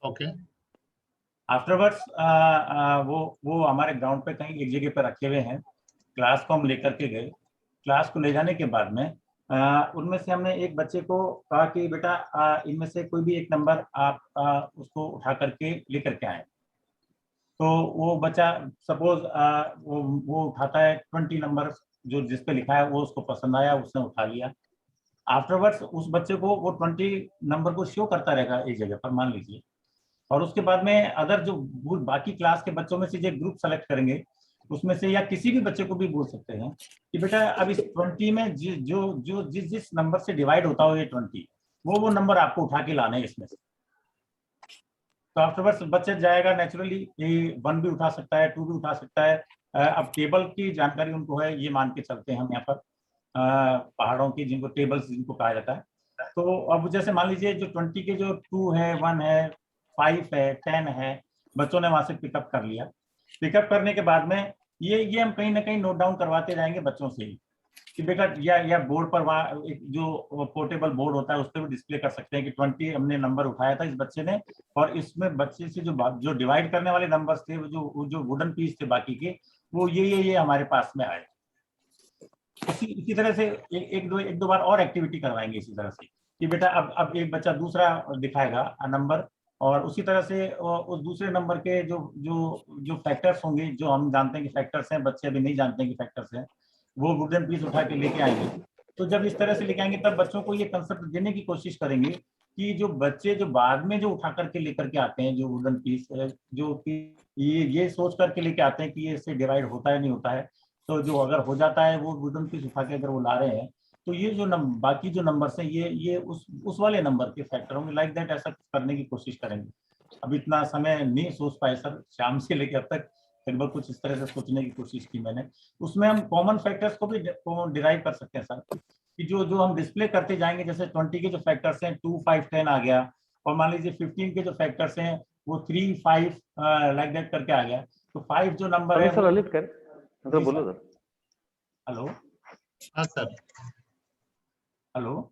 Okay. Afterwards वो हमारे ground पे कहीं एक जगह पर रखे हुए हैं। क्लास को हम लेकर के गए। क्लास को ले जाने के बाद में उनमें से हमने एक बच्चे को कहा कि बेटा इनमें से कोई भी एक नंबर आप उसको उठा करके लेकर के आए। तो वो बच्चा सपोज वो उठाता है 20 नंबर, जो जिस पे लिखा है वो उसको पसंद आया, उसने उठा लिया। आफ्टरवर्ड्स उस बच्चे को वो 20 नंबर को शो करता रहेगा एक जगह पर, मान लीजिए। और उसके बाद में अदर जो बाकी क्लास के बच्चों में से जो ग्रुप सेलेक्ट करेंगे, उसमें से या किसी भी बच्चे को भी बोल सकते हैं कि बेटा अब इस 20 में जो जो जिस जिस नंबर से डिवाइड होता हो ये 20, वो नंबर आपको उठा के लाना है इसमें से। तो आफ्टरवर्ड्स बच्चे जाएगा नेचुरली, ये 1 भी उठा सकता है, 2 भी उठा सकता है। अब टेबल की जानकारी उनको है, ये मान के चलते हैं हम यहाँ पर पहाड़ों की, जिनको टेबल्स जिनको कहा जाता है। तो अब जैसे मान लीजिए जो 20 के जो 2 है, 1 है, 5 है, 10 है, बच्चों ने वहां से पिकअप कर लिया। पिकअप करने के बाद में ये हम कहीं ना कहीं नोट डाउन करवाते जाएंगे बच्चों से ही कि बेटा या बोर्ड पर वहाँ एक जो पोर्टेबल बोर्ड होता है उस पर भी डिस्प्ले कर सकते हैं कि 20 हमने नंबर उठाया था इस बच्चे ने, और इसमें बच्चे से जो डिवाइड करने वाले नंबर्स थे, जो वुडन पीस थे बाकी के, वो ये हमारे पास में आए। इसी तरह से एक दो बार और एक्टिविटी करवाएंगे इसी तरह से कि बेटा अब एक बच्चा दूसरा दिखाएगा नंबर, और उसी तरह से उस दूसरे नंबर के जो जो जो फैक्टर्स होंगे, जो हम जानते हैं कि फैक्टर्स हैं, बच्चे अभी नहीं जानते हैं कि फैक्टर्स हैं, वो वुडन पीस उठा के लेके आएंगे। तो जब इस तरह से लेके आएंगे तब बच्चों को ये कंसेप्ट देने की कोशिश करेंगे कि जो बच्चे जो बाद में जो उठा करके लेकर के आते हैं जो वुडन पीस, जो कि ये सोच करके लेके आते हैं कि ये इससे डिवाइड होता है नहीं होता है, तो जो अगर हो जाता है वो वुडन पीस उठा के अगर वो ला रहे हैं, तो ये जो बाकी जो नंबर्स हैं ये उस वाले नंबर के फैक्टर होंगे। लाइक दैट ऐसा करने की कोशिश करेंगे। अब इतना समय नहीं सोच पाए सर, शाम से लेकर अब तक लगभग कुछ इस तरह से सोचने की कोशिश की मैंने। उसमें हम कॉमन फैक्टर्स को भी डिराइव कर सकते हैं सर, कि जो जो हम डिस्प्ले करते जाएंगे, जैसे 20 के जो फैक्टर्स हैं 2, 5, 10 आ गया, और मान लीजिए 15 के जो फैक्टर्स हैं वो 3, 5 लाइक दैट करके आ गया। तो 5 जो नंबर है सर ललित कर सर, बोलो सर। हेलो। हाँ सर। हेलो।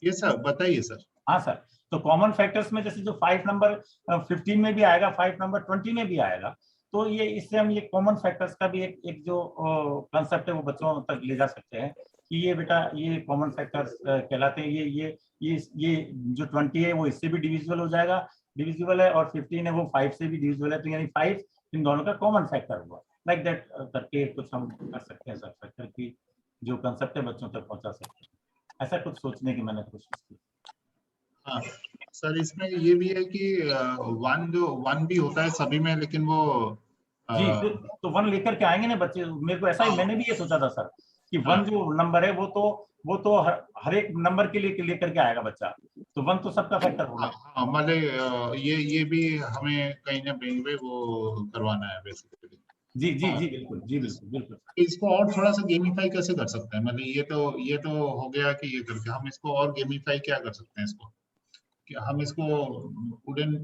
ये सर बताइए सर। हाँ सर, तो कॉमन फैक्टर्स में जैसे जो 5 नंबर 15 में भी आएगा, 5 नंबर 20 में भी आएगा, तो ये इससे हम ये कॉमन फैक्टर्स का भी एक जो कंसेप्ट है वो बच्चों तक ले जा सकते हैं कि ये बेटा ये कॉमन फैक्टर्स कहलाते हैं। ये जो 20 है वो इससे भी डिविजिबल हो जाएगा, डिविजिबल है, और 15 है वो 5 से भी डिविजिबल है, तो यानी 5 इन दोनों का कॉमन फैक्टर हुआ। लाइक दैट करके कुछ हम कर सकते हैं सर, फैक्टर की जो कंसेप्ट है बच्चों तक पहुंचा सकते हैं। ऐसा कुछ सोचने की मैंने कोशिश की। हाँ सर, इसमें ये भी है कि वन भी होता है सभी में, लेकिन वो जी, तो 1 लेकर के आएंगे ना बच्चे। मेरे को ऐसा ही, मैंने भी ये सोचा था सर कि 1 जो नंबर है वो तो हर एक नंबर के लिए लेकर के आएगा बच्चा, तो 1 तो सबका फैक्टर होगा। हाँ मतलब ये भी हमें कहीं ना कहीं पे वो करवाना है बेसिकली। जी जी जी बिल्कुल, जी बिल्कुल बिल्कुल। इसको और थोड़ा सा गेमिफाई कैसे कर सकते हैं? मतलब ये तो हो गया कि ये करके हम इसको और गेमिफाई क्या कर सकते हैं इसको, कि हम इसको वुडन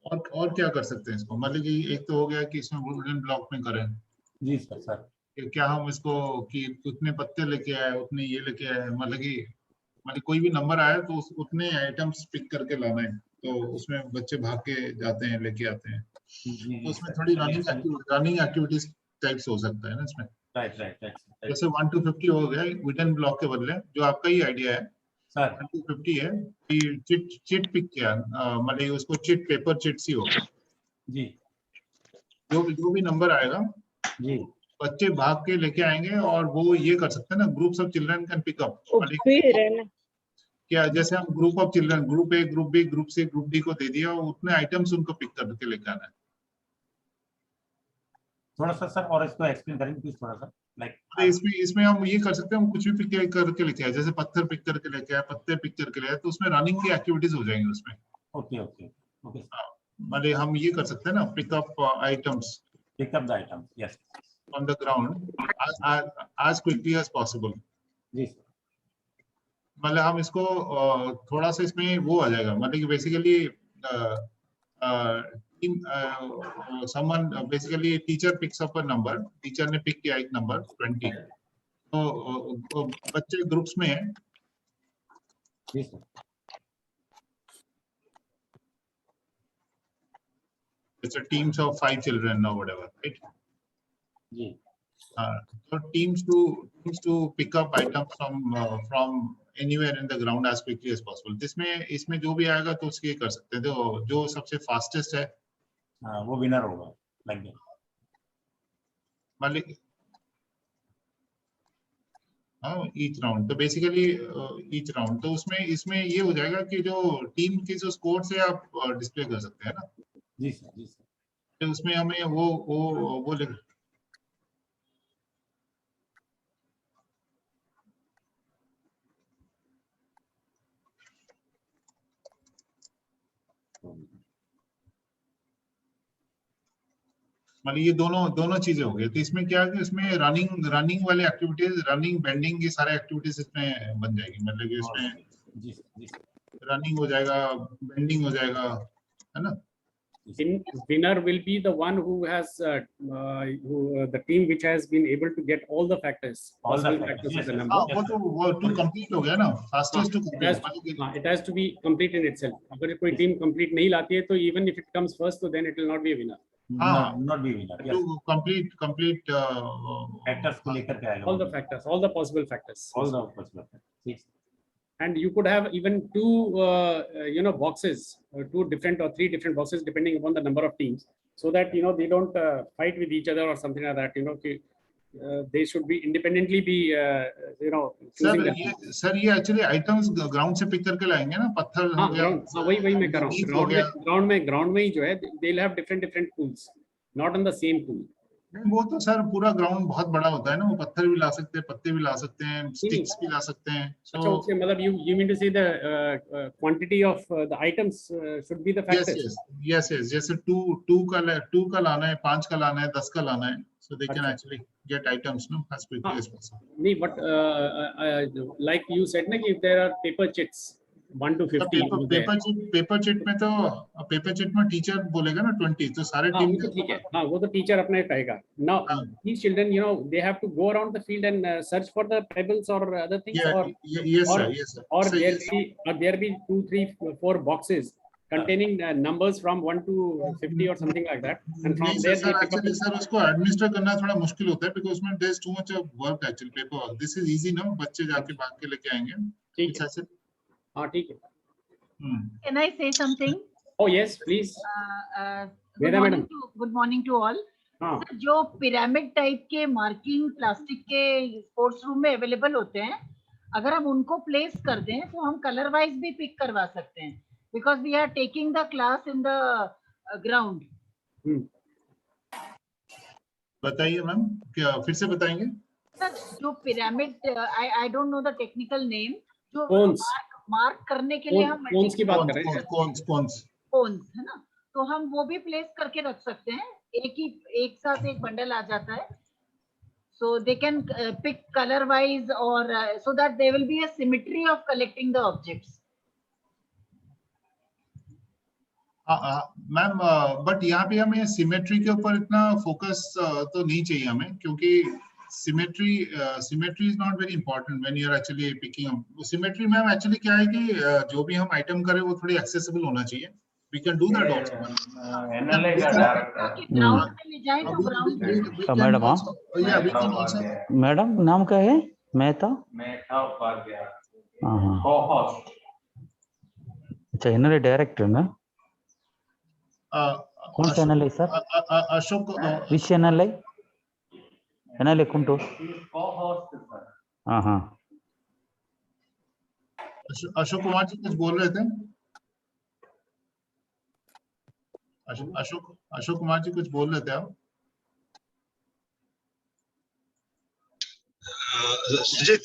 और क्या कर सकते हैं इसको? मतलब कि एक तो हो गया कि इसमें वुडन ब्लॉक में करें। जी सर सर। क्या हम इसको कि उतने पत्ते लेके आए, उतने ये लेके आए, मतलब कोई भी नंबर आया तो उतने आइटम्स पिक करके लाना है, तो उसमें बच्चे भाग के जाते हैं, लेके आते हैं। तो उसमें थोड़ी रनिंग एक्टिविटीज टाइप्स हो सकता है ना इसमें। Right right right. जैसे 1 to 50 हो गया विडन ब्लॉक के बदले, जो आपका ही आइडिया है सर 1 to 50 है कि चिट पिक किया, मतलब उसको चिट पेपर चिट्स ही हो, जी जो भी नंबर आएगा जी बच्चे भाग के लेके आएंगे, और वो ये कर सकते हैं ना, groups of children can pick up. क्या जैसे हम group of children, group A, group B, group C, group D को दे दिया, और उतने आइटम्स उनको पिक करके लेके आना है। थोड़ा सा सर और इसको एक्सप्लेन करेंगे प्लीज थोड़ा सा, लाइक। इसमें हम ये कर सकते हैं, हम कुछ भी पिक करके लेके आए, जैसे पत्थर पिक करके लेके आए, पत्ते पिक करके ले आए, तो उसमें रनिंग की एक्टिविटीज हो जाएंगी उसमें। Okay okay okay. मतलब हम ये कर सकते हैं ना, pick up items, pick up the item, yes, on the ground as quickly as possible। जी सर। मतलब हम इसको थोड़ा सा इसमें वो आ जाएगा, मतलब कि basically someone basically teacher picks up a number, teacher ने पिक किया एक नंबर 20, तो बच्चे ग्रुप्स में हैं, जी sir. it's a teams of 5 children or whatever, right? जी. So teams to pick up items from anywhere in the ground as quickly as possible. इसमें जो भी आएगा तो उसके कर सकते हैं. जो सबसे fastest है वो विनर होगा, like that. मालिक each round. तो basically each round तो इसमें ये हो जाएगा कि जो टीम के जो स्कोर से आप डिस्प्ले कर सकते हैं ना. जी सर, जी सर. तो उसमें हमें वो लिख मतलब ये दोनों चीजें हो गई. तो इसमें क्या है कि इसमें रनिंग वाले एक्टिविटीज, रनिंग बेंडिंग, ये सारे एक्टिविटीज इसमें बन जाएगी. मतलब कि इसमें रनिंग हो जाएगा, बेंडिंग हो जाएगा, है ना. Winner will be the one who has the team which has been able to get all the factors, All the factors of the yes, number. वो to complete हो गया ना, fastest to complete. It has to be complete in itself. अगर कोई team complete नहीं लाती है तो even if it comes first, so then it will not be a winner. not be winner. Yes. To complete Factors को लेकर के आएगा. All the factors, all the possible factors. All the possible factors. Yes. And you could have even two boxes, 2 different or 3 different boxes depending upon the number of teams, so that they don't fight with each other or something like that. They should be independently be choosing them. Sir ये actually items ground से pick करके लाएंगे ना. पत्थर हो गया. वही मैं कर रहा हूँ. ground में ही जो है they'll have different pools, not on the same pool. वो तो सर पूरा ग्राउंड बहुत बड़ा होता है ना. वो पत्थर भी ला सकते हैं, पत्ते भी ला सकते हैं, स्टिक्स भी ला सकते हैं. अच्छा, उससे मतलब you mean to say the quantity of the items should be the factors? Yes. जैसे 2 का लाना है, 5 का लाना है, 10 का लाना है, so they can actually get items as quickly as possible. नहीं, but like you said ना कि if there are paper chits 1 to 50. Paper chit में तो पेपर चिट में टीचर बोलेगा ना 20, तो सारे टीम तो ठीक है. हाँ, वो तो टीचर अपने कहेगा. Now these children, they have to go around the field and search for the pebbles or other things. Yes sir. Or there be 2, 3, 4 boxes containing numbers from 1 to 50 or something like that, and from there they pick up. Sir उसको administer करना थोड़ा मुश्किल होता है, because उसमें there is too much of work actually, paper work. This is easy ना, बच्चे जाके भाग के लेके आएंगे. ठीक है. हाँ, ठीक है. Can I say something? Oh yes, please. Good morning to all. Sir, जो पिरामिड टाइप के मार्किंग प्लास्टिक के स्पोर्ट्स रूम में अवेलेबल होते हैं, अगर हम उनको प्लेस कर दें तो हम कलर वाइज भी पिक करवा सकते हैं, because we are taking the class in the ground. बताइए मैम, क्या फिर से बताएंगे? सर, जो pyramid, I don't know the technical name, जो मार्क करने के लिए हम कोन्स की बात कर रहे हैं. कोन्स है ना, तो हम वो भी प्लेस करके रख सकते हैं. एक साथ एक बंडल आ जाता है, so they can pick color wise, or so that there will be a symmetry of collecting the objects. Ma'am, but यहाँ पे हमें सिमेट्री के ऊपर इतना फोकस तो नहीं चाहिए हमें, क्योंकि symmetry is not very important when you are actually picking up. Symmetry में हम actually क्या है कि जो भी हम आइटम करें वो थोड़ी accessible होना चाहिए. We can do that also. Madam नाम क्या है? मेहता. अच्छा, इन्होंने डायरेक्टर ना कौन चैनल है सर? अशोक. विच चैनल है? चैनल है कौन तो? हाँ. अशोक कुमार जी कुछ बोल रहे थे. अशोक कुमार जी कुछ बोल रहे थे आप? Sujit,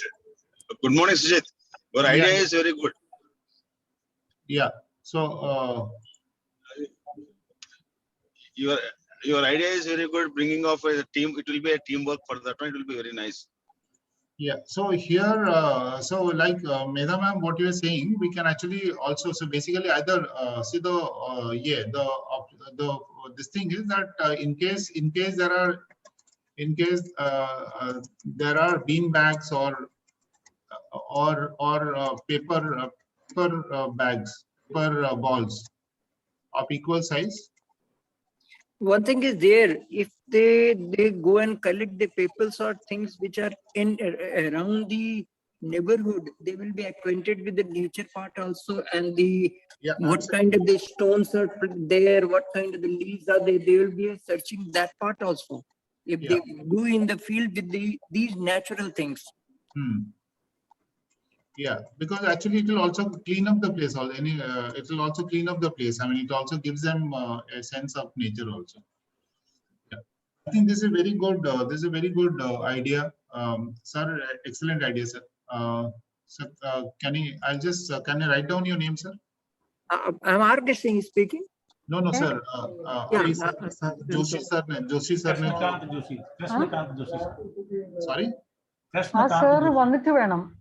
good morning, Sujit. Your idea is very good. Yeah. So your idea is very good. Bringing of a team, it will be a teamwork for that one. It will be very nice. Yeah. So here, so like Medha ma'am, what you are saying, we can actually also, so basically either see this thing is that in case there are bean bags or paper bags, balls of equal size, one thing is there, if they go and collect the papers or things which are in around the neighborhood, they will be acquainted with the nature part also, and the what kind of the stones are there, what kind of the leaves are there, they will be searching that part also, if they do in the field with these natural things. Yeah, because actually it will also clean up the place. It will also clean up the place. I mean, it also gives them a sense of nature also. Yeah, I think this is a very good. This is a very good idea, sir. Excellent idea, sir. Sir, can I write down your name, sir? I'm R.K. Singh speaking. No, sir. Please, Joshi sir. Joshi sir. Krishnakant Joshi. Krishnakant Joshi. Sorry. Krishnakant sir, വന്നിട്ട് വേണം.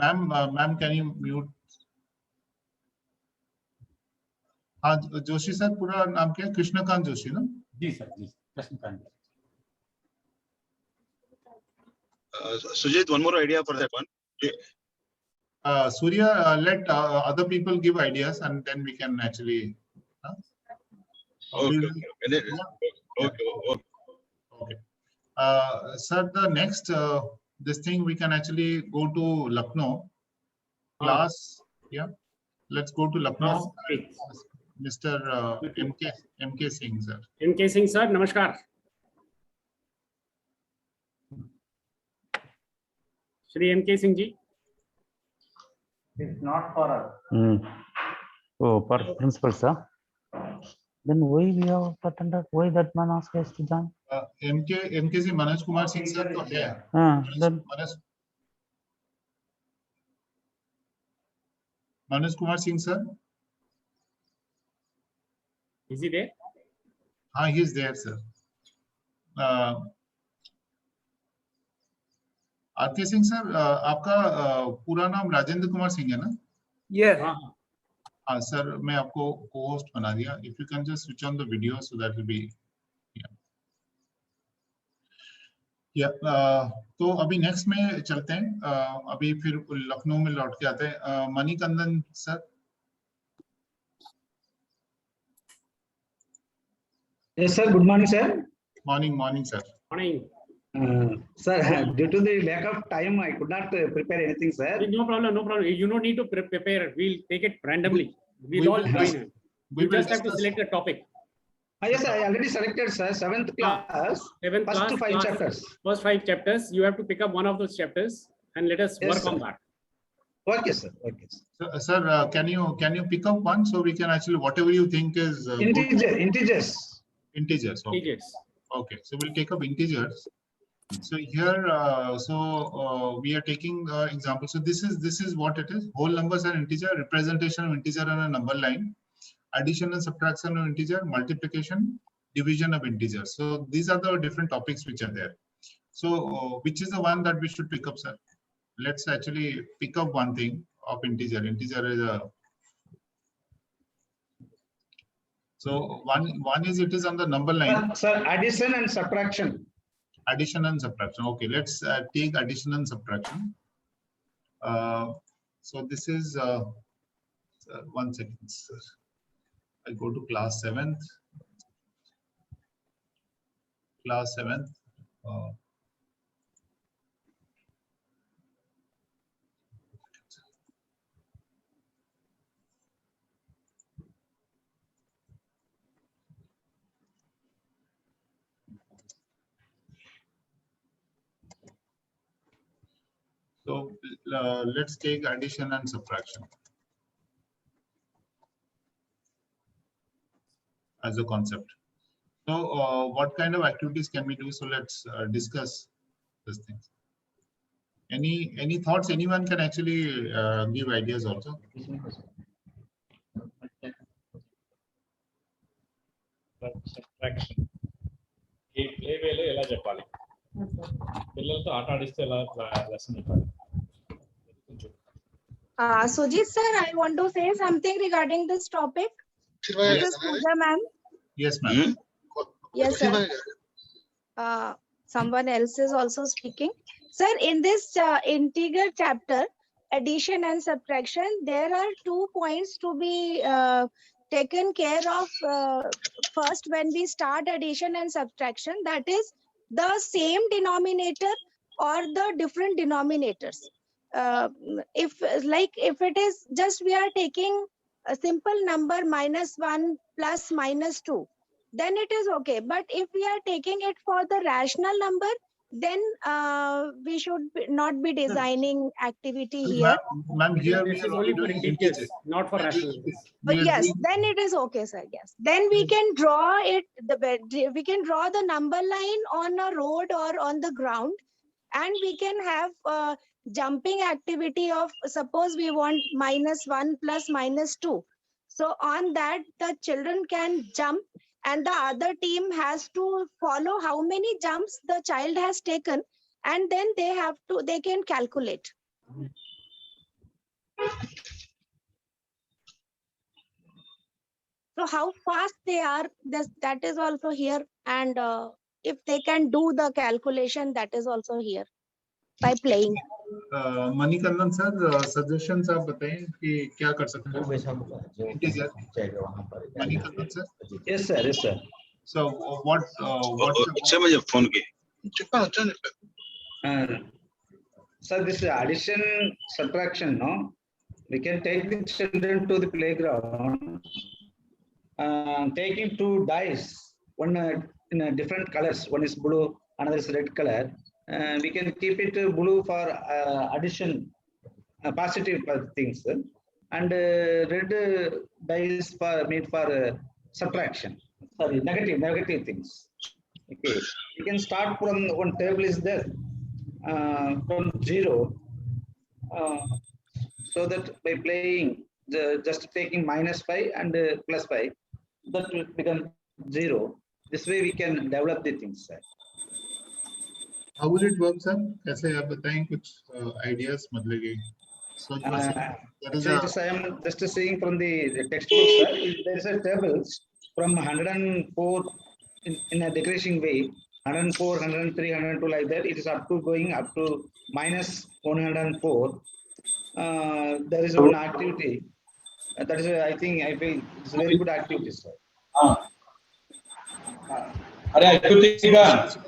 Ma'am, can you mute? हाँ, Joshi sir पूरा नाम क्या है? कृष्णकांत जोशी ना? जी sir, ji Krishnakant. Sujit, one more idea for that one. Surya, let other people give ideas, and then we can actually. Okay. Sir, the next this thing we can actually go to Lucknow class. Yeah, let's go to Lucknow. Mr. MK Singh, sir. MK Singh, sir, namaskar. Shri MK Singh ji. It's not for us. Oh, for principal, sir. Then why we have attended? Why that man asked us to join? MK Singh, Manoj Kumar Singh, sir, तो है. Then Manoj Kumar Singh, sir. Is he there? He is there, sir. RK Singh, sir, आपका पूरा नाम राजेंद्र कुमार सिंह है ना? Yeah. हाँ, sir, मैं आपको co-host बना दिया. If you can just switch on the video, so that will be. तो अभी नेक्स्ट में चलते हैं. अभी फिर लखनऊ में लौट के आते हैं. Manikandan sir. Yes, sir. Good morning, sir. Morning, sir. Morning. Sir, due to the lack of time, I could not prepare anything, sir. No problem. You don't need to prepare. We'll take it randomly. We'll all join. We just have to select a topic. Yes, I already selected, sir. 7th class. 7th class. First 5 chapters. First 5 chapters. You have to pick up one of those chapters and let us work on that. Okay, sir. Okay, sir. Sir, can you pick up one so we can actually whatever you think is integers. Okay. Okay. So we'll take up integers. So here, we are taking example. So this is what it is. Whole numbers are integer, representation of integer on a number line, addition and subtraction of integer, multiplication, division of integer. So these are the different topics which are there. So which is the one that we should pick up, sir? Let's actually pick up one thing of integer. Integer is a. So one is it is on the number line. Sir, addition and subtraction. Addition and subtraction. Okay, let's take addition and subtraction. So this is 1 second, sir. I go to class 7th. Class 7th. So let's take addition and subtraction as a concept. So what kind of activities can we do? So let's discuss these things. Any thoughts? Anyone can actually give ideas also. Subtraction. Play వేలో ఎలా చెప్పాలి? పిల్లలతో ఆట ఆడిస్తే ఎలా lesson చెప్పాలి? Sujit sir, I want to say something regarding this topic. This is Pooja ma'am. Yes, ma'am. Yes, sir. Someone else is also speaking. Sir, in this integer chapter, addition and subtraction, there are 2 points to be taken care of first when we start addition and subtraction, that is the same denominator or the different denominators. If it is just we are taking a simple number -1 plus -2, then it is okay. But if we are taking it for the rational number, then we should not be designing activity here. Ma'am, here we This are is only only for doing integers, integers. not for rational numbers. We are Yes, doing- then it is okay, sir. Yes, then we can draw it. We can draw the number line on a road or on the ground, and we can have jumping activity of, suppose we want -1 plus -2. So on that, the children can jump, and the other team has to follow how many jumps the child has taken, and then they can calculate. So how fast they are, that is also here, and if they can do the calculation, that is also here by playing. Manikandan sir, suggestions आप बताएं कि क्या कर सकते हैं integer. Manikandan sir. Yes, sir. Yes, sir. So what अच्छा मुझे phone किए Sir, this addition, subtraction, no? We can take the children to the playground, taking two dice, one in different colors. One is blue, another is red color. We can keep it blue for addition, positive things, and red dice for made for subtraction. Sorry, negative things. Okay, we can start from one table is there from 0, so that by playing just taking -5 and +5, that will become 0. This way we can develop the things, sir. how will it work, sir? कैसे आप बताएं कुछ ideas मतलब कि so you are saying there is Actually, I am just saying from the textbook, sir. There is a table from 104 in a decreasing way, 104, 103, 102 like that. It is up to going up to -104. There is one activity that is, I feel it's a very good activity, sir.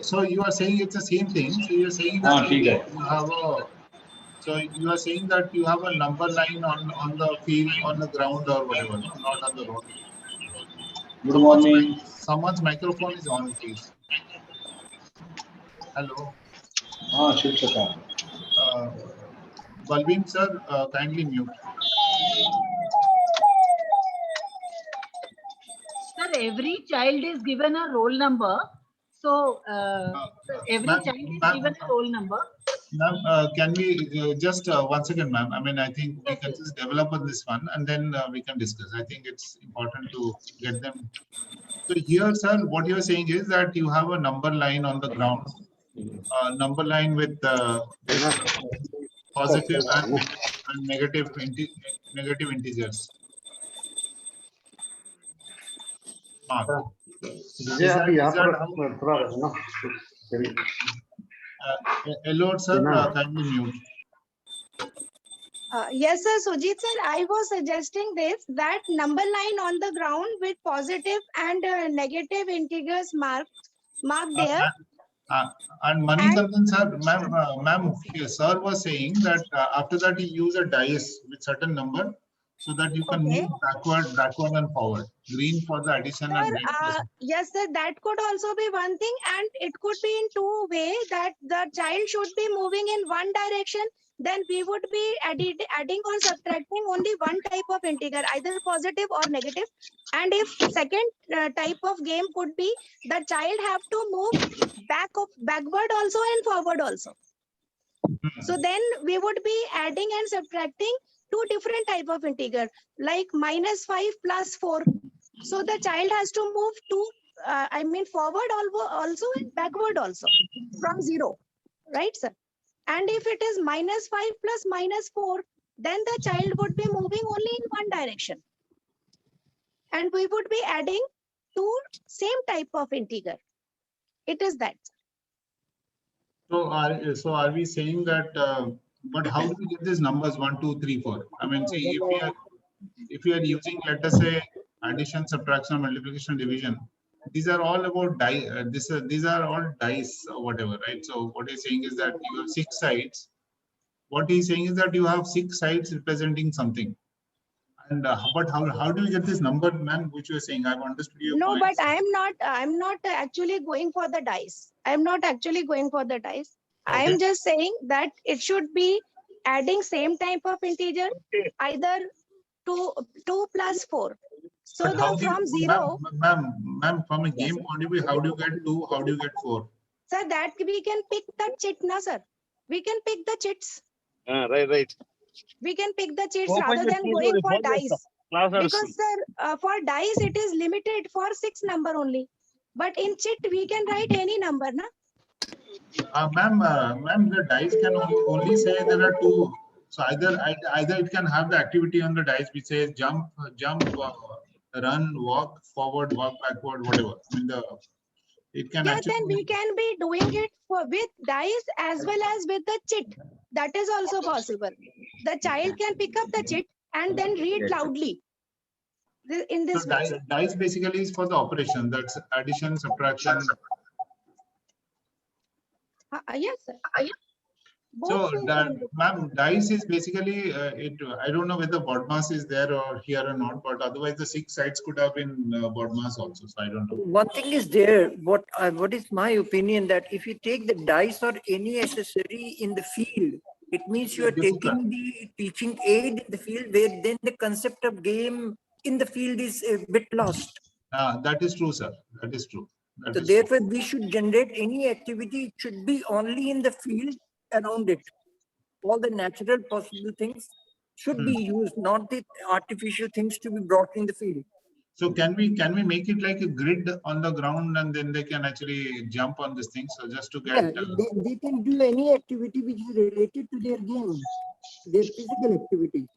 so you are saying it's the same thing. So you are saying that you are saying that you have a number line on the field, on the ground or whatever, not on the road. Good morning. Someone's microphone is on, please. Hello. Balvin sir, kindly mute. Sir, every child is given a roll number. So every child is given a roll number. Ma'am, can we just once again, ma'am? I mean, I think we can just develop on this one and then we can discuss. I think it's important to get them. So here, sir, what you are saying is that you have a number line on the ground, number line with positive and negative integers. Hello, sir, kindly mute. Yes, sir, Sujit sir, I was suggesting this, that number line on the ground with positive and negative integers marked there. And Manikandan sir, ma'am, sir was saying that after that you use a dice with certain number so that you can move backward and forward. Green for the addition and red for yes, sir, that could also be one thing, and it could be in two ways, that the child should be moving in one direction. Then we would be adding or subtracting only one type of integer, either positive or negative. And if second type of game could be, the child have to move backward also and forward also. So then we would be adding and subtracting two different type of integer, like -5 plus 4. So the child has to move forward also and backward also from 0, right, sir? And if it is -5 plus -4, then the child would be moving only in one direction. And we would be adding two same type of integer. It is that. So are we saying that, but how do we get these numbers 1, 2, 3, 4? I mean, see, if we are using, let us say, addition, subtraction, multiplication, division. These are all about these are all dice or whatever, right? So what he's saying is that you have 6 sides. What he's saying is that you have 6 sides representing something. And but how do you get this number, ma'am, which you are saying? I've understood your No, points. but I'm not actually going for the dice. I'm not actually going for the dice. Okay. I'm just saying that it should be adding same type of integer, either 2 plus 4. So But how the do you, from 0, ma'am, from a yes, game sir. point of view, how do you get 2? How do you get 4? Sir, that we can pick the chit, na sir. We can pick the chits. Right. We can pick the chits rather than going for dice. Because sir, for dice it is limited for 6 number only. But in chit we can write any number, na? Ma'am, the dice can only say there are 2. So either it can have the activity on the dice which says jump, run, walk forward, walk backward, whatever. I mean it can Yeah, actually. then we can be doing it with dice as well as with the chit. That is also possible. The child can pick up the chit and then read loudly. In this So way. dice basically is for the operation. That's addition, subtraction. Yes, sir. So ma'am, dice is basically I don't know whether BODMAS is there or here or not, but otherwise the 6 sides could have been BODMAS also. So I don't know. One thing is there. What is my opinion that if you take the dice or any accessory in the field, it means you are taking the teaching aid in the field, where then the concept of game in the field is a bit lost. That is true, sir. That is true. So therefore, we should generate any activity. It should be only in the field around it. All the natural possible things should be used, not the artificial things to be brought in the field. So can we make it like a grid on the ground, and then they can actually jump on this thing? So just to get they can do any activity which is related to their game, their physical activity.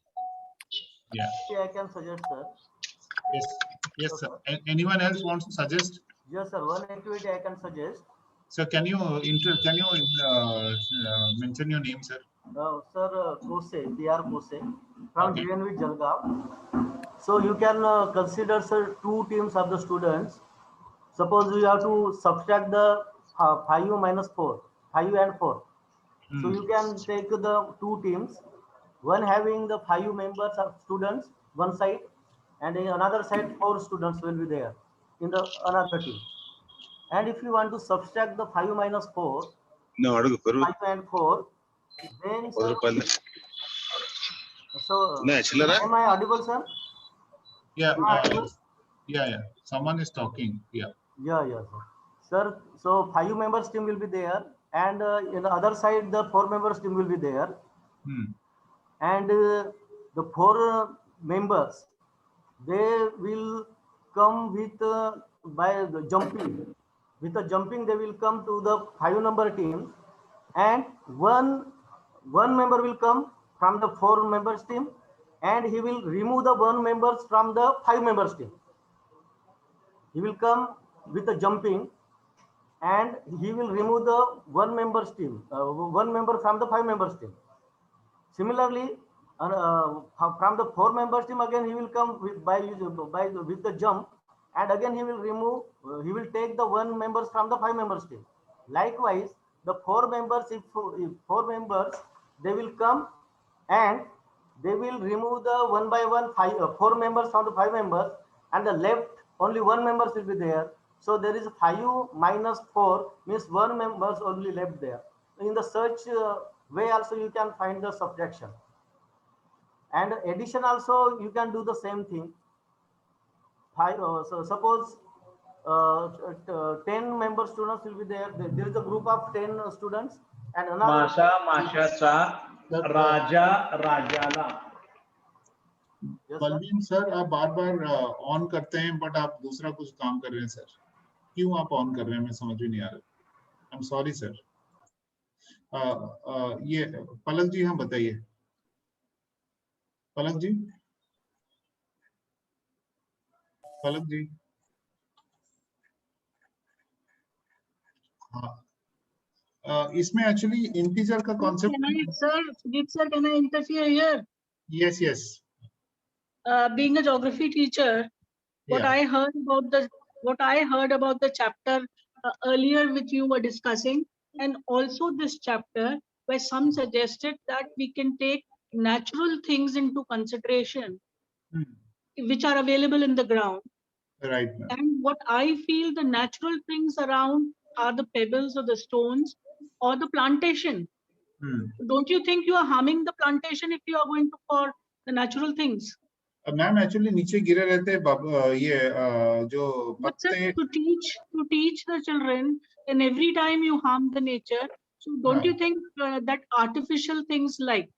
Yeah. I can suggest, sir. Yes, sir. Anyone else wants to suggest? Yes, sir. One activity I can suggest. So can you mention your name, sir? Sir, Kose, PR Kose from DNV Jalgaon. So you can consider, sir, 2 teams of the students. Suppose you have to subtract the 5 minus 4, 5 and 4. So you can take the 2 teams, one having the 5 members of students, one side, and in another side 4 students will be there in the another team. And if you want to subtract the 5 minus 4, 5 and 4, then sir, so am I audible, sir? Yeah, yeah. Someone is talking. Yeah, sir. Sir, so 5 members team will be there, and in the other side the 4 members team will be there, and the 4 members, they will come with by the jumping. With the jumping, they will come to the 5 number team, and one member will come from the 4 members team, and he will remove the 1 members from the 5 members team. He will come with the jumping, and he will remove the 1 members team, 1 member from the 5 members team. Similarly, from the 4 members team, again he will come with with the jump, and again he will remove, he will take the 1 members from the 5 members team. Likewise, the 4 members, if 4 members, they will come and they will remove the 1 by 1 4 members from the 5 members, and the left only 1 members will be there. So there is 5 minus 4 means 1 members only left there. In the search way also you can find the subtraction, and addition also you can do the same thing. So suppose 10 member students will be there. There is a group of 10 students, and another माशाचा राजाला. बलवीन sir, आप बार-बार on करते हैं, but आप दूसरा कुछ काम कर रहे हैं सर. क्यों आप ऑन कर रहे हैं, मैं समझ भी नहीं आ रहा. I am sorry sir. ये पलक जी, हम बताइए. पलक जी, हाँ, इसमें एक्चुअली इंटीजर का concept. Sir, can I interfere here? Yes. Being a geography teacher, What I heard about the chapter earlier, which you were discussing, and also this chapter, where some suggested that we can take natural things into consideration, which are available in the ground. Right. And what I feel the natural things around are the pebbles or the stones or the plantation. Don't you think you are harming the plantation if you are going for the natural things? Ma'am actually नीचे गिरे रहते ये जो पत्ते to teach the children, and every time you harm the nature, so don't you think that artificial things, like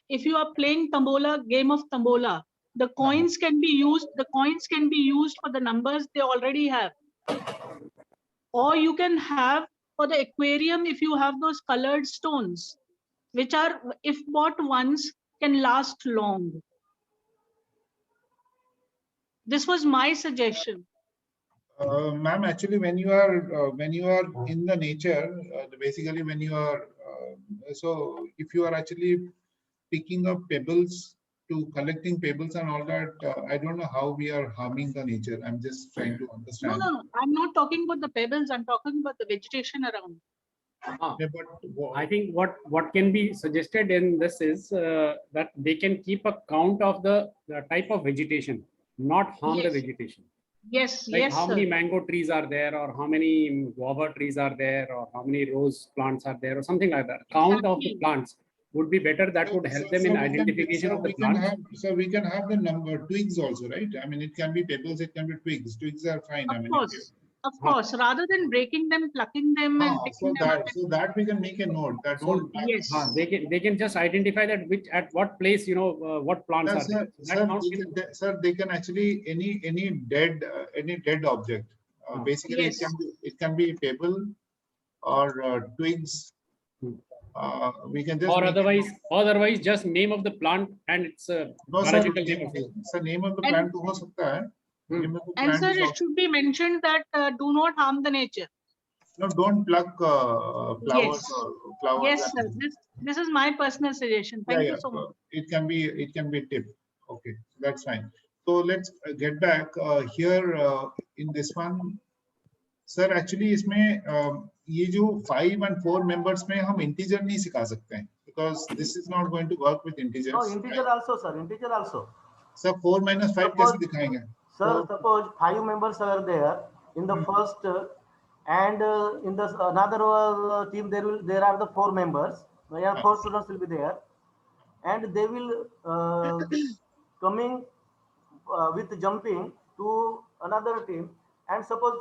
if you are playing tambola, game of tambola, the coins can be used for the numbers they already have, or you can have for the aquarium if you have those colored stones, which are, if bought once, can last long. This was my suggestion. Ma'am, actually, when you are in the nature, basically when you are so if you are actually picking up pebbles to collecting pebbles and all that, I don't know how we are harming the nature. I'm just trying to understand. No. I'm not talking about the pebbles. I'm talking about the vegetation around. Yeah, but I think what can be suggested in this is that they can keep a count of the type of vegetation, not harm the vegetation. Yes, Like yes, how sir. many mango trees are there, or how many guava trees are there, or how many rose plants are there, or something like that. Count of the plants would be better. That would help them in identification of the plants. So we can have the number twigs also, right? I mean, it can be pebbles, it can be twigs. Twigs are fine. Of course. Rather than breaking them, plucking them, and picking them up. So that we can make a note that don't. Yes. They can just identify that at what place, what plants are there. Sir, they can actually any dead object. Basically, Yes. it can be pebble or twigs. We can just or otherwise just name of the plant and its biological name. Sir, name of the plant to ho sakta hai. And sir, it should be mentioned that do not harm the nature. No, don't pluck flowers or flowers. Yes, sir. This is my personal suggestion. Thank you so much. It can be a tip. Okay, that's fine. So let's get back here in this one. Sir, actually इसमें ये जो 5 and 4 members में हम integer नहीं सिखा सकते हैं because this is not going to work with integers. No, integer also, sir. Integer also. Sir, 4 minus 5 कैसे दिखाएंगे? Sir, suppose 5 members are there in the first, and in the another team there are the 4 members. Yeah, 4 students will be there, and they will coming with jumping to another team. And suppose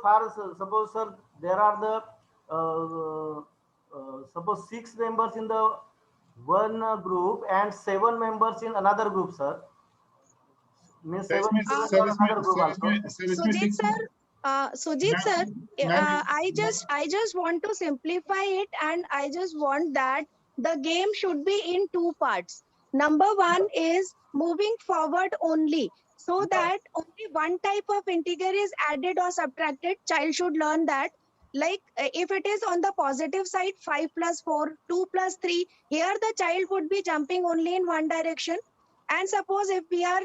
sir, there are the suppose 6 members in the one group and 7 members in another group, sir. Means 7 members in another group also. Sujit sir, I just want to simplify it, and I just want that the game should be in 2 parts. Number 1 is moving forward only, so that only one type of integer is added or subtracted. Child should learn that. Like if it is on the positive side, 5 plus 4, 2 plus 3, here the child would be jumping only in one direction. And suppose if we are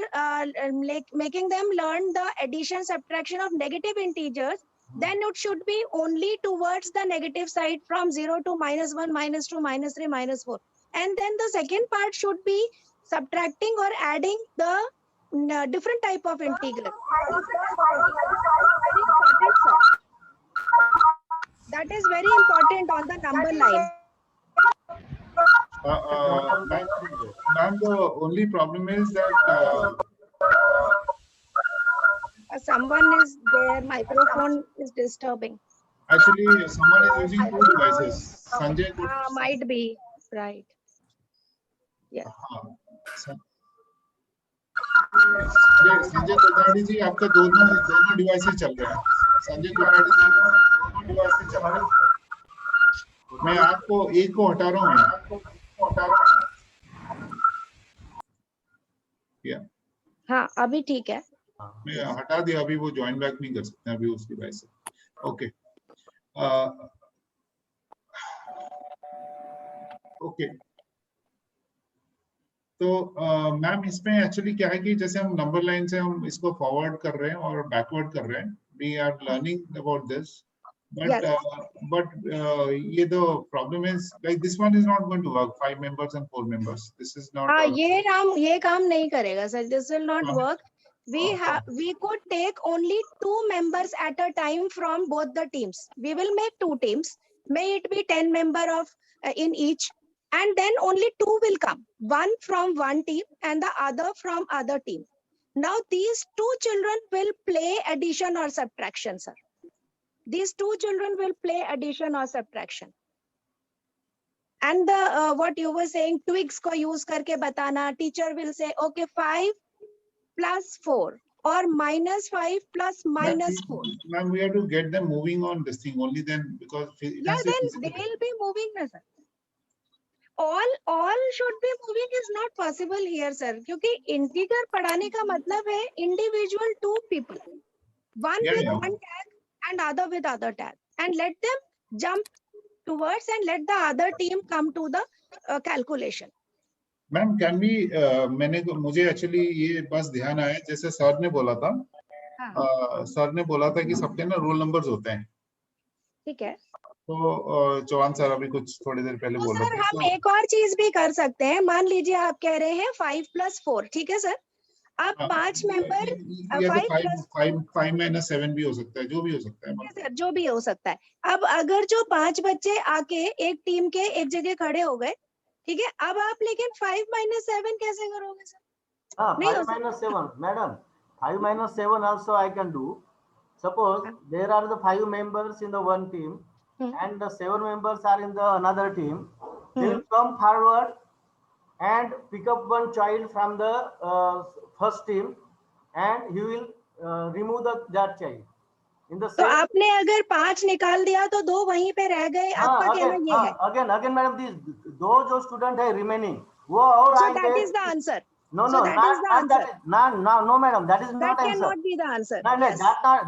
like making them learn the addition subtraction of negative integers, then it should be only towards the negative side from 0 to -1, -2, -3, -4. And then the second part should be subtracting or adding the different type of integer. That is very important on the number line. Ma'am, the only problem is that someone is there, microphone is disturbing. Actually, someone is using 2 devices. Sanjay could. Might be right. Yeah. Sanjay Kothari जी, आपका दोनों devices चल रहे हैं. संजय कोठारी जी दोनों devices चल रहे हैं. मैं आपको एक को हटा रहा हूँ. हाँ, अभी ठीक है. मैं हटा दिया, अभी वो ज्वाइन बैक नहीं कर सकते अभी उस डिवाइस से. ओके. ओके. तो मैम इसमें एक्चुअली क्या है कि जैसे हम नंबर लाइन से हम इसको फॉरवर्ड कर रहे हैं और बैकवर्ड कर रहे हैं, we are learning about this, but ये the problem is like this one is not going to work, 5 members and 4 members, this is not हाँ, ये काम नहीं करेगा sir, this will not work. We could take only 2 members at a time from both the teams. We will make 2 teams, may it be 10 member of in each, and then only 2 will come, one from one team and the other from other team. Now these 2 children will play addition or subtraction, sir. These 2 children will play addition or subtraction. And the what you were saying, twigs ko use karke batana, teacher will say, okay, 5 plus 4 or minus 5 plus minus 4. Ma'am, we have to get them moving on this thing only then, because Yeah, then they will be moving, sir. All should be moving is not possible here, sir, क्योंकि integer पढ़ाने का मतलब है individual 2 people, one with one tag and other with other tag, and let them jump towards and let the other team come to the calculation. Ma'am can be मुझे actually ये बस ध्यान आया, जैसे सर ने बोला था, सर ने बोला था कि सबके ना रोल नंबर्स होते हैं, ठीक है, तो चौहान सर अभी कुछ थोड़ी देर पहले बोल रहे थे। हम एक और चीज भी कर सकते हैं, मान लीजिए आप कह रहे हैं 5 plus 4, ठीक है सर, आप 5 मेंबर 5 minus 7 भी हो सकता है, जो भी हो सकता है सर, जो भी हो सकता है। अब अगर जो 5 बच्चे आके एक टीम के एक जगह खड़े हो गए, ठीक है, अब आप लेकिन 5 minus 7 कैसे करोगे sir? 5 minus 7, madam, 5 minus 7 also I can do. Suppose there are the 5 members in the one team and the 7 members are in the another team. They will come forward and pick up one child from the first team and he will remove that child. In the तो आपने अगर 5 निकाल दिया तो 2 वहीं पे रह गए, आपका कहना ये है? Again madam, these दो जो student है remaining, वो और so that is the answer. No, so that is the answer. No, madam, that is not answer. That cannot be the answer. No, yes.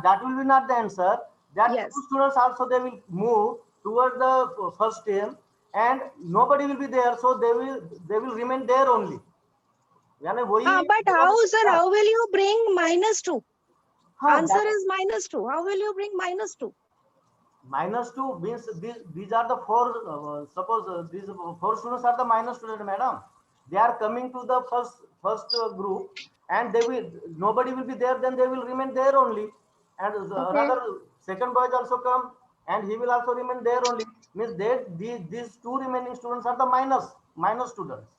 that will be not the answer. That 2 students also they will move towards the first team, and nobody will be there, so they will remain there only. But how, sir? How will you bring -2? Answer is -2. How will you bring -2? -2 means these are the 4. Suppose these 4 students are the minus student, madam. They are coming to the first group, and nobody will be there. Then they will remain there only, and another second boy also come, and he will also remain there only. Means these 2 remaining students are the minus students.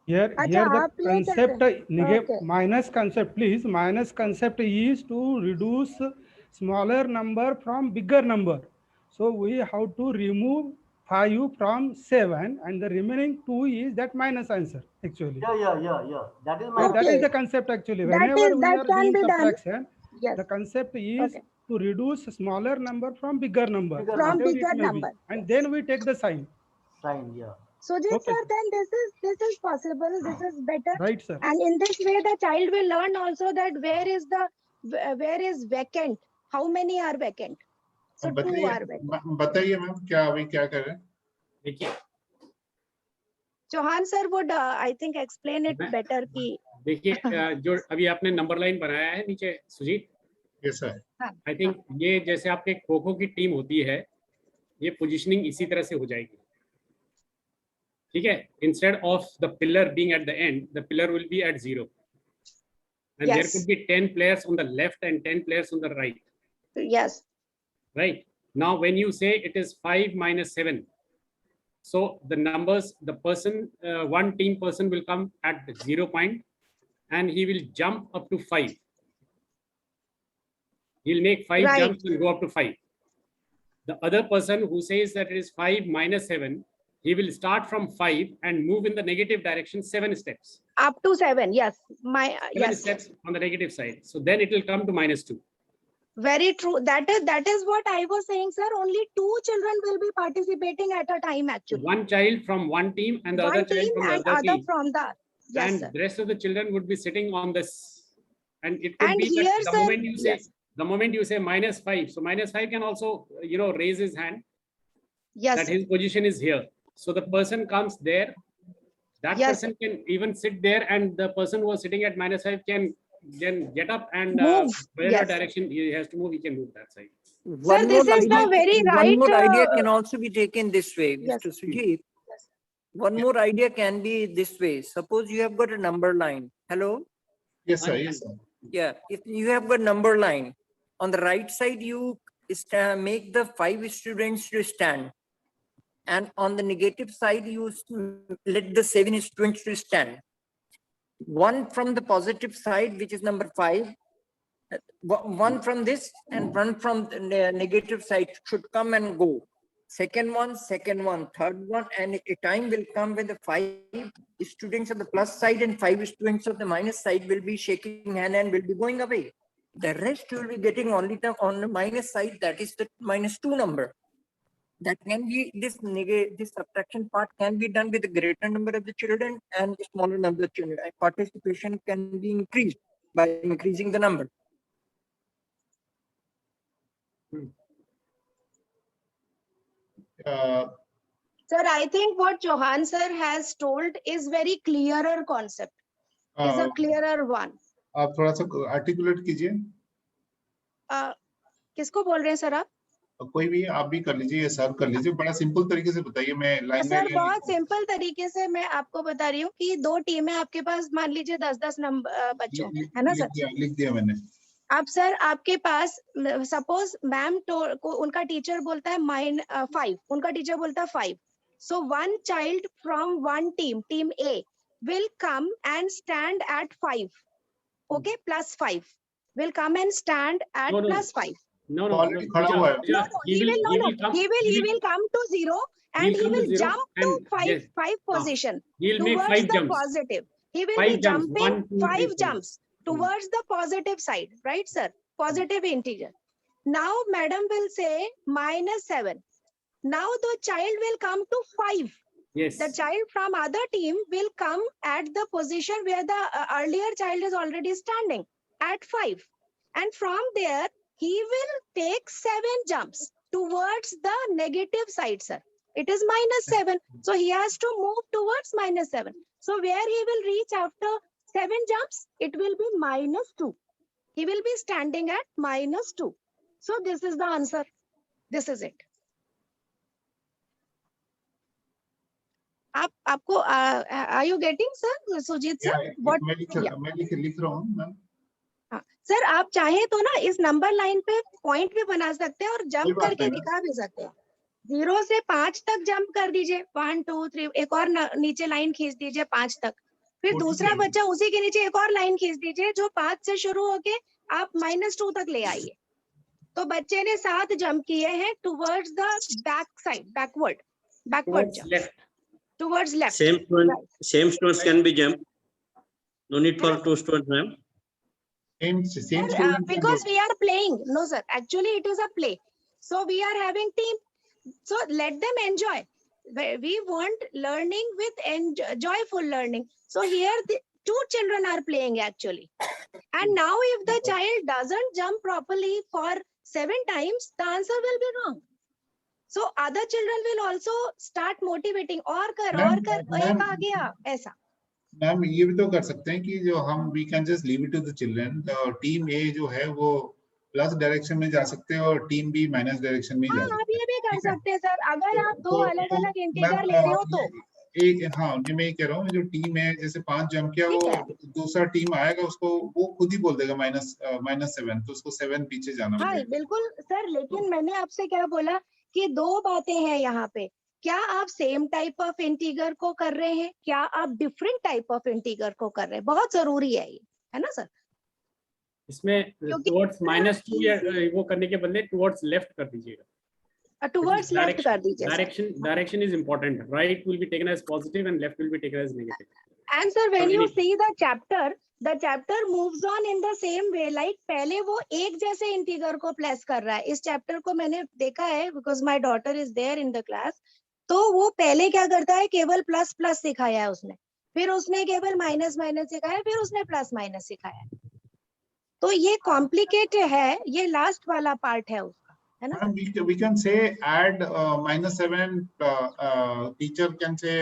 Here the concept minus concept, please. Minus concept is to reduce smaller number from bigger number. So we have to remove 5 from 7, and the remaining 2 is that minus answer actually. Yeah. That is the concept actually. Whenever we are doing subtraction, the concept is to reduce smaller number from bigger number. From bigger number. And then we take the sign. So just sir, then this is possible. This is better. Right, sir. And in this way, the child will learn also that where is vacant, how many are vacant. So 2 are vacant. बताइए ma'am, क्या अभी क्या कर रहे हैं? देखिए, Chauhan sir would I think explain it better कि देखिए जो अभी आपने नंबर लाइन बनाया है नीचे Sujit, yes sir, I think ये जैसे आपके खो खो की टीम होती है, ये पोजीशनिंग इसी तरह से हो जाएगी, ठीक है? Instead of the pillar being at the end, the pillar will be at 0, and there could be 10 players on the left and 10 players on the right. Yes. Right. Now when you say it is 5 minus 7, so the numbers, the person, one team person will come at 0 point and he will jump up to 5. He'll make 5 jumps and go up to 5. The other person who says that it is 5 minus 7, he will start from 5 and move in the negative direction 7 steps. Up to 7, yes. 7 steps on the negative side. So then it will come to -2. Very true. That is what I was saying, sir. Only 2 children will be participating at a time actually. One child from one team and the other child from the other team. From the, yes, and sir. the rest of the children would be sitting on this. And it could be here, that the sir, moment you say the moment you say -5, so -5 can also raise his hand. Yes. That his position is here. So the person comes there, that Yes, person can even sit there, and the person who was sitting at -5 can then get up and move. wherever Yes, direction he has to move, he can move that side. sir, this is the very One right. more idea can also be taken this way, Yes. Mr. Sujit. One more idea can be this way. Suppose you have got a number line. Hello? Yes, sir. Yes, sir. Yeah, if you have got number line, on the right side, you make the 5 students to stand. And on the negative side, you let the 7 students to stand. One from the positive side, which is number 5, one from this and one from the negative side should come and go. Second one, third one, and a time will come when the 5 students of the plus side and 5 students of the minus side will be shaking hand and will be going away. The rest you will be getting only on the minus side, that is the -2 number. That can be this subtraction part can be done with a greater number of the children and a smaller number of children. Participation can be increased by increasing the number. Sir, I think what Chauhan sir has told is very clearer concept. Is a clearer one. आप थोड़ा सा articulate कीजिए. किसको बोल रहे हैं sir आप? कोई भी आप भी कर लीजिए या सर कर लीजिए. बड़ा सिंपल तरीके से बताइए. मैं लाइन सर बहुत सिंपल तरीके से मैं आपको बता रही हूँ कि 2 टीमें आपके पास, मान लीजिए 10-10 नंबर बच्चों, है ना सर? लिख दिया मैंने. अब सर आपके पास सपोज मैम को उनका टीचर बोलता है -5, उनका टीचर बोलता है 5. So one child from one team, team A, will come and stand at 5. Okay, +5 will come and stand at +5. No. He will come to 0 and he will jump to 5 position. He'll make 5 jumps. Positive. He will be jumping 5 jumps towards the positive side, right, sir? Positive integer. Now, madam will say -7. Now the child will come to 5. Yes. The child from other team will come at the position where the earlier child is already standing at 5. And from there, he will take 7 jumps towards the negative side, sir. It is -7. So he has to move towards -7. So where he will reach after 7 jumps, it will be -2. He will be standing at -2. So this is the answer. This is it. आपको are you getting, sir? Sujit sir? मैं लिख रहा हूँ ma'am. Sir आप चाहे तो ना इस नंबर लाइन पे पॉइंट भी बना सकते हैं और जंप करके दिखा भी सकते हैं. 0 से 5 तक जंप कर दीजिए. 1 2 3, एक और नीचे लाइन खींच दीजिए 5 तक. फिर दूसरा बच्चा उसी के नीचे एक और लाइन खींच दीजिए जो 5 से शुरू होके आप -2 तक ले आइए. तो बच्चे ने 7 जंप किए हैं towards the back side, backward jump. Towards left. Same students can be jumped. No need for 2 students, ma'am. Same students. Because we are playing. No, sir. Actually, it is a play. So we are having team. So let them enjoy. We want learning with joyful learning. So here the 2 children are playing actually. And now if the child doesn't jump properly for 7 times, the answer will be wrong. So other children will also start motivating. और कर एक आ गया ऐसा. Ma'am ये भी तो कर सकते हैं कि जो हम we can just leave it to the children. Team A जो है वो प्लस डायरेक्शन में जा सकते हैं और टीम B माइनस डायरेक्शन में जा सकते हैं. आप ये भी कर सकते हैं सर. अगर आप 2 अलग-अलग इंटीजर ले रहे हो तो हाँ मैं कह रहा हूँ जो टीम है जैसे 5 जंप किया वो दूसरा टीम आएगा उसको वो खुद ही बोल देगा -7 तो उसको 7 पीछे जाना पड़ेगा. हाँ बिल्कुल सर. लेकिन मैंने आपसे क्या बोला कि 2 बातें हैं यहाँ पे. क्या आप सेम टाइप ऑफ इंटीगर को कर रहे हैं, क्या आप डिफरेंट टाइप ऑफ इंटीगर को कर रहे हैं? बहुत जरूरी है ये, है ना सर? इसमें टुवर्ड्स -2 या वो करने के बदले टुवर्ड्स लेफ्ट कर दीजिएगा. टुवर्ड्स लेफ्ट कर दीजिए. Direction is important. Right will be taken as positive and left will be taken as negative. And sir, when you see the chapter moves on in the same way. Like पहले वो एक जैसे integer को place कर रहा है. इस chapter को मैंने देखा है because my daughter is there in the class. तो वो पहले क्या करता है, केवल प्लस प्लस सिखाया है उसने, फिर उसने केवल माइनस माइनस सिखाया, फिर उसने प्लस माइनस सिखाया. तो ये कॉम्प्लिकेट है. ये लास्ट वाला पार्ट है उसका, है ना? We can say add -7. Teacher can say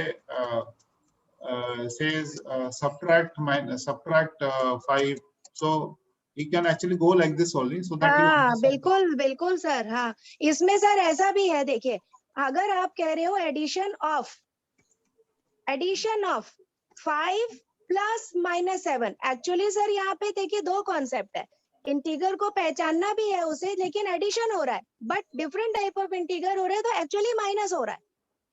says subtract 5, so he can actually go like this only, so that हाँ बिल्कुल बिल्कुल सर। हाँ इसमें सर ऐसा भी है, देखिए अगर आप कह रहे हो addition of 5 plus -7, actually sir यहाँ पे देखिए दो कॉन्सेप्ट है, इंटीगर को पहचानना भी है उसे, लेकिन एडिशन हो रहा है, but different type of integer हो रहे हैं, तो एक्चुअली माइनस हो रहा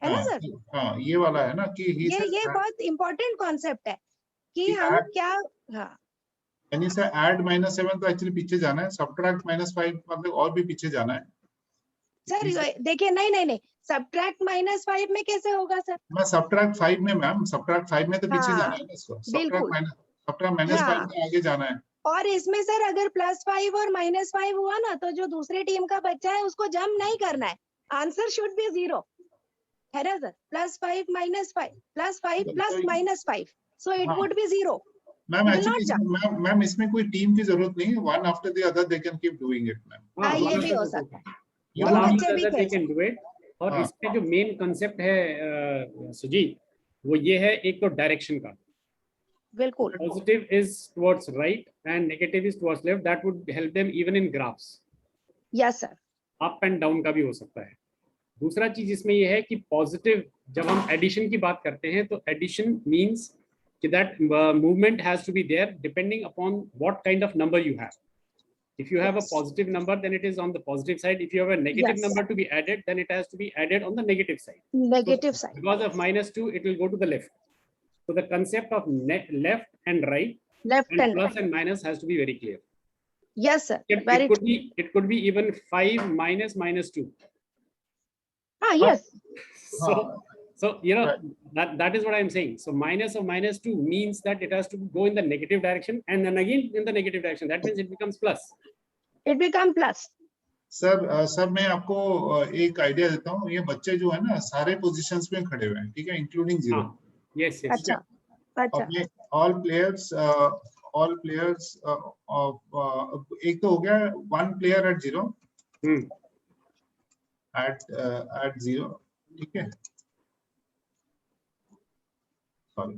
है ना सर? हाँ ये वाला है ना कि ये बहुत इंपॉर्टेंट कॉन्सेप्ट है कि हम क्या, हाँ यानी से ऐड -7 तो एक्चुअली पीछे जाना है, सब्ट्रैक्ट -5 मतलब और भी पीछे जाना है सर। देखिए नहीं सब्ट्रैक्ट -5 में कैसे होगा सर? मैं सब्ट्रैक्ट 5 में मैम, सब्ट्रैक्ट 5 में तो पीछे जाना है ना इसको, बिल्कुल सब्ट्रैक्ट -5 में आगे जाना है। और इसमें सर अगर +5 और -5 हुआ ना, तो जो दूसरी टीम का बच्चा है उसको जंप नहीं करना है, आंसर शुड बी 0 है ना sir? +5 -5 +5 plus -5, so it would be 0। Ma'am actually ma'am इसमें कोई टीम की जरूरत नहीं है, one after the other they can keep doing it ma'am. हाँ ये भी हो सकता है, One after the other they can do it। और इसका जो मेन कंसेप्ट है सुजीत, वो ये है, एक तो डायरेक्शन का, बिल्कुल positive is towards right and negative is towards left, that would help them even in graphs. Yes sir, up and down का भी हो सकता है। दूसरा चीज इसमें ये है कि पॉजिटिव, जब हम एडिशन की बात करते हैं तो एडिशन मींस कि that movement has to be there depending upon what kind of number you have. If you have a positive number, then it is on the positive side. If you have a negative number to be added, then it has to be added on the negative side. Negative side. Because of -2, it will go to the left. So the concept of left and right, and plus and minus has to be very clear. Yes, sir. It could be even 5 minus -2. Ah, yes. So you know that is what I'm saying. So minus of -2 means that it has to go in the negative direction, and then again in the negative direction. That means it becomes plus. It becomes plus. Sir मैं आपको एक idea देता हूँ। ये बच्चे जो है ना सारे पोजीशंस में खड़े हुए हैं, ठीक है, इंक्लूडिंग 0। Yes yes. अच्छा अच्छा। ऑल प्लेयर्स एक तो हो गया, वन प्लेयर एट 0 एट 0, ठीक है, सॉरी,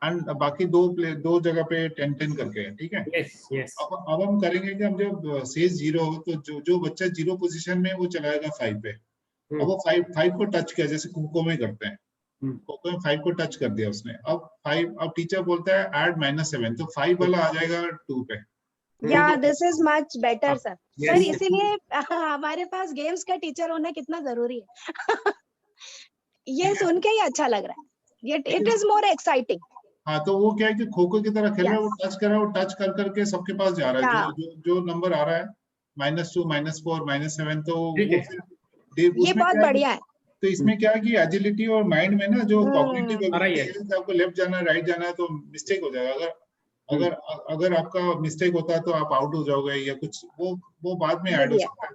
एंड बाकी दो जगह पे 10-10 करके है, ठीक है। Yes yes. अब हम करेंगे कि हम जब सेज 0 हो तो जो बच्चा 0 पोजीशन में वो चलाएगा 5 पे। अब वो 5 को टच किया, जैसे खो में करते हैं, खो में 5 को टच कर दिया उसने। अब टीचर बोलता है ऐड -7, तो 5 वाला आ जाएगा 2 पे। Yeah, this is much better, sir. Sir इसीलिए हमारे पास गेम्स का टीचर होना कितना जरूरी है। ये सुन के ही अच्छा लग रहा है, इट इज मोर एक्साइटिंग। हाँ तो वो क्या है कि खो की तरह खेल रहा है, वो टच कर रहा है, वो टच कर करके सबके पास जा रहा है, जो नंबर आ रहा है -2 -4 -7, तो वो फिर ये बहुत बढ़िया है। तो इसमें क्या है कि एजिलिटी और माइंड में ना जो कॉग्निटिव एबिलिटी है, आपको लेफ्ट जाना है राइट जाना है तो मिस्टेक हो जाएगा। अगर आपका मिस्टेक होता है तो आप आउट हो जाओगे या कुछ, वो बाद में ऐड हो सकता है,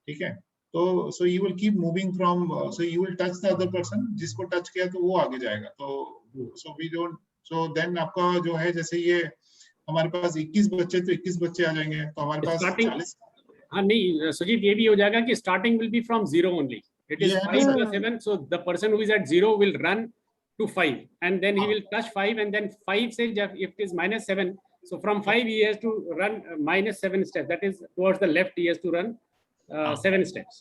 ठीक है। तो so you will keep moving from, so you will touch the other person, जिसको टच किया तो वो आगे जाएगा। तो so we don't, so then आपका जो है, जैसे ये हमारे पास 21 बच्चे तो 21 बच्चे आ जाएंगे, तो हमारे पास 40। हाँ नहीं सुजीत, ये भी हो जाएगा कि starting will be from 0 only. It is 5 plus 7, so the person who is at 0 will run to 5, and then he will touch 5, and then 5 says if it is -7, so from 5 he has to run -7 steps. That is towards the left, he has to run 7 steps.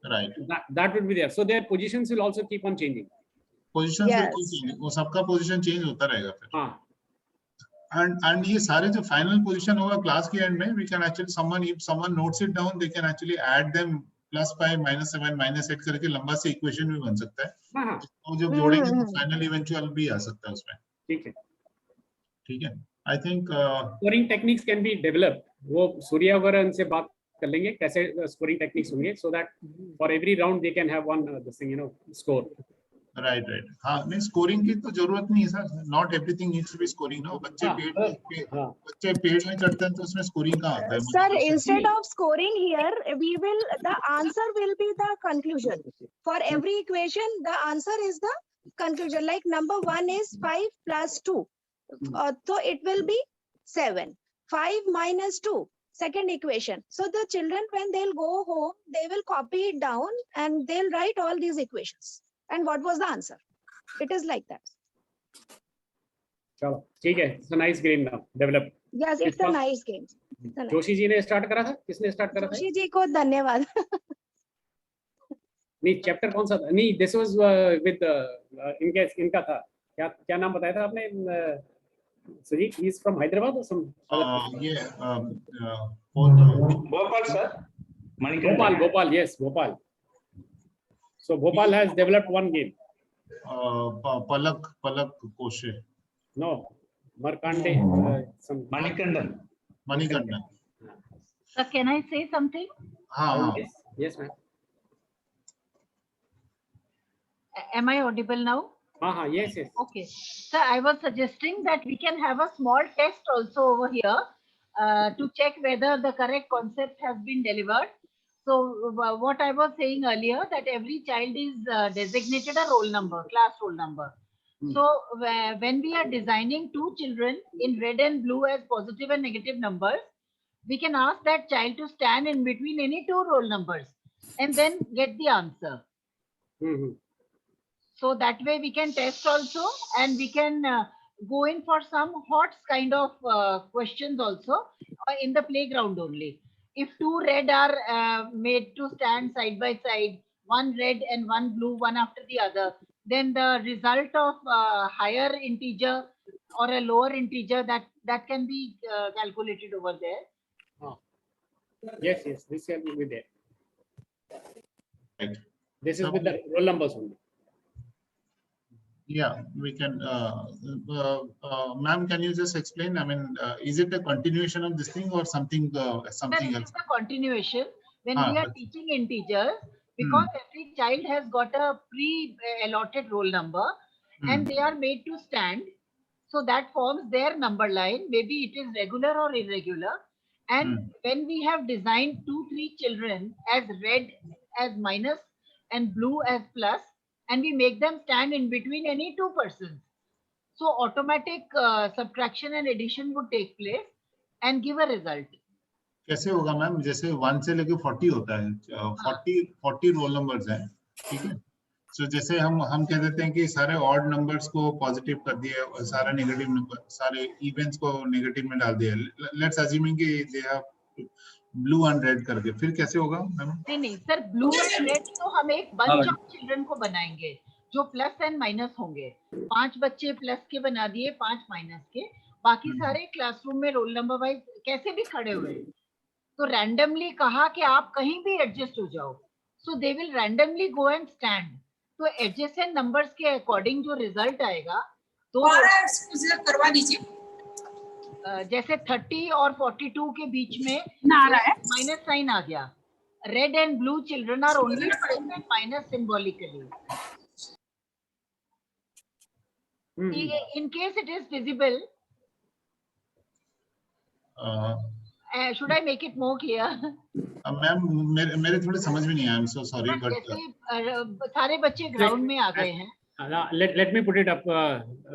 Right. That would be there. So their positions will also keep on changing. Positions will keep changing. वो सबका position change होता रहेगा फिर। हाँ। And ये सारे जो final position होगा क्लास के एंड में, we can actually if someone notes it down, they can actually add them +5 -7 -8 करके लंबा से इक्वेशन भी बन सकता है। तो जब जोड़ेंगे तो फाइनल इवेंचुअल भी आ सकता है उसमें। ठीक है, ठीक है। I think scoring techniques can be developed. वो सूर्या वगैरह उनसे बात कर लेंगे कैसे स्कोरिंग टेक्निक्स होंगे, so that for every round they can have one this thing, you know, score. Right. हाँ नहीं, स्कोरिंग की तो जरूरत नहीं है sir, not everything needs to be scoring ना। बच्चे पेड में करते हैं तो उसमें स्कोरिंग कहाँ आता है sir? Instead of scoring here the answer will be the conclusion for every equation. The answer is the conclusion, like number 1 is 5 plus 2, so it will be 7. 5 minus 2, second equation. So the children, when they'll go home, they will copy it down and they'll write all these equations. and what was the answer. It is like that. चलो ठीक है. It's a nice game now. Develop. Yes, it's a nice game. Joshi ji ने start करा था. किसने start करा था? जोशी जी को धन्यवाद. नहीं, चैप्टर कौन सा था? नहीं, दिस वाज विद इनका था. क्या नाम बताया था आपने? Sujit, he is from Hyderabad और some Bhopal, sir. Bhopal, yes, Bhopal. So Bhopal has developed one game. Palak Koshe. No, Markande. Manikandan. So can I say something? Yes, ma'am. Am I audible now? Yes. Okay. So I was suggesting that we can have a small test also over here to check whether the correct concept has been delivered. So what I was saying earlier, that every child is designated a roll number, class roll number. So when we are designing two children in red and blue as positive and negative numbers, we can ask that child to stand in between any two roll numbers and then get the answer. So that way we can test also, and we can go in for some HOTS kind of questions also in the playground only. If two red are made to stand side by side, one red and one blue, one after the other, then the result of higher integer or a lower integer that can be calculated over there. Yes, this can be there. Right. This is with the roll numbers only. Yeah, we can. Ma'am, can you just explain? I mean, is it a continuation of this thing or something else? It's a continuation. When we are teaching integers, because every child has got a pre-allotted roll number and they are made to stand. So that forms their number line. Maybe it is regular or irregular. And when we have designed 2-3 children as red as minus and blue as plus, and we make them stand in between any two persons, so automatic subtraction and addition would take place and give a result. कैसे होगा ma'am? जैसे 1 से लेके 40 होता है, 40 roll numbers हैं, ठीक है? सो जैसे हम कह देते हैं कि सारे ऑड नंबर्स को पॉजिटिव कर दिए, सारे नेगेटिव नंबर, सारे इवेंट्स को नेगेटिव में डाल दिया. लेट्स अज्यूमिंग कि they have blue and red करके, फिर कैसे होगा मैम? नहीं सर, ब्लू एंड रेड तो हम एक बंच ऑफ चिल्ड्रन को बनाएंगे जो प्लस एंड माइनस होंगे. 5 बच्चे प्लस के बना दिए, 5 माइनस के, बाकी सारे क्लासरूम में रोल नंबर वाइज कैसे भी खड़े हुए. तो रैंडमली कहा कि आप कहीं भी एडजस्ट हो जाओ, so they will randomly go and stand. तो एडजेसेंट नंबर्स के अकॉर्डिंग जो रिजल्ट आएगा, तो करवा दीजिए. जैसे 30 और 42 के बीच में माइनस साइन आ गया. Red and blue children are only minus symbolically. In case it is visible, should I make it more clear? Ma'am मेरे थोड़े समझ में नहीं आया. I'm so sorry, but सारे बच्चे ग्राउंड में आ गए हैं. Let me put it up,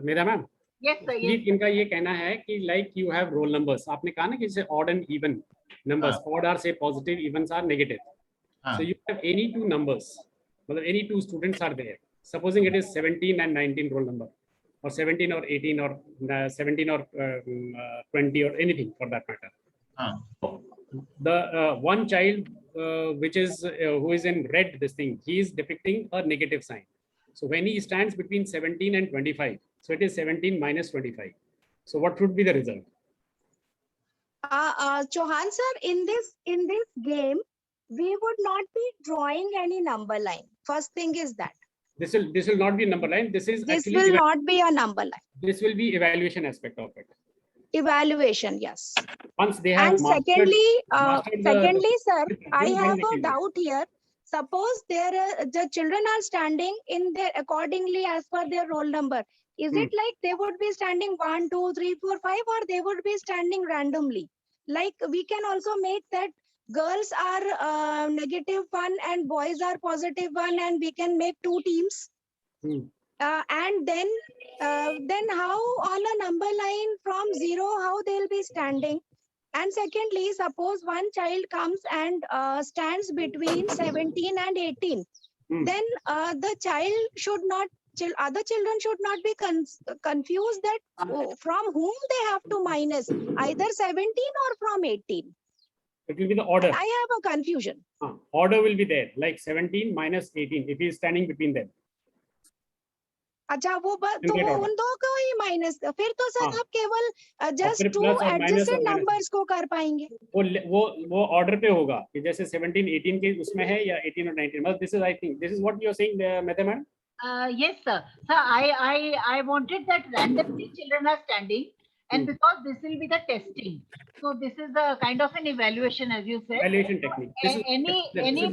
मेरा मैम. Yes sir. Yes. इनका ये कहना है कि like you have roll numbers. आपने कहा ना कि जैसे odd and even numbers. Odd are say positive, evens are negative. So you have any two numbers, मतलब any two students are there. Supposing it is 17 and 19 roll number, or 17 or 18 or 17 or 20 or anything for that matter. The one child which is who is in red, this thing, he is depicting a negative sign. So when he stands between 17 and 25, so it is 17 minus 25. So what would be the result? Chauhan sir, in this game, we would not be drawing any number line. First thing is that. This will not be a number line. This will not be a number line. This will be evaluation aspect of it. Evaluation, yes. Once they have. And secondly, sir, I have a doubt here. Suppose the children are standing in their accordingly as per their roll number. Is it like they would be standing 1, 2, 3, 4, 5, or they would be standing randomly? Like we can also make that girls are -1 and boys are +1, and we can make 2 teams. And then how on a number line from 0, how they'll be standing? And secondly, suppose one child comes and stands between 17 and 18. then the child should not, other children should not be confused that from whom they have to minus, either 17 or from 18. It will be the order. I have a confusion. Order will be there, like 17 minus 18, if he is standing between them. अच्छा वो तो वो उन दो को ही minus, फिर तो sir आप केवल जस्ट टू एडजेसेंट नंबर्स को कर पाएंगे. वो ऑर्डर पे होगा कि जैसे 17 18 के उसमें है या 18 और 19. मतलब this is, I think this is what you are saying, mathematics. Yes, sir. Sir, I wanted that randomly children are standing, and because this will be the testing, so this is the kind of an evaluation, as you said. Evaluation technique. Any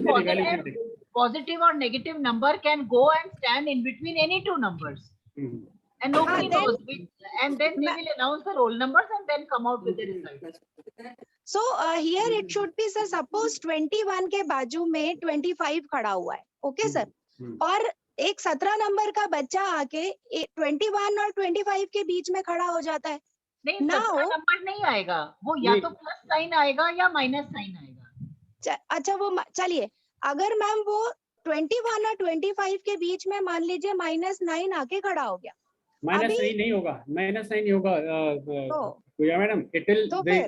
positive or negative number can go and stand in between any two numbers, and nobody knows which, and then they will announce the roll numbers and then come out with the results. So here it should be, sir, suppose 21 के बाजू में 25 खड़ा हुआ है, okay sir, और एक 17 number का बच्चा आके 21 और 25 के बीच में खड़ा हो जाता है. नहीं, 17 नंबर नहीं आएगा, वो या तो प्लस साइन आएगा या माइनस साइन आएगा. अच्छा वो चलिए, अगर मैम वो 21 और 25 के बीच में मान लीजिए -9 आके खड़ा हो गया. -9 नहीं होगा, -9 नहीं होगा. Yeah, madam, it will,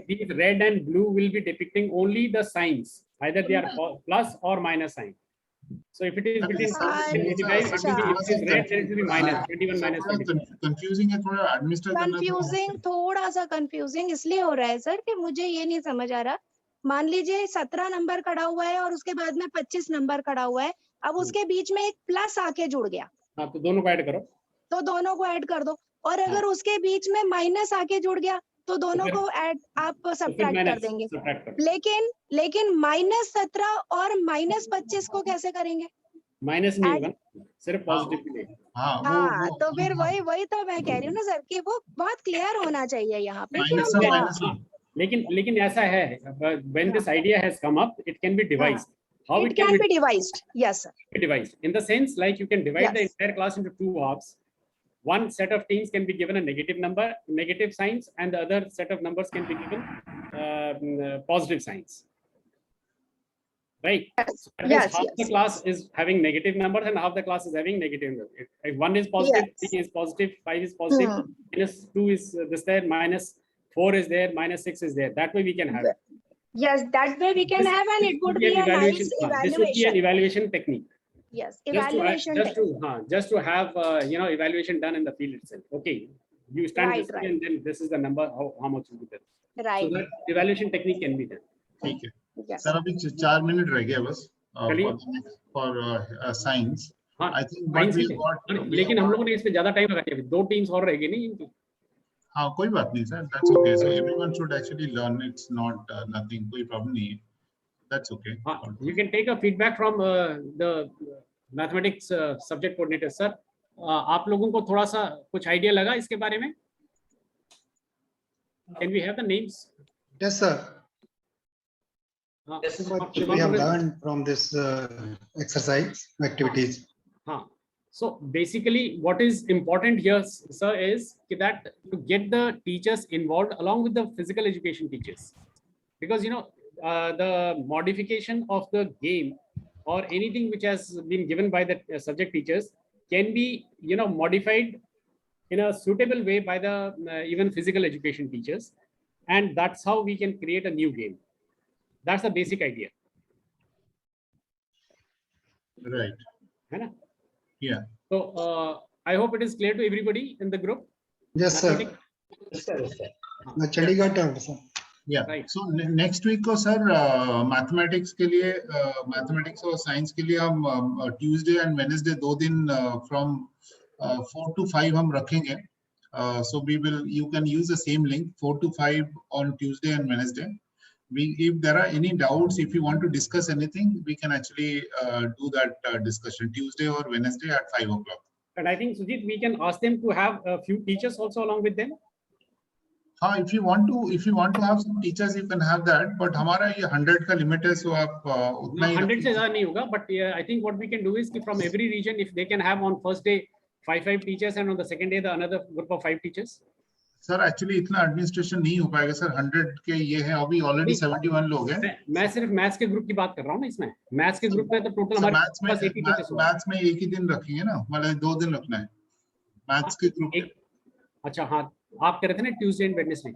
these red and blue will be depicting only the signs, either they are plus or minus sign. So if it is between 25, it is red, then it will be minus 21 minus 25. Confusing है थोड़ा, administer थोड़ा सा confusing इसलिए हो रहा है sir कि मुझे ये नहीं समझ आ रहा. मान लीजिए 17 नंबर खड़ा हुआ है और उसके बाद में 25 नंबर खड़ा हुआ है, अब उसके बीच में एक प्लस आके जुड़ गया. हाँ, तो दोनों को ऐड करो. तो दोनों को ऐड कर दो, और अगर उसके बीच में माइनस आके जुड़ गया तो दोनों को ऐड आप सब्ट्रैक्ट कर देंगे. लेकिन -17 और -25 को कैसे करेंगे? माइनस नहीं होगा, सिर्फ पॉजिटिव. हाँ, तो फिर वही तो मैं कह रही हूँ ना सर कि वो बहुत क्लियर होना चाहिए यहाँ पे. लेकिन ऐसा है, when this idea has come up, it can be devised. How it can be devised? Yes, sir. Devised in the sense like you can divide the entire class into two halves. One set of teams can be given a negative number, negative signs, and the other set of numbers can be given positive signs. Right? So half the class is having negative numbers and half the class is having negative numbers. If one is positive, 3 is positive, 5 is positive, -2 is this there, -4 is there, -6 is there. That way we can have it. Yes, that way we can have, and it would be a nice evaluation. This would be an evaluation technique. Yes, evaluation just to have evaluation done in the field itself. Okay, you stand this way and then this is the number, how much will be there. Right. So that evaluation technique can be done. ठीक है sir, अभी 4 minute रह गया बस for science. I think what we got. लेकिन हम लोगों ने इस पे ज्यादा टाइम लगाया, 2 टीम्स और रह गई नहीं इनकी. हाँ, कोई बात नहीं sir, that's okay. So everyone should actually learn. It's not nothing, कोई problem नहीं है. That's okay. You can take a feedback from the mathematics subject coordinator, sir. आप लोगों को थोड़ा सा कुछ आइडिया लगा इसके बारे में? Can we have the names? Yes, sir. This is what we have learned from this exercise activities. So basically, what is important here, sir, is that to get the teachers involved along with the physical education teachers, because the modification of the game or anything which has been given by the subject teachers can be modified in a suitable way by the even physical education teachers, and that's how we can create a new game. That's the basic idea. Right. Yeah. So I hope it is clear to everybody in the group. Yes, sir. Chandigarh, sir. Yeah. Right. So next week को sir mathematics के लिए mathematics और science के लिए हम Tuesday and Wednesday 2 दिन from 4 to 5 हम रखेंगे. So you can use the same link 4 to 5 on Tuesday and Wednesday. If there are any doubts, if you want to discuss anything, we can actually do that discussion Tuesday or Wednesday at 5 o'clock. And I think Sujit, we can ask them to have a few teachers also along with them. if you want to have some teachers, you can have that, but हमारा ये 100 का limit है, so आप उतना ही 100 से ज़्यादा नहीं होगा, but I think what we can do is कि from every region, if they can have on first day 5 teachers and on the second day the another group of 5 teachers. Sir actually इतना administration नहीं हो पाएगा sir, 100 के ये है, अभी already 71 लोग हैं। मैं सिर्फ मैथ्स के ग्रुप की बात कर रहा हूँ ना, इसमें मैथ्स के ग्रुप में तो टोटल हमारे पास 80 टीचर्स हुआ। मैथ्स में एक ही दिन रखेंगे ना, मतलब 2 दिन रखना है मैथ्स के ग्रुप। अच्छा हाँ, आप कह रहे थे ना ट्यूसडे एंड वेडनेसडे।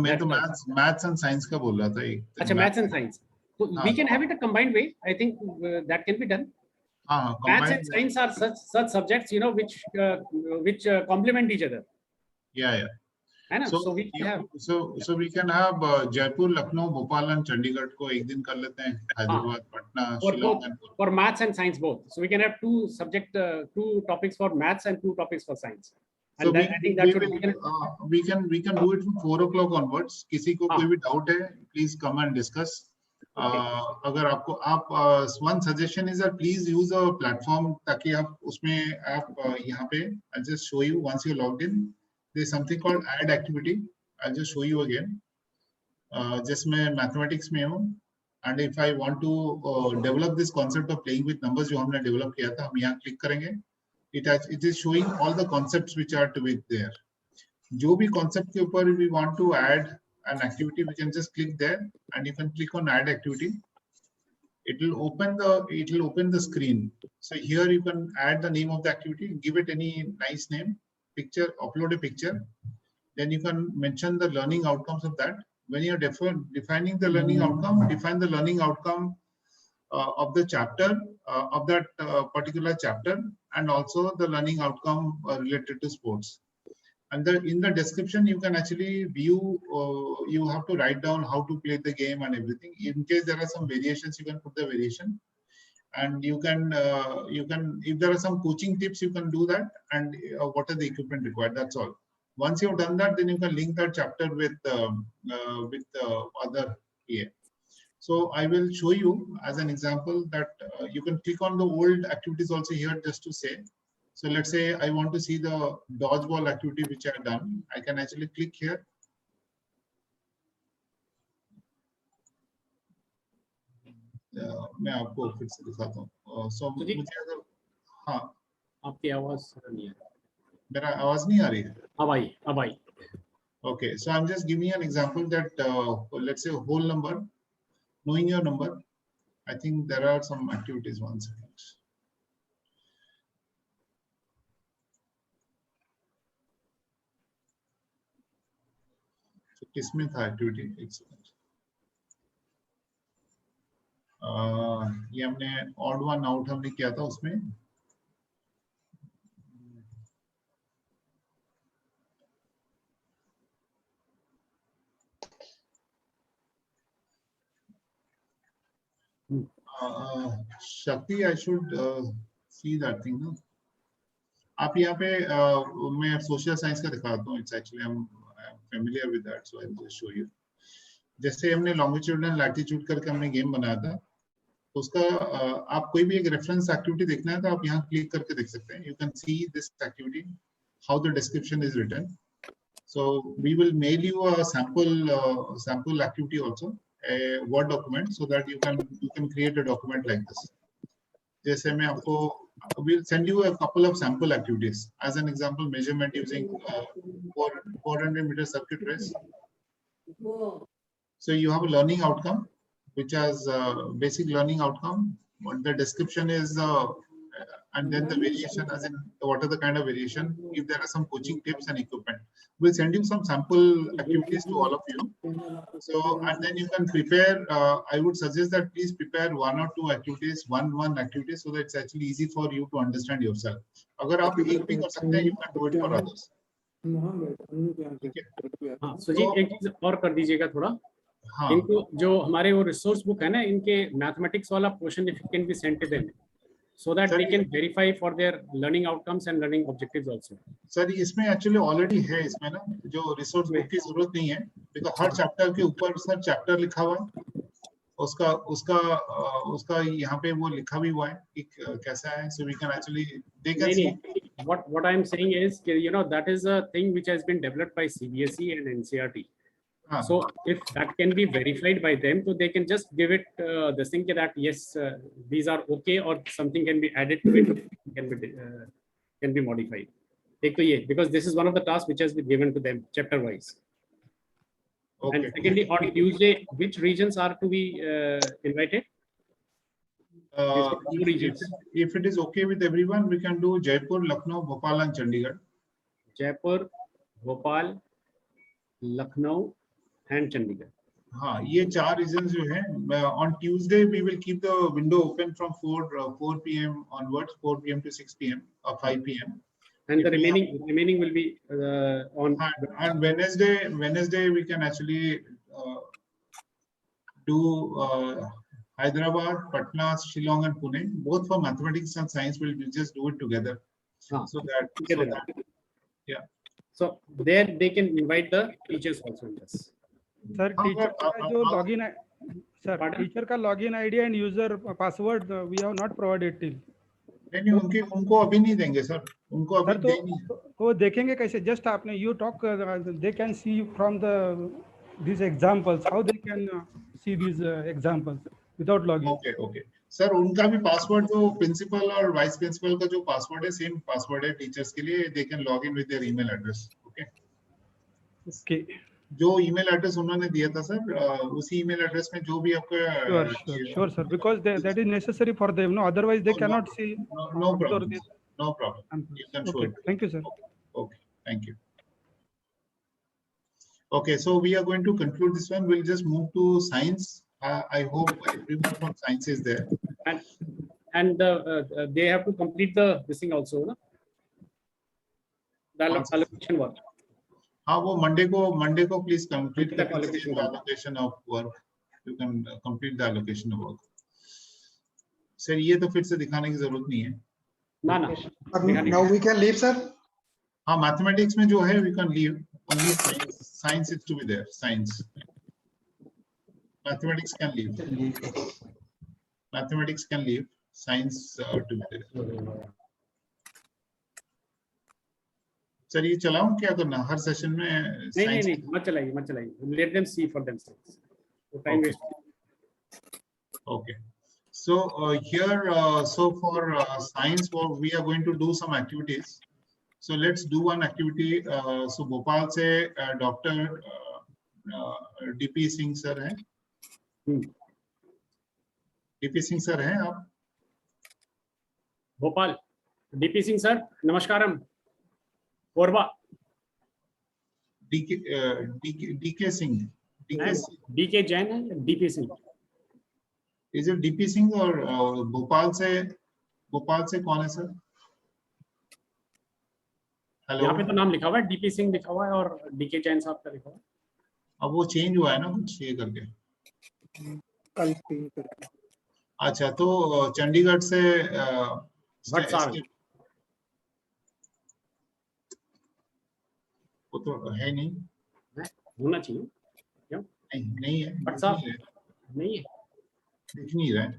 मैं तो मैथ्स एंड साइंस का बोल रहा था एक। अच्छा मैथ्स एंड साइंस, तो we can have it a combined way, I think that can be done. Maths and science are such subjects, you know, which complement each other. Yeah. है ना? So we can have. So we can have Jaipur, Lucknow, Bhopal and Chandigarh को एक दिन कर लेते हैं, Hyderabad, Patna, Shillong and for maths and science both. So we can have two topics for maths and 2 topics for science. So and I think that should we can do it from 4 o'clock onwards. किसी को कोई भी doubt है, please come and discuss. अगर आपको one suggestion is that please use a platform ताकि आप उसमें आप यहाँ पे I'll just show you once you logged in. There is something called add activity. I'll just show you again. जिसमें mathematics में हूँ, and if I want to develop this concept of playing with numbers जो हमने develop किया था, हम यहाँ click करेंगे. It is showing all the concepts which are to be there. जो भी concept के ऊपर we want to add an activity, we can just click there and you can click on add activity. It will open the screen. So here you can add the name of the activity, give it any nice name, picture, upload a picture. Then you can mention the learning outcomes of that. When you are defining the learning outcome, define the learning outcome of the chapter, of that particular chapter, and also the learning outcome related to sports. And in the description, you can actually view, you have to write down how to play the game and everything. In case there are some variations, you can put the variation. And you can, if there are some coaching tips, you can do that. And what are the equipment required, that's all. Once you've done that, then you can link that chapter with other PA. So I will show you as an example that you can click on the old activities also here just to say. So let's say I want to see the dodgeball activity which I have done. I can actually click here. मैं आपको फिर से दिखाता हूँ. So मुझे अगर हाँ आपकी आवाज नहीं आ रही. मेरा आवाज नहीं आ रही है. अब आई. Okay, so I'm just giving you an example that let's say whole number, knowing your number. I think there are some activities. 1 second. किसमें था एक्टिविटी? ये हमने ऑड वन आउट हमने किया था उसमें. Shakti, I should see that thing, no? आप यहाँ पे मैं सोशल साइंस का दिखाता हूँ. It's actually I'm familiar with that, so I'll just show you. जैसे हमने लॉन्गिट्यूड एंड लैटिट्यूड करके हमने गेम बनाया था, तो उसका आप कोई भी एक रेफरेंस एक्टिविटी देखना है तो आप यहाँ क्लिक करके देख सकते हैं. You can see this activity, how the description is written. So we will mail you a sample activity also, a Word document, so that you can create a document like this. जैसे मैं आपको we'll send you a couple of sample activities. As an example, measurement using 400 meter circuit race. So you have a learning outcome, which has basic learning outcome. What the description is, and then the variation, as in what are the kind of variation. If there are some coaching tips and equipment, we'll send you some sample activities to all of you. So, and then you can prepare. I would suggest that please prepare 1 or 2 activities, one activity, so that it's actually easy for you to understand yourself. अगर आप एक भी कर सकते हैं, you can do it for others. हाँ, सुजीत एक चीज और कर दीजिएगा थोड़ा. हाँ. इनको जो हमारे वो रिसोर्स बुक है ना, इनके मैथमेटिक्स वाला portion if can be sent to them, so that they can verify for their learning outcomes and learning objectives also. Sir इसमें एक्चुअली ऑलरेडी है, इसमें ना जो रिसोर्स बुक की जरूरत नहीं है, बिकॉज़ हर चैप्टर के ऊपर सर चैप्टर लिखा हुआ है, उसका यहाँ पे वो लिखा भी हुआ है कि कैसा है. So we can actually they can see. What I am saying is, you know, that is a thing which has been developed by CBSE and NCERT. So if that can be verified by them, so they can just give it this thing that yes, these are okay, or something can be added to it, can be modified. एक तो ये, because this is one of the tasks which has been given to them chapter wise. Okay. And secondly, on Tuesday, which regions are to be invited? If it is okay with everyone, we can do Jaipur, Lucknow, Bhopal and Chandigarh. Jaipur, Bhopal, Lucknow and Chandigarh. हाँ, ये 4 regions जो हैं, on Tuesday we will keep the window open from 4 p.m. onwards, 4 p.m. to 6 p.m. or 5 p.m. And the remaining will be on. And Wednesday we can actually do Hyderabad, Patna, Shillong and Pune. Both for mathematics and science, we'll just do it together. So that yeah. So there they can invite the teachers also in this. Sir teacher का जो login है sir, teacher का login ID and user password we have not provided till. नहीं उनको अभी नहीं देंगे sir, उनको अभी सर तो देखेंगे कैसे? जस्ट आपने you talk, they can see from the these examples how they can see these examples without login. Okay sir, उनका भी पासवर्ड जो प्रिंसिपल और वाइस प्रिंसिपल का जो पासवर्ड है सेम पासवर्ड है टीचर्स के लिए। They can log in with their email address. Okay, जो ईमेल एड्रेस उन्होंने दिया था सर, उसी ईमेल एड्रेस में जो भी आपका sure sir, because that is necessary for them, no, otherwise they cannot see. No problem, you can show it. Thank you sir. Okay, thank you. Okay, so we are going to conclude this one. We'll just move to science. I hope everyone from science is there. And they have to complete this thing also, no? The allocation work. हाँ, वो Monday को please complete the allocation of work. You can complete the allocation of work. Sir ये तो फिर से दिखाने की जरूरत नहीं है। ना। Now we can leave sir. हाँ, mathematics में जो है we can leave. Only science is to be there. Science. Mathematics can leave. Mathematics can leave. Science to be there. Sir ये चलाऊं क्या करना हर सेशन में? नहीं मत चलाइए। Let them see for themselves. Time waste. Okay. So here, so for science, we are going to do some activities. So let's do one activity. So Bhopal से doctor DP Singh sir हैं। DP Singh sir हैं आप? Bhopal DP Singh sir, नमस्कारम। Korba DK Singh, DK Jain है, DP Singh. Is it DP Singh? और भोपाल से कौन है सर? हेलो, यहाँ पे तो नाम लिखा हुआ है, डीपी सिंह लिखा हुआ है और डीके जैन साहब का लिखा हुआ है। अब वो चेंज हुआ है ना कुछ ये करके कल। अच्छा, तो चंडीगढ़ से वो तो है नहीं, होना चाहिए। क्यों नहीं है? नहीं है, दिख नहीं रहा है।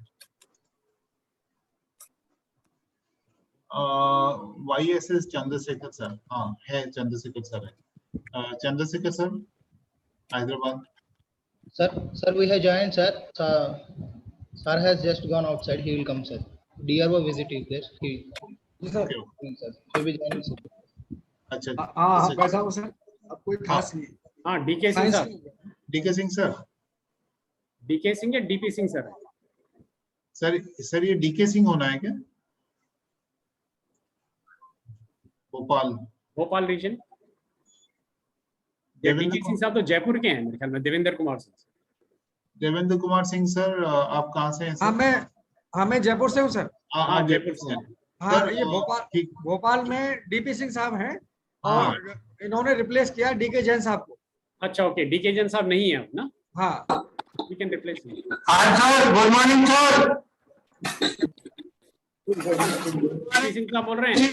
YSS चंद्रशेखर सर, हाँ है, चंद्रशेखर सर है। Chandrashekhar sir, Hyderabad. Sir, we have joined, sir. Sir has just gone outside. He will come, sir. DRO visit is there. Sir, he will join, sir. अच्छा, हाँ बैठा हूँ सर, अब कोई खास नहीं। हाँ, D K Singh sir. D K Singh sir, D K Singh या डीपी सिंह सर? सर ये डीके सिंह होना है क्या? भोपाल रीजन। डीके सिंह साहब तो जयपुर के हैं मेरे ख्याल में। देवेंद्र कुमार सिंह। देवेंद्र कुमार सिंह सर, आप कहाँ से हैं सर? मैं जयपुर से हूँ सर। हाँ, जयपुर से। हाँ, ये भोपाल में डीपी सिंह साहब हैं और इन्होंने रिप्लेस किया डीके जैन साहब को। अच्छा, ओके, डीके जैन साहब नहीं है ना? हाँ, we can replace him. Sir, good morning sir. D K Singh साहब बोल रहे हैं?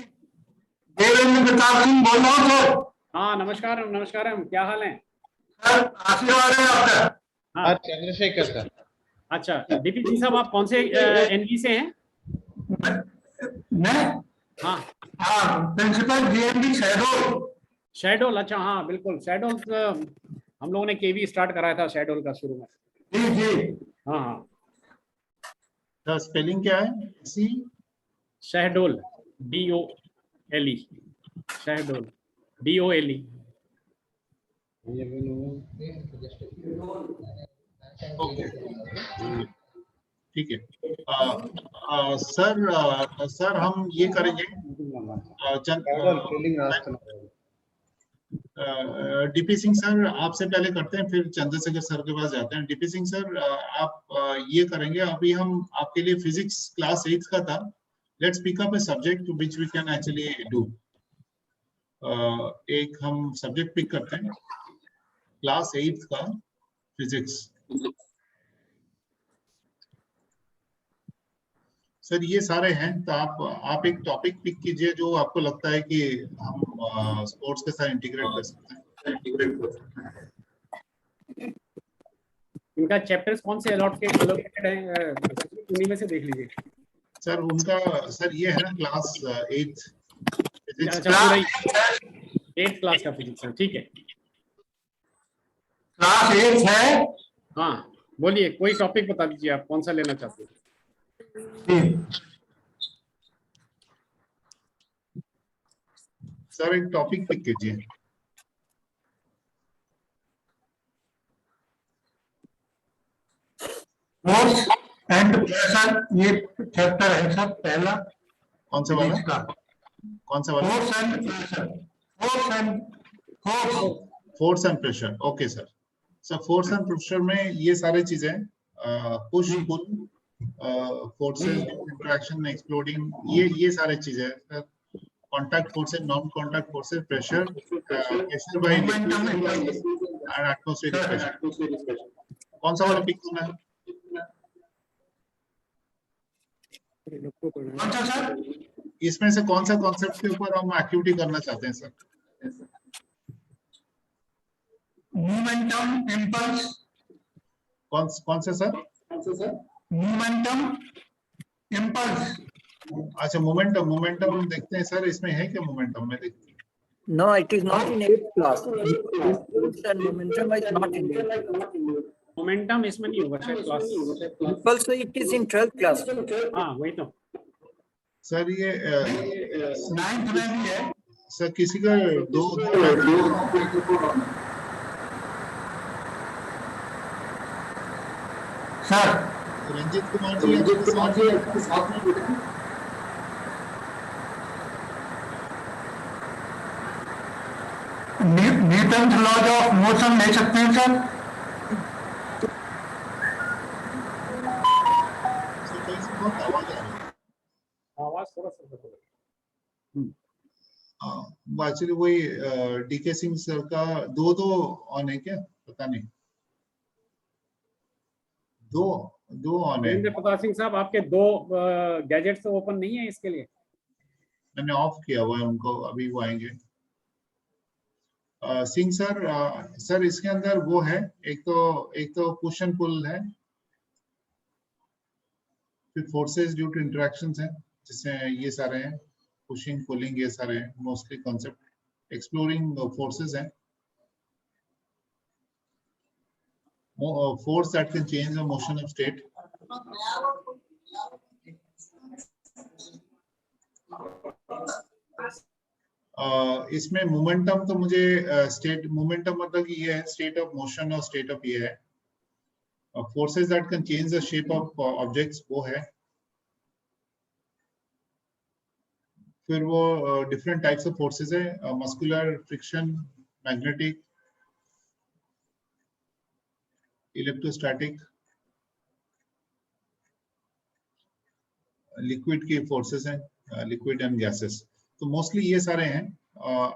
देवेंद्र प्रताप सिंह बोल रहा हूँ सर। हाँ, नमस्कार, क्या हाल है सर? आशीर्वाद है आपका। हाँ, चंद्रशेखर सर। अच्छा, डीपी सिंह साहब आप कौन से एनवी से हैं? मैं? हाँ, प्रिंसिपल जीएमबी शहडोल। अच्छा, हाँ बिल्कुल, शहडोल हम लोगों ने केवी स्टार्ट कराया था शहडोल का शुरू में। जी। हाँ। स्पेलिंग क्या है? Shahdol, DOLE। Shahdol. DOLE. Okay, ठीक है। सर हम ये करेंगे, डीपी सिंह सर आपसे पहले करते हैं, फिर चंद्रशेखर सर के पास जाते हैं। डीपी सिंह सर आप ये करेंगे, अभी हम आपके लिए फिजिक्स क्लास 8 का था। Let's pick up a subject which we can actually do. एक हम सब्जेक्ट पिक करते हैं क्लास 8 का फिजिक्स। सर ये सारे हैं, तो आप एक टॉपिक पिक कीजिए जो आपको लगता है कि हम स्पोर्ट्स के साथ इंटीग्रेट कर सकते हैं। इनका चैप्टर्स कौन से एलोकेटेड हैं, उन्हीं में से देख लीजिए सर। उनका सर ये है ना क्लास 8 फिजिक्स। अच्छा, पूरा 8 क्लास का फिजिक्स है, ठीक है। क्लास 8 है। हाँ बोलिए, कोई टॉपिक बता दीजिए आप कौन सा लेना चाहते हैं। सर एक टॉपिक पिक कीजिए। फोर्स एंड प्रेशर, ये चैप्टर है सर पहला। कौन सा वाला? कौन सा वाला? Force and pressure. Force and pressure, okay sir. Sir force and pressure में ये सारे चीजें, push pull, forces, interaction, exploding, ये सारे चीजें sir. Contact forces, non contact forces, pressure, pressure by and atmospheric pressure. कौन सा वाला पिक करना है? इसमें से कौन सा कॉन्सेप्ट के ऊपर हम एक्टिविटी करना चाहते हैं सर? Momentum impulse. कौन सा सर? Momentum impulse. अच्छा, मोमेंटम देखते हैं सर। इसमें है क्या मोमेंटम में? देखते हैं। No, it is not in 8th class. Impulse and momentum is not in 8th. Momentum इसमें नहीं होगा शायद class. Impulse it is in 12th class. हाँ वही तो सर। ये 9th में भी है सर। किसी का दो सर। रंजीत कुमार जी आपके साथ में बैठे। न्यूटन लॉज ऑफ मोशन ले सकते हैं सर। आवाज थोड़ा सा एक्चुअली वही डीके सिंह सर का दो ऑन है क्या? पता नहीं। दो ऑन है। प्रताप सिंह साहब, आपके दो गैजेट्स तो ओपन नहीं है इसके लिए? मैंने ऑफ किया हुआ है उनको, अभी वो आएंगे। सिंह सर, सर इसके अंदर वो है, एक तो पुश एंड पुल है, फिर फोर्सेस ड्यू टू इंटरेक्शंस हैं, जिसमें ये सारे हैं, पुशिंग पुलिंग, ये सारे हैं मोस्टली कॉन्सेप्ट। एक्सप्लोरिंग फोर्सेस हैं, force that can change the motion of state. इसमें मोमेंटम तो मुझे स्टेट मोमेंटम मतलब कि ये है स्टेट ऑफ मोशन और स्टेट ऑफ ये है। Forces that can change the shape of objects वो है। फिर वो डिफरेंट टाइप्स ऑफ फोर्सेस है, muscular, friction, magnetic, electrostatic, liquid की फोर्सेस हैं, लिक्विड एंड गैसेस। तो मोस्टली ये सारे हैं,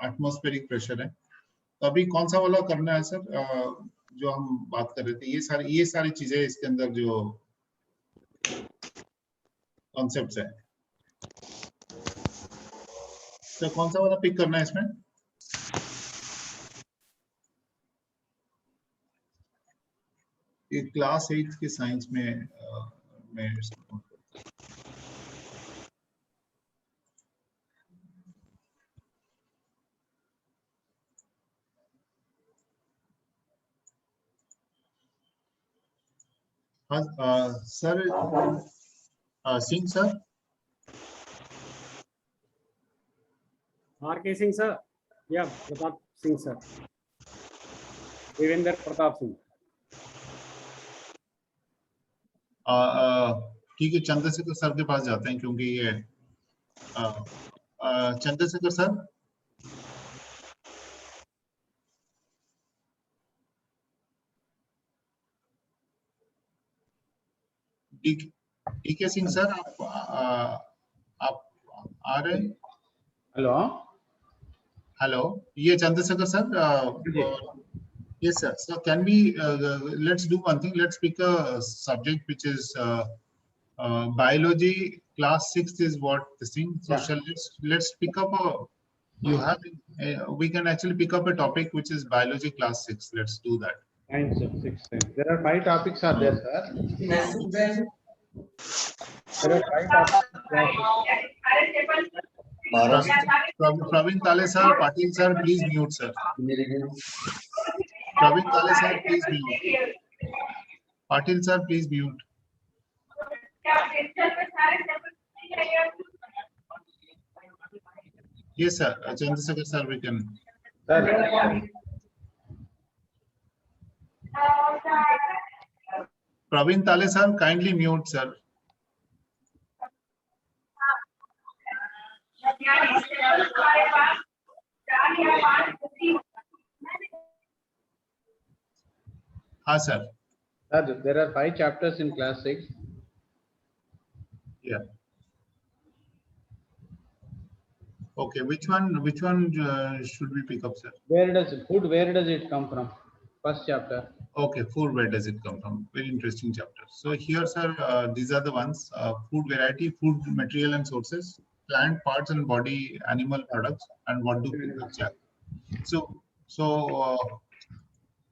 एटमॉस्फेरिक प्रेशर है। तो अभी कौन सा वाला करना है सर? जो हम बात कर रहे थे, ये सारी चीजें इसके अंदर जो कॉन्सेप्ट्स है, तो कौन सा वाला पिक करना है इसमें? ये क्लास 8 के साइंस में मैं sir Singh sir, R.K. Singh sir. Yeah, Pratap Singh sir. Devender Pratap Singh. ठीक है, चंद्रशेखर सर के पास जाते हैं क्योंकि ये चंद्रशेखर सर, टीके सिंह सर, आप आ रहे हैं? हेलो, ये Chandrashekhar sir. Yes sir. So can we let's do one thing. Let's pick a subject which is biology. Class 6 is what this thing. So let's pick up a. You have we can actually pick up a topic which is biology class 6. Let's do that. Science 6. There are 5 topics are there, sir. There are 5 topics. Praveen Tale sir, Patil sir, please mute sir. Praveen Tale sir, please mute. Patil sir, please mute. Yes sir, Chandrasekhar sir, we can. Praveen Tale sir, kindly mute sir. Sir. Sir, there are 5 chapters in class 6. Yeah. Okay, which one should we pick up, sir? Where does it come from? First chapter. Okay, food, where does it come from? Very interesting chapter. So here, sir, these are the ones: food variety, food material and sources, plant parts and body, animal products, and what do people check. So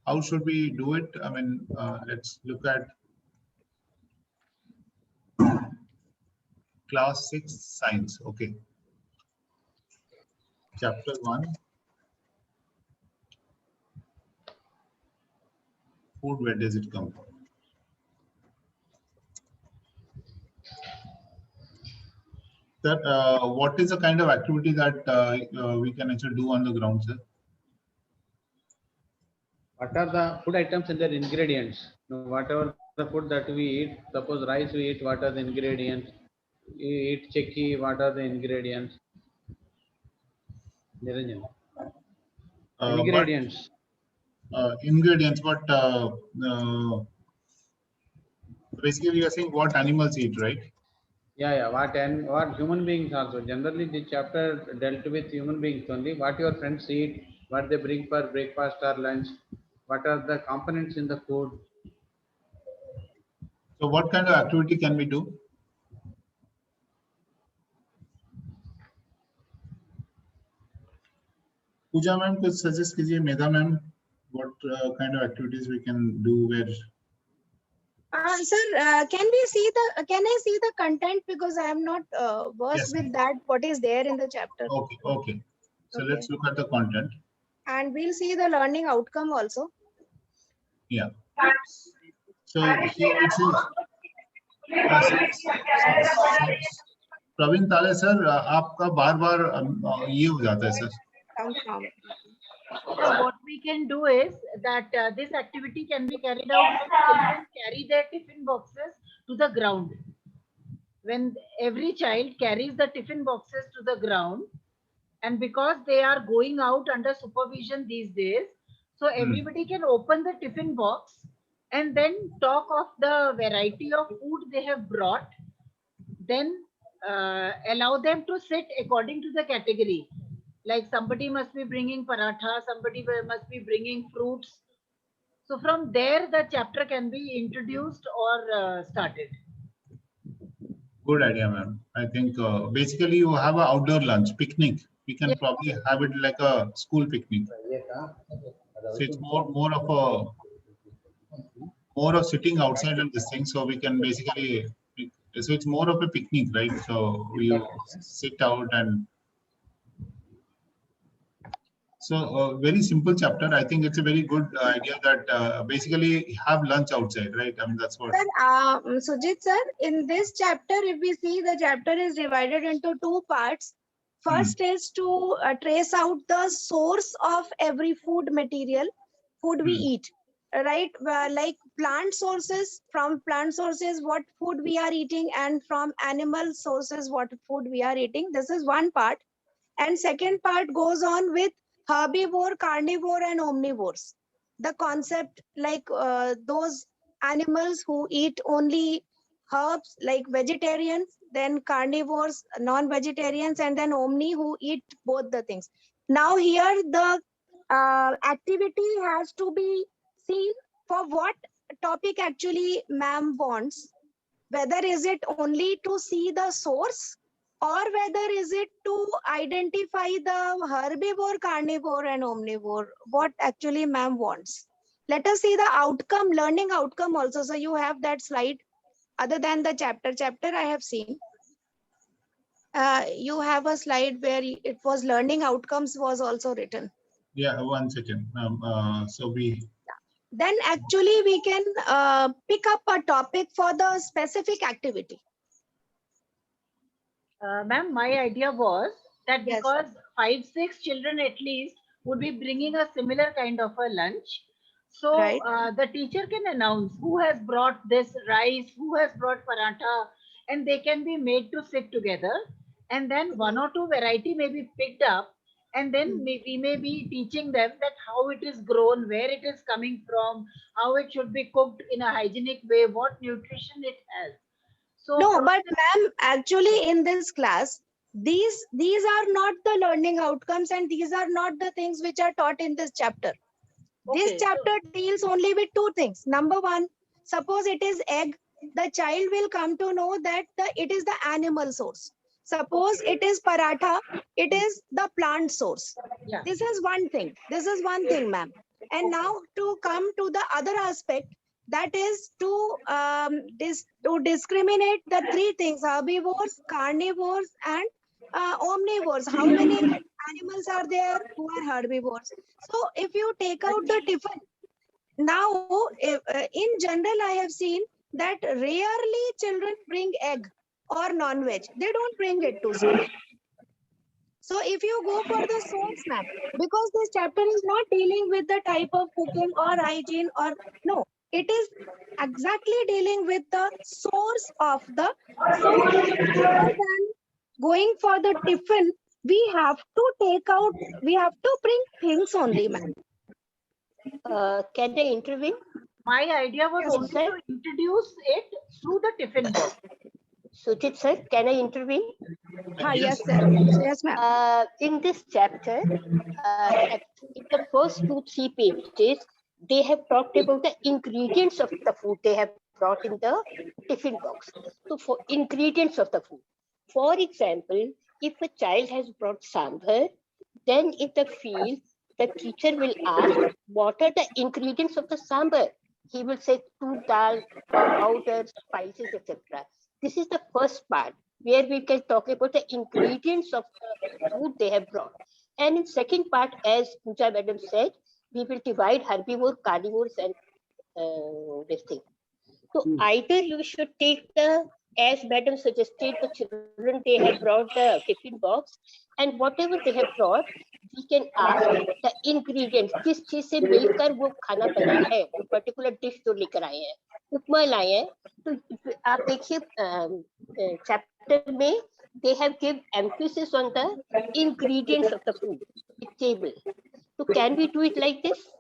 how should we do it? I mean, let's look at class 6 science. Okay. Chapter 1. Food, where does it come from? Sir, what is the kind of activity that we can actually do on the ground, sir? What are the food items and their ingredients? Whatever the food that we eat, suppose rice we eat, what are the ingredients? You eat chekki, what are the ingredients? Niranjan. Ingredients. Ingredients, but basically you are saying what animals eat, right? Yeah. What human beings also. Generally, the chapter dealt with human beings only. What your friends eat, what they bring for breakfast or lunch, what are the components in the food. So what kind of activity can we do? Pooja ma'am, could suggest kijiye, Medha ma'am, what kind of activities we can do where? Sir, can I see the content, because I am not versed with that, what is there in the chapter. Okay. So let's look at the content. And we'll see the learning outcome also. Yeah. So here it says, Praveen Tale sir, आपका बार-बार ये हो जाता है sir. So what we can do is that this activity can be carried out when children carry their tiffin boxes to the ground. When every child carries the tiffin boxes to the ground, and because they are going out under supervision these days, so everybody can open the tiffin box and then talk of the variety of food they have brought, then allow them to sit according to the category. Like somebody must be bringing paratha, somebody must be bringing fruits. So from there, the chapter can be introduced or started. Good idea, ma'am. I think basically you have an outdoor lunch, picnic. We can probably have it like a school picnic. So it's more of sitting outside and this thing. So we can basically, so it's more of a picnic, right? So you sit out and. So very simple chapter. I think it's a very good idea that basically have lunch outside, right? I mean, that's what. Sujit sir, in this chapter, if we see, the chapter is divided into 2 parts. First is to trace out the source of every food material, food we eat, right? Like plant sources, from plant sources, what food we are eating, and from animal sources, what food we are eating. This is one part. And second part goes on with herbivore, carnivore, and omnivores. The concept, like those animals who eat only herbs, like vegetarians, then carnivores, non-vegetarians, and then omni who eat both the things. Now here the activity has to be seen for what topic actually ma'am wants. Whether is it only to see the source, or whether is it to identify the herbivore, carnivore, and omnivore, what actually ma'am wants. Let us see the outcome, learning outcome also. So you have that slide. Other than the chapter I have seen. You have a slide where it was learning outcomes was also written. Yeah, 1 second. So we. Then actually we can pick up a topic for the specific activity. Ma'am, my idea was that because 5-6 children at least would be bringing a similar kind of a lunch. So the teacher can announce who has brought this rice, who has brought paratha, and they can be made to sit together. And then 1 or 2 variety may be picked up. And then we may be teaching them that how it is grown, where it is coming from, how it should be cooked in a hygienic way, what nutrition it has. So no, but ma'am, actually in this class, these are not the learning outcomes, and these are not the things which are taught in this chapter. This chapter deals only with 2 things. Number 1, suppose it is egg, the child will come to know that it is the animal source. Suppose it is paratha, it is the plant source. Yeah. This is one thing. This is one thing, ma'am. And now to come to the other aspect, that is to discriminate the 3 things: herbivores, carnivores, and omnivores. How many animals are there who are herbivores? So if you take out the tiffin, now in general I have seen that rarely children bring egg or non-veg. They don't bring it to school. So if you go for the source, ma'am, because this chapter is not dealing with the type of cooking or hygiene or no, it is exactly dealing with the source of the. So rather than going for the tiffin, we have to bring things only, ma'am. Can I intervene? My idea was only to introduce it through the tiffin box. Sujit sir, can I intervene? Yes, sir. Yes, ma'am. In this chapter, in the first 2-3 pages, they have talked about the ingredients of the food they have brought in the tiffin box. So for ingredients of the food, for example, if a child has brought sambar, then in the field, the teacher will ask, what are the ingredients of the sambar? He will say 2 dal, powder, spices, etc. This is the first part where we can talk about the ingredients of the food they have brought. And in second part, as Pooja madam said, we will divide herbivore, carnivores, and this thing. So either you should take as madam suggested, the children, they have brought the tiffin box, and whatever they have brought, we can ask the ingredients, किस चीज से मिलकर वो खाना बना है, वो particular dish जो लेकर आए हैं, उपमा लाए हैं, तो आप देखिए chapter में they have given emphasis on the ingredients of the food table. So can we do it like this?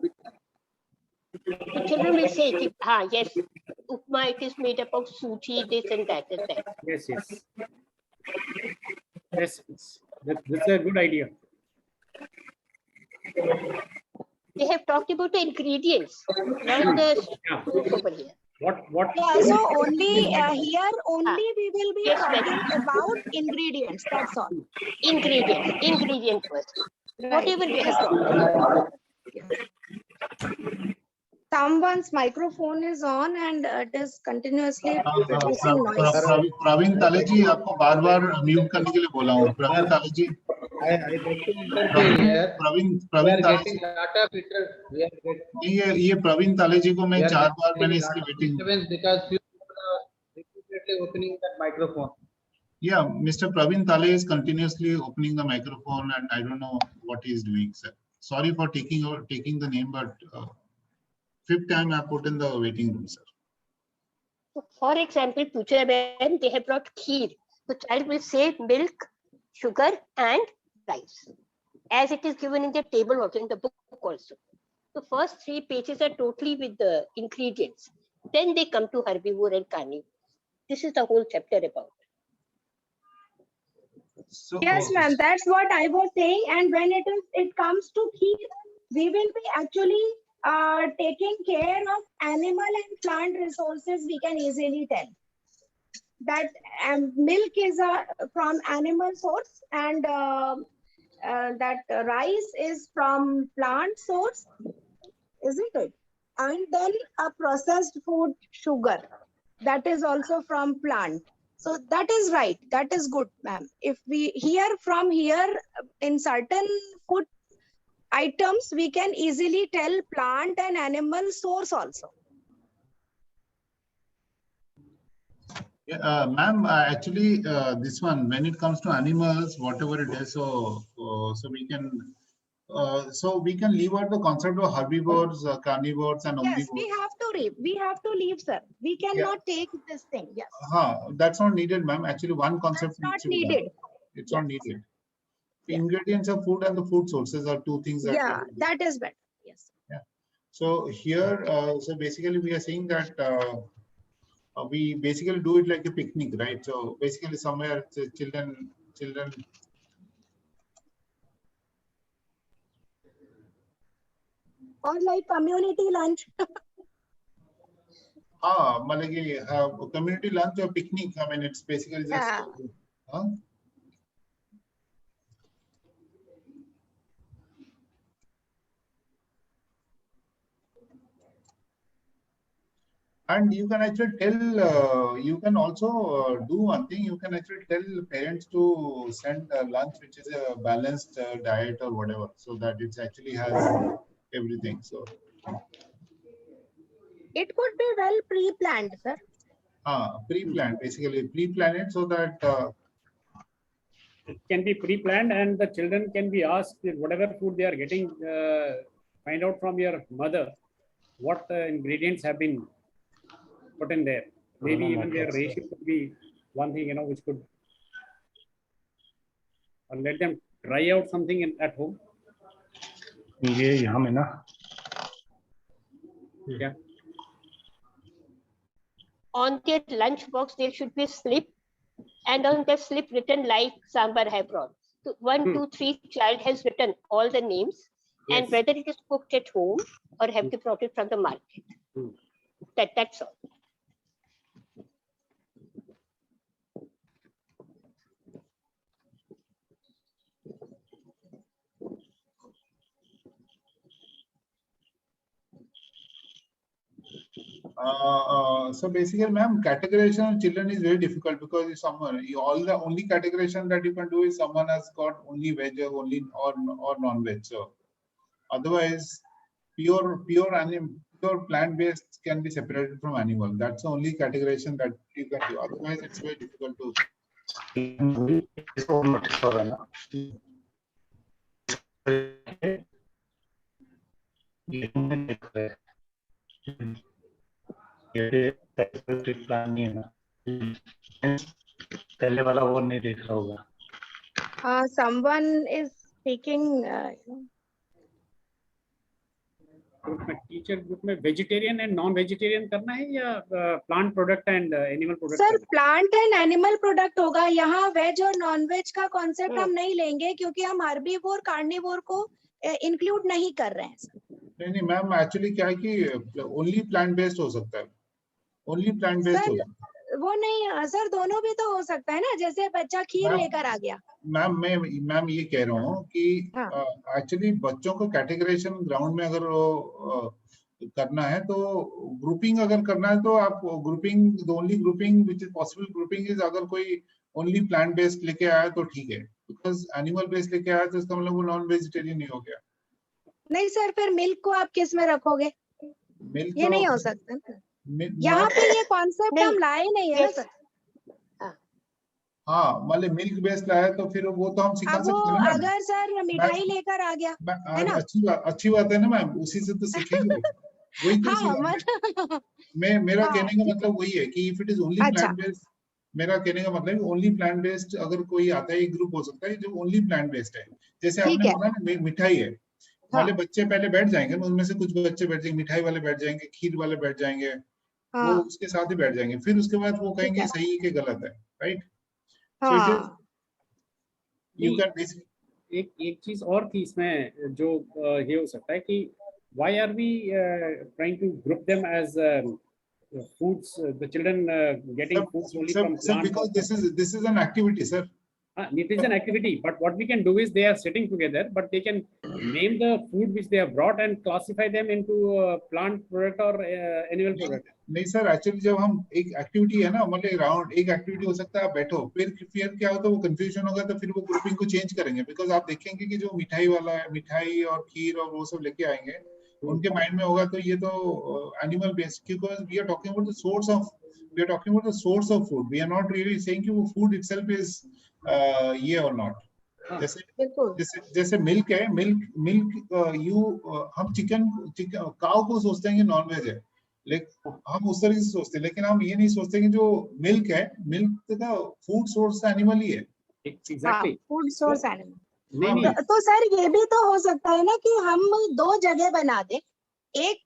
The children will say, yes, upma, it is made up of suji, this and that and that. Yes. That's a good idea. They have talked about the ingredients, not the soup over here. What? Yeah, so only here we will be talking about ingredients. That's all. Ingredient first. Right. Whatever we have talked. Someone's microphone is on and it is continuously producing noise. Praveen ताले जी, आपको बार-बार mute करने के लिए बोला हूँ. प्रवीण ताले जी. प्रवीण ताले जी. ये प्रवीण ताले जी को मैं 4 बार मैंने इसकी meeting. Because you are repeatedly opening that microphone. Yeah, Mr. Praveen Tale is continuously opening the microphone, and I don't know what he is doing, sir. Sorry for taking the name, but fifth time I put in the waiting room, sir. For example, Puja Ben, they have brought kheer. The child will say milk, sugar, and rice, as it is given in the table also, in the book also. The first 3 pages are totally with the ingredients. Then they come to herbivore and carnivore. This is the whole chapter about. So, yes, ma'am, that's what I was saying. And when it comes to kheer, we will be actually taking care of animal and plant resources. We can easily tell that milk is from animal source, and that rice is from plant source, isn't it? And then a processed food, sugar, that is also from plant. So that is right. That is good, ma'am. If we hear from here in certain food items, we can easily tell plant and animal source also. Yeah, ma'am, actually, this one, when it comes to animals, whatever it is, so we can leave out the concept of herbivores, carnivores, and omnivores. Yes, we have to leave. We have to leave, sir. We cannot take this thing. Yes. That's not needed, ma'am. Actually, one concept not needed. It's not needed. The ingredients of food and the food sources are two things that. Yeah, that is better. Yes. Yeah. So here, so basically, we are saying that we basically do it like a picnic, right? So basically, somewhere children. Or like community lunch. Community lunch or picnic. I mean, it's basically just. And you can actually tell, you can also do one thing, you can actually tell parents to send lunch which is a balanced diet or whatever, so that it actually has everything. So it could be well pre-planned, sir. Pre-planned, basically pre-plan it so that it can be pre-planned, and the children can be asked whatever food they are getting, find out from your mother what ingredients have been put in there. Maybe even their ratio could be one thing, which could, or let them try out something at home. Yeah. On their lunch box, there should be a slip, and on the slip written like sambar have brought. So 1, 2, 3 child has written all the names, and whether it is cooked at home or have they brought it from the market. That's all. So basically, ma'am, categorization of children is very difficult because if the only categorization that you can do is someone has got only veg or only or non-veg. So otherwise, pure plant-based can be separated from animal. That's the only categorization that you can do. Otherwise, it's very difficult to. Plan नहीं है ना, पहले वाला वो नहीं देखा होगा. Someone is speaking. Teacher group में वेजिटेरियन एंड नॉन वेजिटेरियन करना है या plant product and animal product? Sir, plant and animal product होगा. यहाँ वेज और नॉन वेज का कॉन्सेप्ट हम नहीं लेंगे क्योंकि हम हर्बीवोर कार्निवोर को इंक्लूड नहीं कर रहे हैं. नहीं मैम, एक्चुअली क्या है कि ओनली प्लांट बेस्ड हो सकता है. ओनली प्लांट बेस्ड हो सकता है. वो नहीं सर, दोनों भी तो हो सकता है ना. जैसे बच्चा खीर लेकर आ गया. मैम ये कह रहा हूँ कि एक्चुअली बच्चों को कैटेगराइजेशन ग्राउंड में अगर करना है तो ग्रुपिंग अगर करना है तो आप grouping, the only grouping which is possible grouping is अगर कोई ओनली प्लांट बेस्ड लेके आया तो ठीक है. बिकॉज एनिमल बेस्ड लेके आया तो इसका मतलब वो नॉन वेजिटेरियन नहीं हो गया. नहीं सर, फिर मिल्क को आप किस में रखोगे? मिल्क ये नहीं हो सकता. यहाँ पे ये कॉन्सेप्ट हम लाए नहीं है सर. हाँ मतलब मिल्क बेस्ड लाया तो फिर वो तो हम सिखा अब वो सकते हैं ना मैम। अगर सर मिठाई लेकर आ गया है ना, अच्छी बात है ना मैम, उसी से तो सीखेंगे वो। वही तो हाँ मतलब मेरा हाँ, कहने का मतलब वही है कि इफ इट इज ओनली अच्छा प्लांट बेस्ड, मेरा कहने का मतलब ओनली प्लांट बेस्ड अगर कोई आता है, एक ग्रुप हो सकता है जो ओनली प्लांट बेस्ड है। जैसे ठीक आपने है, बोला ना मिठाई है हाँ वाले बच्चे पहले बैठ जाएंगे, उनमें से कुछ बच्चे बैठ जाएंगे, मिठाई वाले बैठ जाएंगे, खीर वाले बैठ जाएंगे, वो हाँ उसके साथ ही बैठ जाएंगे, फिर उसके बाद वो ठीक कहेंगे है, सही है कि गलत है, राइट। सो इट इज हाँ यू नहीं, कैन एक चीज और थी इसमें जो ये हो सकता है कि why are we trying to group them as foods, the children getting foods only from sir plant or because something? this is an activity, sir. It is an activity, but what we can do is they are sitting together, but they can name the food which they have brought and classify them into plant product or animal product. नहीं sir, actually जब हम एक activity है ना, मतलब round एक activity हो सकता है, आप बैठो, फिर क्या होता है, वो कंफ्यूजन होगा, तो फिर वो ग्रुपिंग को चेंज करेंगे, बिकॉज आप देखेंगे कि जो मिठाई वाला है, मिठाई और खीर और वो सब लेके आएंगे, उनके माइंड में होगा तो ये तो animal based, because we are talking about the source of, we are talking about the source of food, we are not really saying कि वो फूड इटसेल्फ इज ये और नॉट। जैसे जैसे मिल्क है, मिल्क हम चिकन काऊ को सोचते हैं कि नॉनवेज है, लेकिन हम उस तरीके से सोचते हैं, लेकिन हम ये नहीं सोचते कि जो मिल्क है, मिल्क का फूड सोर्स एनिमल ही है। Exactly, food source animal. नहीं तो सर ये भी तो हो सकता है ना कि हम 2 जगह बना दें, एक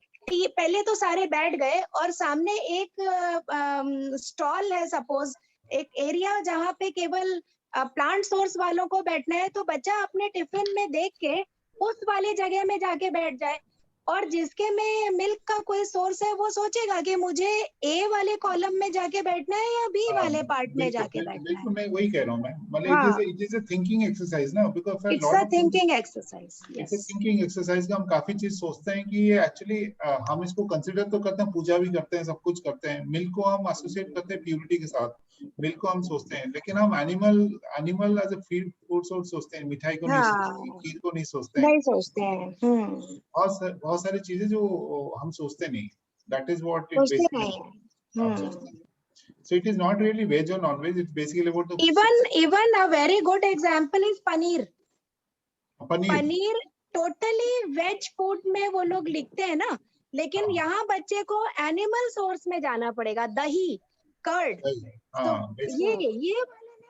पहले तो सारे बैठ गए और सामने एक स्टॉल है, सपोज एक एरिया जहाँ पे केवल प्लांट सोर्स वालों को बैठना है, तो बच्चा अपने टिफिन में देख के उस वाली जगह में जाके बैठ जाए, और जिसके में मिल्क का कोई सोर्स है वो सोचेगा कि मुझे ए वाले कॉलम में जाके बैठना है या बी वाले पार्ट में जाके बैठना है। बिल्कुल मैं वही कह रहा हूँ मैं, मतलब हाँ, it is a thinking exercise ना, because it's a thinking exercise. It's a thinking exercise का हम काफी चीज सोचते हैं कि ये एक्चुअली हम इसको कंसिडर तो करते हैं, पूजा भी करते हैं, सब कुछ करते हैं, मिल्क को हम एसोसिएट करते हैं प्यूरिटी के साथ, मिल्क को हम सोचते हैं, लेकिन हम animal as a food source सोचते हैं, मिठाई को नहीं सोचते हैं, खीर को नहीं सोचते हैं, नहीं सोचते हैं। बहुत सारी चीजें जो हम सोचते नहीं, दैट इज व्हाट इट सोचते बेसिकली हम सोचते नहीं। हैं। So it is not really veg or non-veg. It's basically about the Even a very good example is paneer. Paneer. Paneer totally veg food में वो लोग लिखते हैं ना, लेकिन यहाँ बच्चे को एनिमल सोर्स में जाना पड़ेगा, दही, कर्ड। तो ये वाले में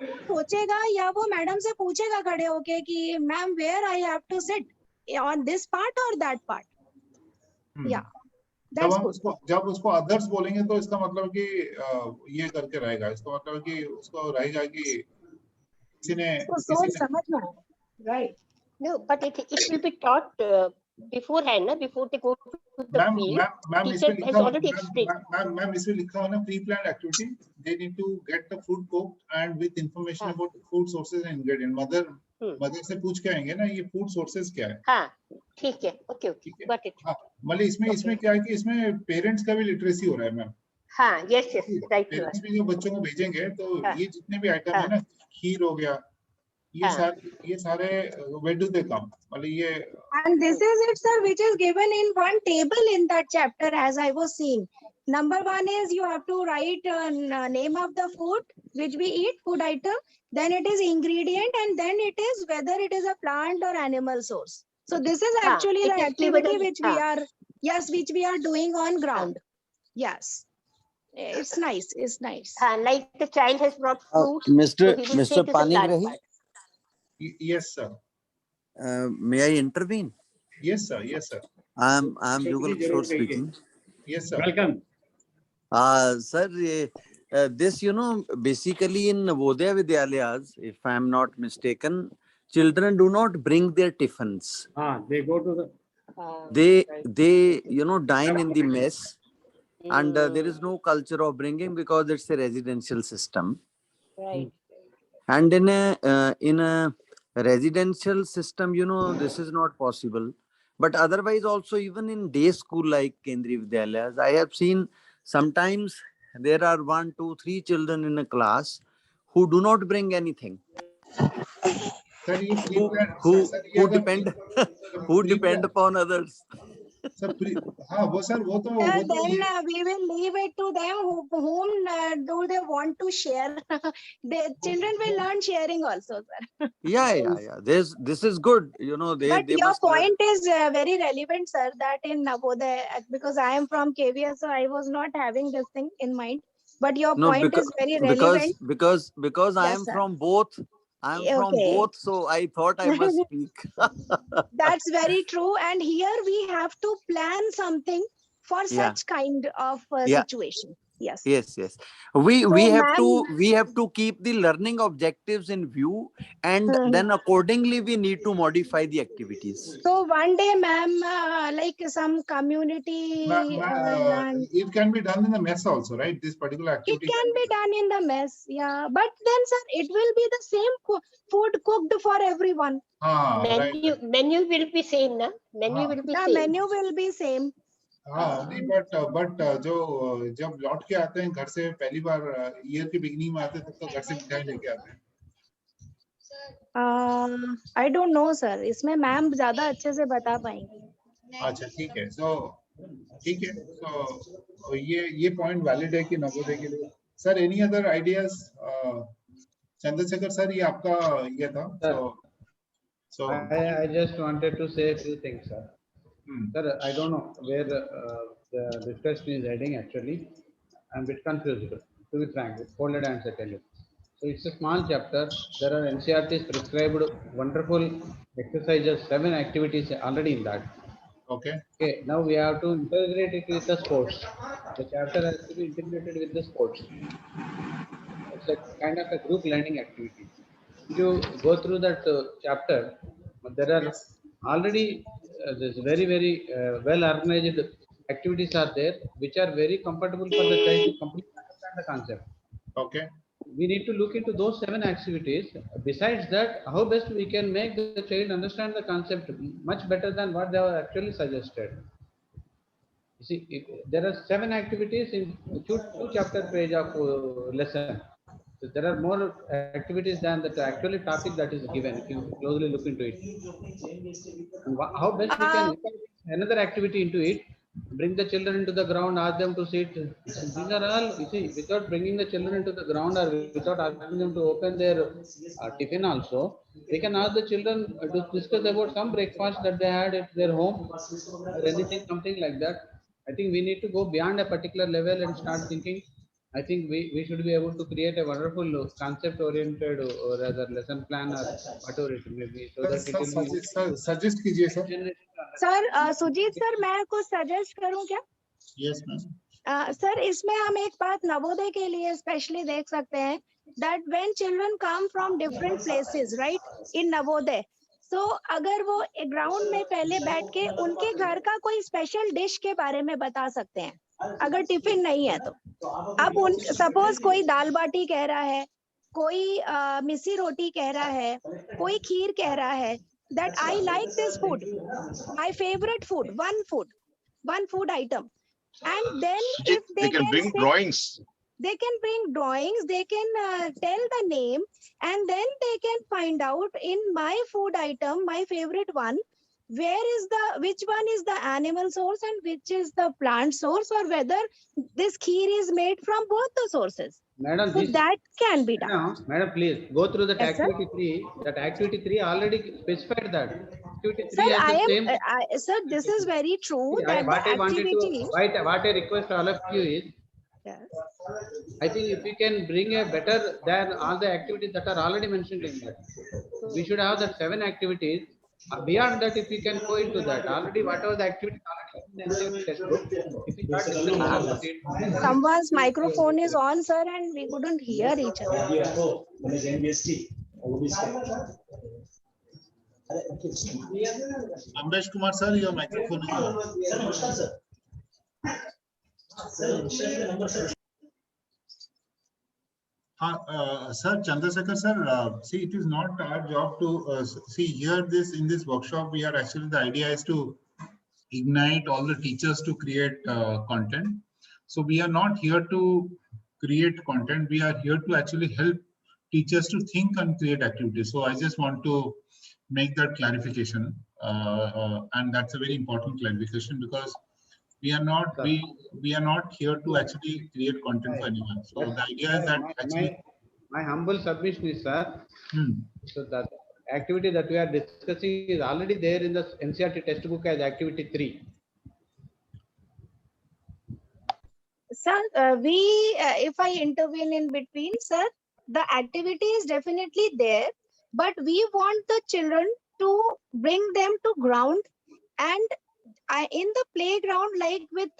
वो सोचेगा या वो मैडम से पूछेगा खड़े होके कि ma'am where I have to sit on this part और दैट पार्ट। या जब उसको अदर्स बोलेंगे तो इसका मतलब कि ये करके रहेगा, इसका मतलब कि उसको रहेगा कि किसी ने सोच समझना, right. No, but it will be taught beforehand, na, before they go to the field. Teacher has already explained. Ma'am इसमें लिखा हुआ ना, pre planned activity, they need to get the food cooked and with information about the food sources and ingredient. Mother से पूछ के आएंगे ना ये फूड सोर्सेज क्या है। हाँ ठीक है, ओके गॉट इट। मतलब इसमें क्या है कि इसमें पेरेंट्स का भी लिटरेसी हो रहा है मैम। हाँ यस राइट। पेरेंट्स भी जो बच्चों को भेजेंगे तो ये जितने भी आइटम है ना, खीर हो गया, ये सारे where do they come, मतलब ये and this is it sir, which is given in one table in that chapter as I was seeing. Number 1 is you have to write name of the food which we eat, food item, then it is ingredient, and then it is whether it is a plant or animal source. So this is actually the activity which we are, which we are doing on ground. Yes, it's nice, it's nice. Like the child has brought fruit. Mr. Panigrahi. Yes sir. May I intervene? Yes sir, yes sir. I'm Yugal Kishore speaking. Yes sir. Welcome. Sir, this basically in Navodaya Vidyalayas, if I'm not mistaken, children do not bring their tiffins. They go to the they dine in the mess, and there is no culture of bringing because it's a residential system. Right. And in a residential system, this is not possible. But otherwise also, even in day school like Kendriya Vidyalayas, I have seen sometimes there are 1, 2, 3 children in a class who do not bring anything. Who depend who depend upon others. Sir हाँ वो sir वो तो then we will leave it to them whom do they want to share. The children will learn sharing also, sir. Yeah. This is good. You know, But they your must learn. point is very relevant, sir, that in Navodaya, because I am from KVS, so I was not having this thing in mind. But your No, point is very relevant. because I Yes, am sir. from both. I am from Okay. both, so I thought I must speak. That's very true. And here we have to plan something for Yeah. such kind of Yeah. situation. Yes. Yes. We So, have ma'am, to keep the learning objectives in view, and then accordingly we need to modify the activities. so one day, ma'am, like some community run. It can be done in the mess also, right? This particular It activity can be done in the mess, yeah. But then, sir, it will be the same food cooked for everyone. Menu will be same, na? Menu will be The same. menu will be same. हाँ नहीं but जो जब लौट के आते हैं घर से पहली बार ईयर की बिगनिंग में आते हैं तब तो घर से मिठाई लेके आते हैं. I don't know, sir. इसमें मैम ज्यादा अच्छे से बता पाएंगी. अच्छा ठीक है. ठीक है. So ये पॉइंट वैलिड है कि नवोदय के लिए. Sir any other ideas? Chandrashekhar sir ये आपका ये था. So I just wanted to say a few things, sir. Sir, I don't know where the discussion is heading actually. I'm a bit confused, to be frank, folded hands I tell you. So it's a small chapter. There are NCERT's prescribed wonderful exercises, 7 activities already in that. Okay. Okay, now we have to integrate it with the sports. The chapter has to be integrated with the sports. It's a kind of a group learning activity. If you go through that chapter, there are already this very well organized activities are there, which are very comfortable for the child to completely understand the concept. Okay. We need to look into those 7 activities. Besides that, how best we can make the child understand the concept much better than what they are actually suggested. You see, there are 7 activities in 2 chapter page of lesson. So there are more activities than the actual topic that is given if you closely look into it. And how best we can another activity into it, bring the children into the ground, ask them to sit. These are all, you see, without bringing the children into the ground or without asking them to open their tiffin also, we can ask the children to discuss about some breakfast that they had at their home or anything, something like that. I think we need to go beyond a particular level and start thinking. I think we should be able to create a wonderful concept-oriented or rather lesson plan or whatever it may be, so that it will be. Suggest कीजिए sir. Sir Sujit sir मैं कुछ suggest करूं क्या? Yes ma'am. Sir इसमें हम एक बात नवोदय के लिए स्पेशली देख सकते हैं that when children come from different places, right, in Navodaya, so अगर वो ग्राउंड में पहले बैठ के उनके घर का कोई स्पेशल डिश के बारे में बता सकते हैं, अगर टिफिन नहीं है तो. अब सपोज कोई दाल बाटी कह रहा है, कोई मिस्सी रोटी कह रहा है, कोई खीर कह रहा है, that I like this food, my favorite food, one food item. And then if they can bring say, drawings. They can bring drawings, they can tell the name, and then they can find out in my food item, my favorite one, which one is the animal source and which is the plant source, or whether this kheer is made from both the sources. Madam, so that can be done. Madam, please go through that yes, activity 3. That activity 3 already specified that. Activity 3 sir, has the same. Sir, this is very true. See, that what the I wanted activity, to, what I request all of you is, yes, I think if we can bring a better than all the activities that are already mentioned in that, we should have that 7 activities. Beyond that, if we can go into that, already whatever the activities already in the textbook, if we start discussing about it. Someone's microphone is on, sir, and we couldn't hear each other. Ambesh Kumar sir, your microphone is on. Sir, Chandrasekhar sir, see, it is not our job to see here in this workshop. We are actually, the idea is to ignite all the teachers to create content. So we are not here to create content. We are here to actually help teachers to think and create activities. So I just want to make that clarification. and that's a very important clarification, because we are not here to actually create content for anyone. So the idea is that actually my humble submission is, sir, so that activity that we are discussing is already there in the NCERT textbook as activity 3. Sir, if I intervene in between, sir, the activity is definitely there, but we want the children to bring them to ground, and in the playground, like with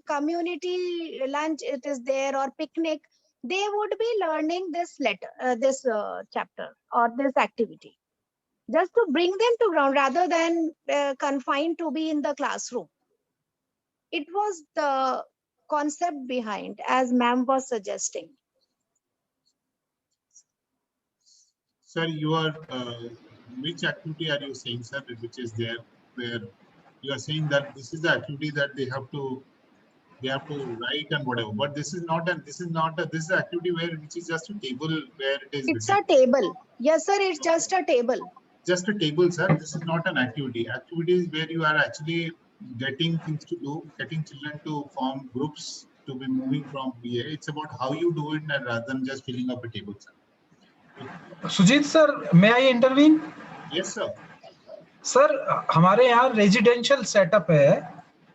community lunch, it is there, or picnic, they would be learning this chapter or this activity, just to bring them to ground rather than confined to be in the classroom. It was the concept behind, as ma'am was suggesting. Sir, you are which activity are you saying, sir, which is there, where you are saying that this is the activity that they have to write and whatever, but this is this is activity which is just a table where it is It's written. a table. Yes, sir, it's just a table. Just a table, sir. This is not an activity. Activity is where you are actually getting things to do, getting children to form groups, to be moving from here. It's about how you do it rather than just filling up a table, sir. Sujit sir, may I intervene? Yes, sir. Sir, हमारे यहाँ residential setup है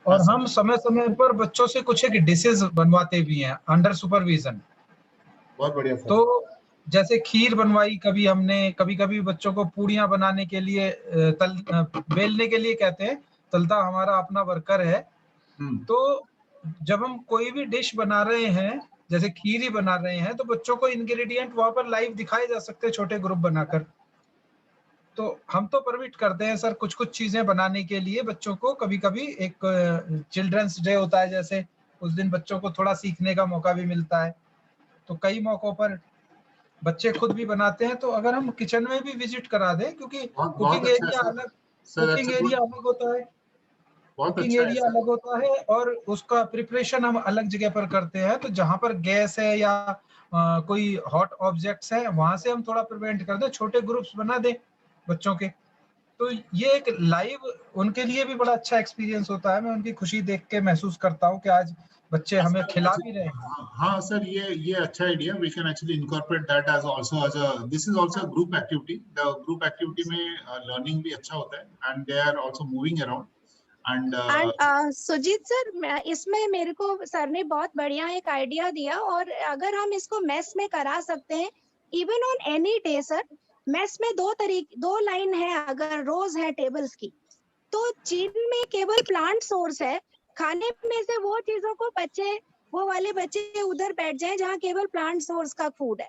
और हम समय समय पर बच्चों से कुछ एक डिशेस बनवाते भी हैं अंडर सुपरविजन। बहुत बढ़िया सर। तो जैसे खीर बनवाई कभी हमने, कभी कभी बच्चों को पूड़ियाँ बनाने के लिए बेलने के लिए कहते हैं, तलता हमारा अपना वर्कर है। तो जब हम कोई भी डिश बना रहे हैं, जैसे खीर ही बना रहे हैं, तो बच्चों को इंग्रेडिएंट वहां पर लाइव दिखाए जा सकते हैं छोटे ग्रुप बनाकर। तो हम तो परमिट करते हैं सर कुछ कुछ चीजें बनाने के लिए बच्चों को। कभी कभी एक चिल्ड्रंस डे होता है, जैसे उस दिन बच्चों को थोड़ा सीखने का मौका भी मिलता है, तो कई मौकों पर बच्चे खुद भी बनाते हैं। तो अगर हम किचन में भी विजिट करा दें, क्योंकि कुकिंग एरिया अलग होता है, कुकिंग एरिया अलग होता है और उसका प्रिपरेशन हम अलग जगह पर करते हैं। तो जहां पर गैस है या कोई हॉट ऑब्जेक्ट्स है, वहां से हम थोड़ा प्रिवेंट कर दें, छोटे ग्रुप्स बना दें बच्चों के। तो ये एक लाइव उनके लिए भी बड़ा अच्छा एक्सपीरियंस होता है। मैं उनकी खुशी देख के महसूस करता हूँ कि आज बच्चे हमें खिला भी रहे हैं। हाँ सर, ये अच्छा idea. We can actually incorporate that as also as a this is also a group activity. The group activity में लर्निंग भी अच्छा होता है and they are also moving around and Sujit sir, इसमें मेरे को सर ने बहुत बढ़िया एक आइडिया दिया, और अगर हम इसको मेस में करा सकते हैं, even on any day sir, mess में दो लाइन है, अगर रोज है टेबल्स की, तो जिनमें केवल प्लांट सोर्स है, खाने में से वो चीजों को वो वाले बच्चे उधर बैठ जाएं जहाँ केवल प्लांट सोर्स का फूड है,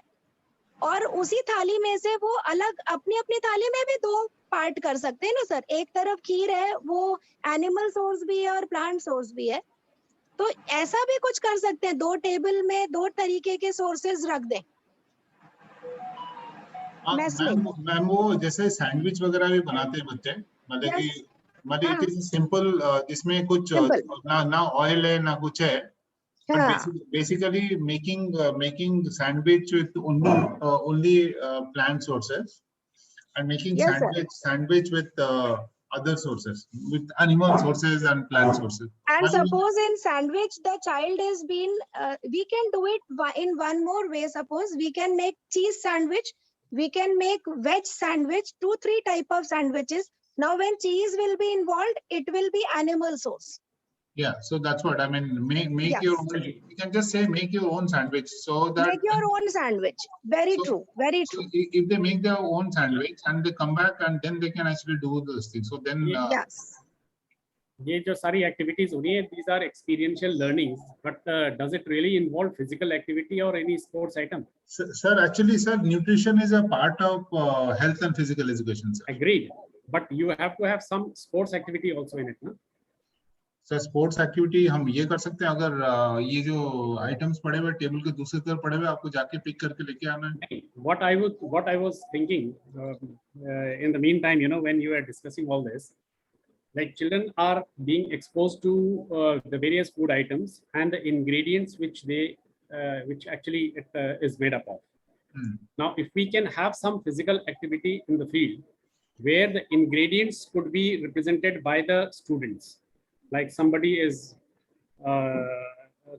और उसी थाली में से वो अलग अपनी अपनी थाली में भी दो पार्ट कर सकते हैं ना सर। एक तरफ खीर है, वो एनिमल सोर्स भी है और प्लांट सोर्स भी है, तो ऐसा भी कुछ कर सकते हैं, दो टेबल में दो तरीके के सोर्सेज रख दें। मैम वो जैसे सैंडविच वगैरह भी बनाते हैं बच्चे, मतलब कि इट इज सिंपल, जिसमें कुछ ना ऑयल है ना कुछ है, basically making sandwich with only plant sources, and making sandwich with other sources, with animal sources and plant sources. And suppose in sandwich the child is been we can do it in one more way. Suppose we can make cheese sandwich, we can make veg sandwich, 2-3 type of sandwiches. Now when cheese will be involved, it will be animal source. Yeah, so that's what I mean. Make your own. You can just say make your own sandwich, so that make your own sandwich. Very true. Very true. If they make their own sandwich and they come back, and then they can actually do those things. So then yes. ये जो सारी activities हो रही हैं, these are experiential learnings, but does it really involve physical activity or any sports item? Sir, actually, sir, nutrition is a part of health and physical education, sir. Agreed, but you have to have some sports activity also in it, no? Sir sports activity हम ये कर सकते हैं, अगर ये जो items पड़े हुए टेबल के दूसरी तरफ पड़े हुए, आपको जाके पिक करके लेके आना है। What I was thinking in the meantime, you know, when you are discussing all this, like children are being exposed to the various food items and the ingredients which actually it is made up of. Now, if we can have some physical activity in the field, where the ingredients could be represented by the students. Like somebody is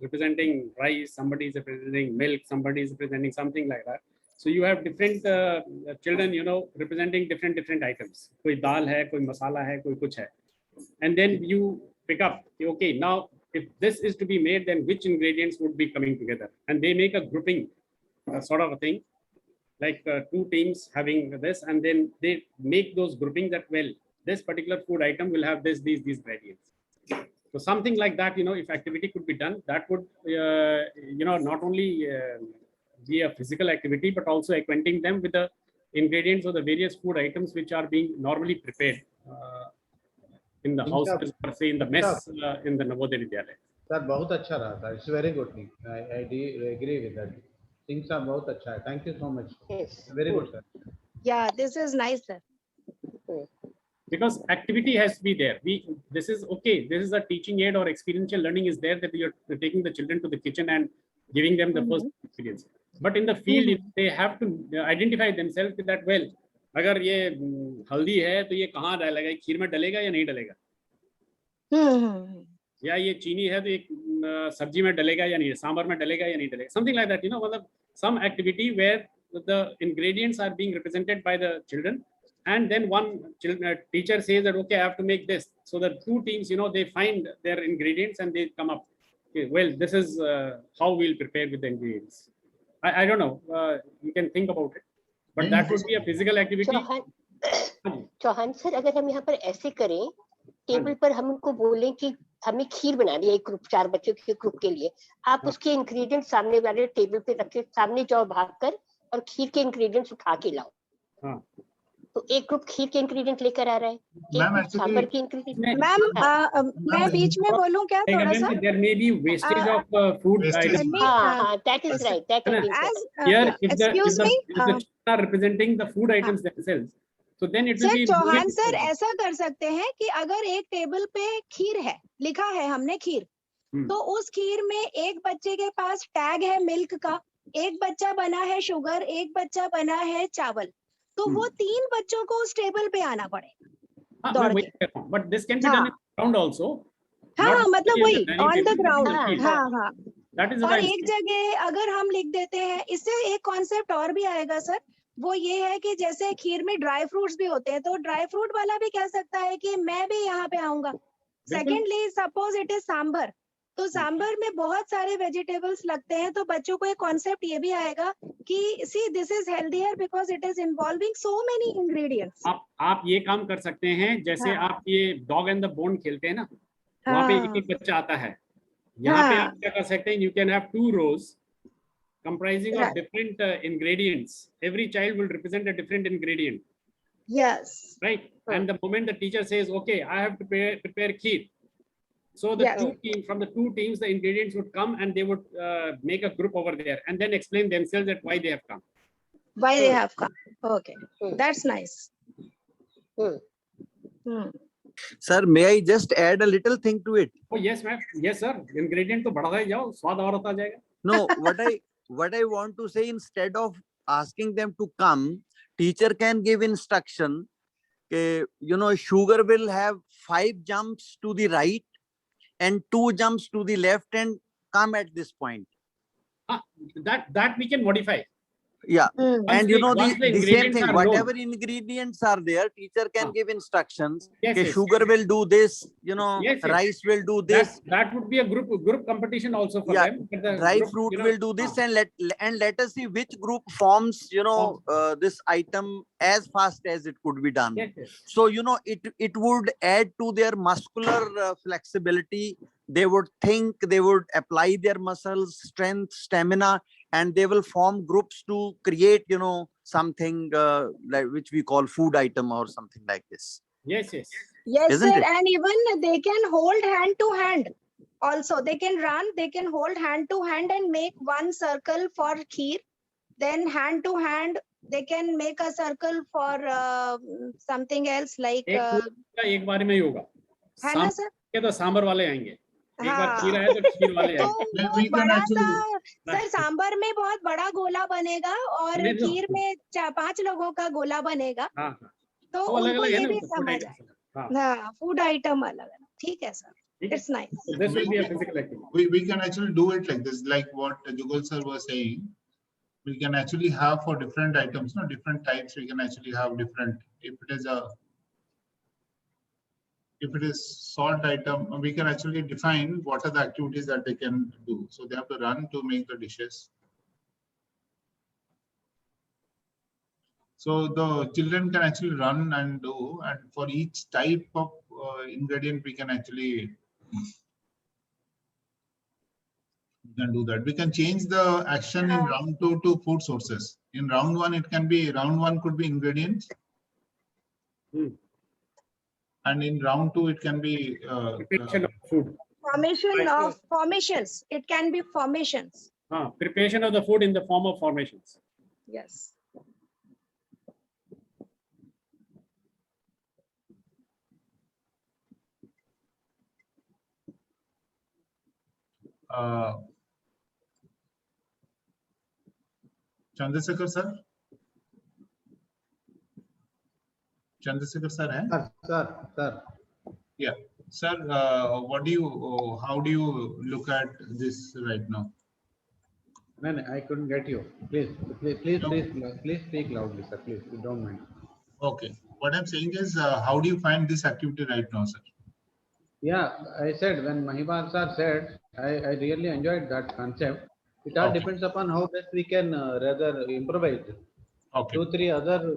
representing rice, somebody is representing milk, somebody is representing something like that. So you have different children, you know, representing different items. Koi dal hai, koi masala hai, koi kuch hai. And then you pick up, okay, now if this is to be made, then which ingredients would be coming together? And they make a grouping sort of a thing, like two teams having this, and then they make those grouping that, well, this particular food item will have these ingredients. So something like that, you know, if activity could be done, that would, you know, not only be a physical activity, but also acquainting them with the ingredients of the various food items which are being normally prepared in the houses, or say in the mess in the Navodaya Vidyalaya. Sir, बहुत अच्छा रहा था. It's very good thing. I agree with that. Things are बहुत अच्छा है. Thank you so much. Yes. Very good, sir. Yeah, this is nice, sir. Because activity has to be there. This is okay. This is a teaching aid or experiential learning is there, that you're taking the children to the kitchen and giving them the first experience. But in the field, they have to identify themselves with that. Well, अगर ये हल्दी है तो ये कहाँ डालेगा, खीर में डलेगा या नहीं डलेगा, या ये चीनी है तो ये सब्जी में डलेगा या नहीं, सांभर में डलेगा या नहीं डलेगा, something like that, you know, मतलब some activity where the ingredients are being represented by the children, and then one teacher says that, okay, I have to make this. So the two teams, you know, they find their ingredients and they come up, okay, well, this is how we'll prepare with the ingredients. I don't know, you can think about it, but that would be a physical activity. Chauhan sir, अगर हम यहाँ पर ऐसे करें, table पर हम उनको बोलें कि हमें खीर बनानी है, एक ग्रुप 4 बच्चों के ग्रुप के लिए, आप उसके इंग्रेडिएंट्स सामने वाले टेबल पे रखे, सामने जाओ भागकर और खीर के इंग्रेडिएंट्स उठा के लाओ. तो एक ग्रुप खीर के इंग्रेडिएंट लेकर आ रहा है, एक ग्रुप सांभर के इंग्रेडिएंट. मैम, मैं बीच में बोलूं क्या थोड़ा सा? There may be wastage of food items. That is right. That has been said. Here, if excuse the me, children are representing the food items themselves, so then it will sir be. Chauhan sir, ऐसा कर सकते हैं कि अगर एक table पे खीर है, लिखा है हमने खीर, तो उस खीर में एक बच्चे के पास टैग है मिल्क का, एक बच्चा बना है शुगर, एक बच्चा बना है चावल, तो वो 3 बच्चों को उस टेबल पे आना पड़ेगा दौड़ के. But this can be done in the ground also. हाँ, मतलब वही on the ground. हाँ हाँ. That is और एक जगह अगर हम लिख देते हैं, इससे एक कॉन्सेप्ट और भी आएगा सर, वो ये है कि जैसे खीर में ड्राई फ्रूट्स भी होते हैं, तो ड्राई फ्रूट वाला भी कह सकता है कि मैं भी यहाँ पे आऊंगा. Secondly, suppose it is sambar, तो सांभर में बहुत सारे वेजिटेबल्स लगते हैं, तो बच्चों को एक कॉन्सेप्ट ये भी आएगा कि see this is healthier because it is involving so many ingredients. आप ये काम कर सकते हैं, जैसे आप ये डॉग एंड द बोन खेलते हैं ना, वहाँ पे एक बच्चा आता है, यहाँ पे आप क्या कर सकते हैं, you can have 2 rows comprising of different ingredients. Every child will represent a different ingredient. Yes. Right. And the moment the teacher says, okay, I have to prepare kheer, so the from the two teams, the ingredients would come and they would make a group over there and then explain themselves that why they have come. Why they have come. Okay, that's nice. Sir, may I just add a little thing to it? Oh yes, ma'am. Yes, sir. Ingredient तो बढ़ाता ही जाओ, स्वाद और आता जाएगा. No, what I want to say, instead of asking them to come, teacher can give instruction. You know, sugar will have 5 jumps to the right and 2 jumps to the left and come at this point. That we can modify. Yeah, and you know the same thing, whatever known. ingredients are there, teacher can give instructions. Yes, yes. Sugar will do this, you know, rice will do this. That would be a group competition also for them. Dry fruit will do this, and let us see which group forms, you know, this item as fast as it could be done. So you know, it would add to their muscular flexibility. They would think, they would apply their muscles, strength, stamina, and they will form groups to create, you know, something like which we call food item or something like this. Yes. Yes, Isn't sir. it? And even they can hold hand to hand. Also, they can run, they can hold hand to hand and make one circle for kheer. Then hand to hand, they can make a circle for something else like. एक बार में ही होगा. है ना sir? ये तो सांभर वाले आएंगे. एक बार खीर है तो खीर वाले आएंगे. तो बड़ा सा सर, सांभर में बहुत बड़ा गोला बनेगा और खीर में 4-5 लोगों का गोला बनेगा. तो वो अलग उनको अलग है ये ना, भी फूड समझ आइटम्स। हाँ, आए। हाँ, फूड आइटम अलग है, ठीक है sir, it's nice. So this will be a physical activity. We can actually do it like this, like what Jugal sir was saying. We can actually have for different items, no, different types. We can actually have different. If it is salt item, we can actually define what are the activities that they can do. So they have to run to make the dishes. So the children can actually run and do, and for each type of ingredient, we can actually do that. We can change the action in round 2 to food sources. In round 1, it can be round 1 could be ingredients, and in round 2, it can be Preparation of food. Formations. It can be formations. Preparation of the food in the form of formations. Yes. Chandrasekhar sir? Chandrasekhar sir, hai? Sir. Yeah, sir. What do you? How do you look at this right now? No, I couldn't get you. Please speak loudly, sir. Please, you don't mind. Okay. What I'm saying is, how do you find this activity right now, sir? Yeah, I said when Mahibal sir said, I really enjoyed that concept. It all depends upon how best we can rather improvise. Okay. 2-3 other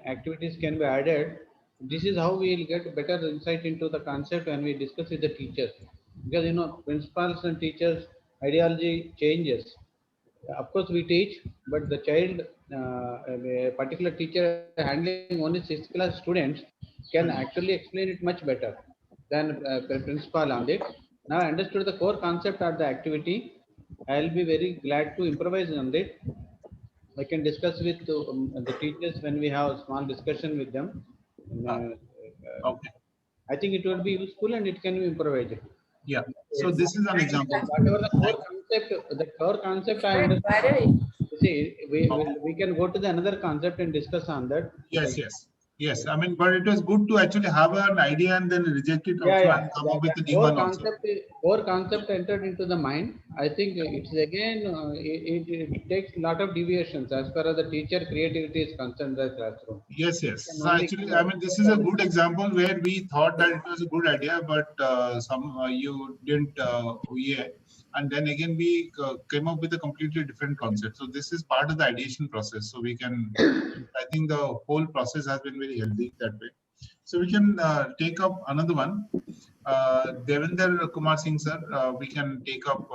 activities can be added. This is how we will get better insight into the concept when we discuss with the teachers. Because principals and teachers ideology changes. Of course, we teach, but the child, a particular teacher handling only 6th class students can actually explain it much better than principal on it. Now I understood the core concept of the activity. I will be very glad to improvise on it. I can discuss with the teachers when we have a small discussion with them. Okay. I think it will be useful and it can be improvised. Yeah. So this is an example. Whatever the core concept I understand. See, we can go to the another concept and discuss on that. Yes. I mean, but it was good to actually have an idea and then reject it also and come up with a new one also. Core concept entered into the mind. I think it's again, it takes a lot of deviations as far as the teacher creativity is concerned in the classroom. Yes. So actually, I mean, this is a good example where we thought that it was a good idea, but you didn't, and then again we came up with a completely different concept. So this is part of the ideation process. So we can, I think the whole process has been very healthy that way. So we can take up another one. Devendra Kumar Singh sir, we can take up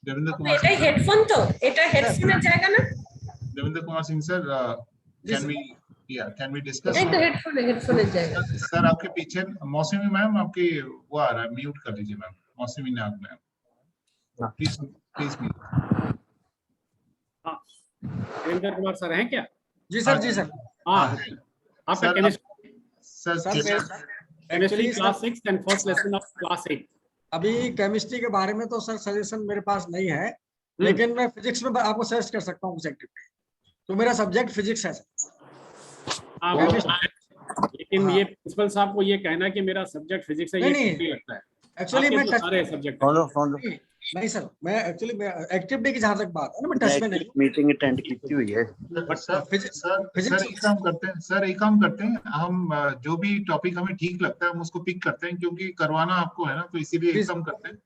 Devendra Kumar Singh. Headphone तो এটা হেডফোনের জায়গা না Devendra Kumar Singh sir, can we discuss? नहीं तो हेडफोনের জায়গা sir आपके पीछे मौसमी मैम आपकी वो आ रहा है, म्यूट कर लीजिए ma'am, Mousami Nag ma'am, please mute. Devendra Kumar sir हैं क्या? जी सर। हाँ, आपका chemistry actually class 6 and first lesson of class 8। अभी केमिस्ट्री के बारे में तो सर सजेशन मेरे पास नहीं है, लेकिन मैं फिजिक्स में आपको सजेस्ट कर सकता हूँ कुछ एक्टिविटी। तो मेरा सब्जेक्ट फिजिक्स है सर। लेकिन ये प्रिंसिपल साहब को ये कहना कि मेरा सब्जेक्ट फिजिक्स है, ये नहीं लगता है। एक्चुअली मैं सारे सब्जेक्ट नहीं सर, मैं एक्चुअली एक्टिविटी की जहां तक बात है ना, मैं टच में नहीं। मीटिंग अटेंड की हुई है। सर एक काम करते हैं हम, जो भी टॉपिक हमें ठीक लगता है हम उसको पिक करते हैं, क्योंकि करवाना आपको है ना, तो इसीलिए एक काम करते हैं,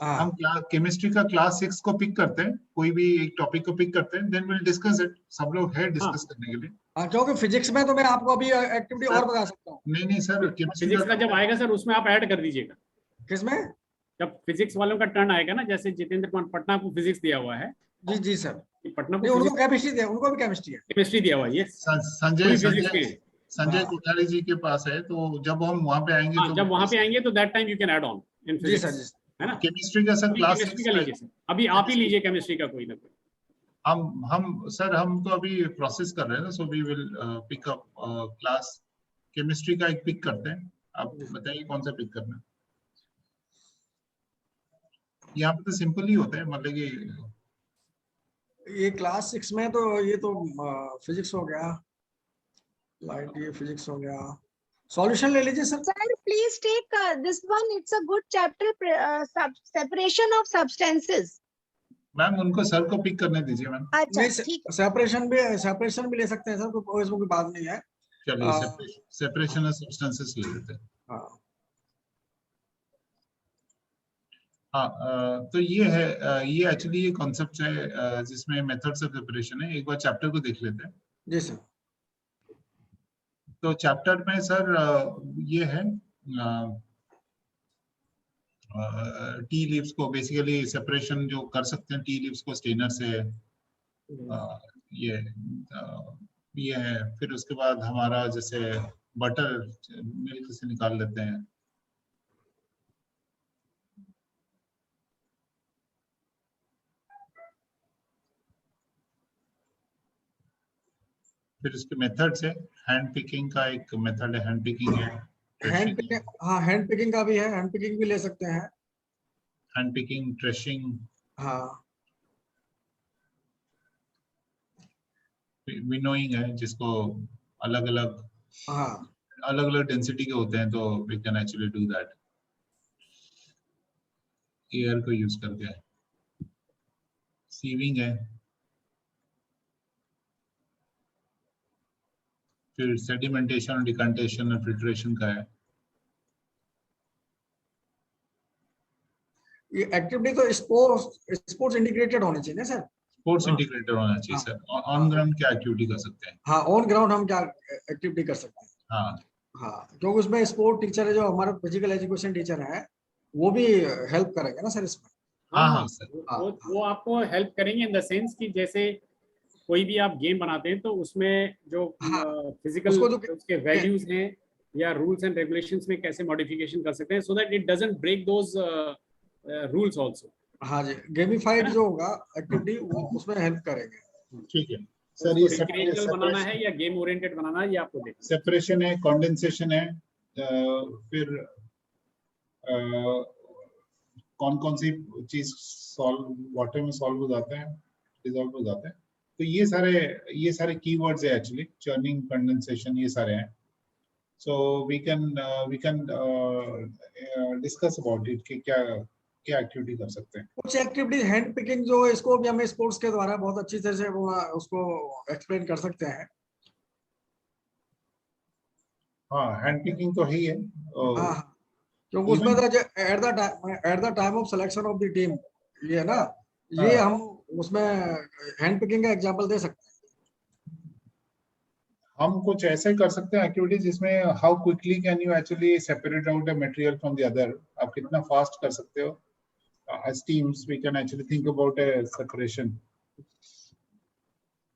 हम केमिस्ट्री का क्लास 6 को पिक करते हैं, कोई भी एक टॉपिक को पिक करते हैं, देन विल डिस्कस इट, सब लोग है डिस्कस करने के लिए। क्योंकि फिजिक्स में तो मैं आपको अभी एक्टिविटी और बता सकता हूँ। नहीं सर, फिजिक्स का जब आएगा सर उसमें आप ऐड कर दीजिएगा। किसमें? जब फिजिक्स वालों का टर्न आएगा ना, जैसे जितेंद्र कुमार पटना को फिजिक्स दिया हुआ है। जी सर, पटना को उनको केमिस्ट्री दिया, उनको भी केमिस्ट्री दिया हुआ है। संजय कोठारी जी के पास है, तो जब हम वहाँ पे आएंगे तो that time you can add on in physics, है ना। केमिस्ट्री का सर क्लास 6 का लीजिए सर, अभी आप ही लीजिए केमिस्ट्री का कोई ना कोई। हम तो अभी प्रोसेस कर रहे हैं ना, so we will pick up class chemistry का एक पिक करते हैं। आप बताइए कौन सा पिक करना है। यहाँ पे तो सिंपल ही होता है, मतलब कि ये क्लास 6 में तो ये तो फिजिक्स हो गया, लाइट ये फिजिक्स हो गया, सॉल्यूशन ले लीजिए sir. Sir, please take this one. It's a good chapter. Separation of substances. Ma'am उनको सर को पिक करने दीजिए मैम। नहीं, सेपरेशन भी ले सकते हैं सर, कोई इसमें कोई बात नहीं है। चलिए सेपरेशन ऑफ सब्सटेंसेस ले लेते हैं। हाँ हाँ, तो ये है, ये एक्चुअली ये कॉन्सेप्ट है जिसमें मेथड्स ऑफ सेपरेशन है। एक बार चैप्टर को देख लेते हैं। जी सर। तो चैप्टर में सर ये है टी लीव्स को बेसिकली सेपरेशन जो कर सकते हैं टी लीव्स को स्टेनर से, ये है। फिर उसके बाद हमारा जैसे बटर मिल्क से निकाल लेते हैं। फिर उसके मेथड्स है, हैंड पिकिंग का एक मेथड है, हैंड पिकिंग है। हैंड पिकिंग, हाँ हैंड पिकिंग का भी है, हैंड पिकिंग भी ले सकते हैं। हैंड पिकिंग, ट्रेशिंग, हाँ विनोइंग है, जिसको अलग अलग डेंसिटी के होते हैं, तो we can actually do that air को यूज करके। सीविंग है। फिर सेडिमेंटेशन, डिकंटेशन और फिल्ट्रेशन का है। ये एक्टिविटी तो स्पोर्ट्स इंटीग्रेटेड होनी चाहिए ना सर? स्पोर्ट्स इंटीग्रेटेड होना चाहिए सर। ऑन ग्राउंड क्या एक्टिविटी कर सकते हैं? हाँ ऑन ग्राउंड हम क्या एक्टिविटी कर सकते हैं? हाँ हाँ, क्योंकि उसमें स्पोर्ट टीचर है जो हमारा फिजिकल एजुकेशन टीचर है, वो भी हेल्प करेंगे ना सर इसमें। हाँ सर, वो आपको हेल्प करेंगे इन द सेंस कि जैसे कोई भी आप गेम बनाते हैं तो उसमें जो फिजिकल उसके वैल्यूज हैं या रूल्स एंड रेगुलेशंस में कैसे मॉडिफिकेशन कर सकते हैं, so that it doesn't break those rules also. हाँ जी, गेमिफाइड जो होगा एक्टिविटी वो उसमें हेल्प करेंगे। ठीक है सर। ये रिक्रिएशनल बनाना है या गेम ओरिएंटेड बनाना है, ये आपको देखना है। सेपरेशन है, कंडेंसेशन है, फिर कौन कौन सी चीज सॉल्व वाटर में सॉल्व हो जाते हैं, डिसॉल्व हो जाते हैं। तो ये सारे कीवर्ड्स है एक्चुअली, चर्निंग, कंडेंसेशन, ये सारे हैं। So we can discuss about it कि क्या एक्टिविटी कर सकते हैं। कुछ एक्टिविटी हैंड पिकिंग जो है, इसको भी हमें स्पोर्ट्स के द्वारा बहुत अच्छी तरह से उसको एक्सप्लेन कर सकते हैं। हाँ हैंड पिकिंग तो है ही है। हाँ, क्योंकि उसमें at the time of selection of the team, ये है ना, ये हम उसमें हैंड पिकिंग का एग्जांपल दे सकते हैं। हम कुछ ऐसे कर सकते हैं एक्टिविटीज जिसमें how quickly can you actually separate out a material from the other. आप कितना फास्ट कर सकते हो। as teams we can actually think about a separation.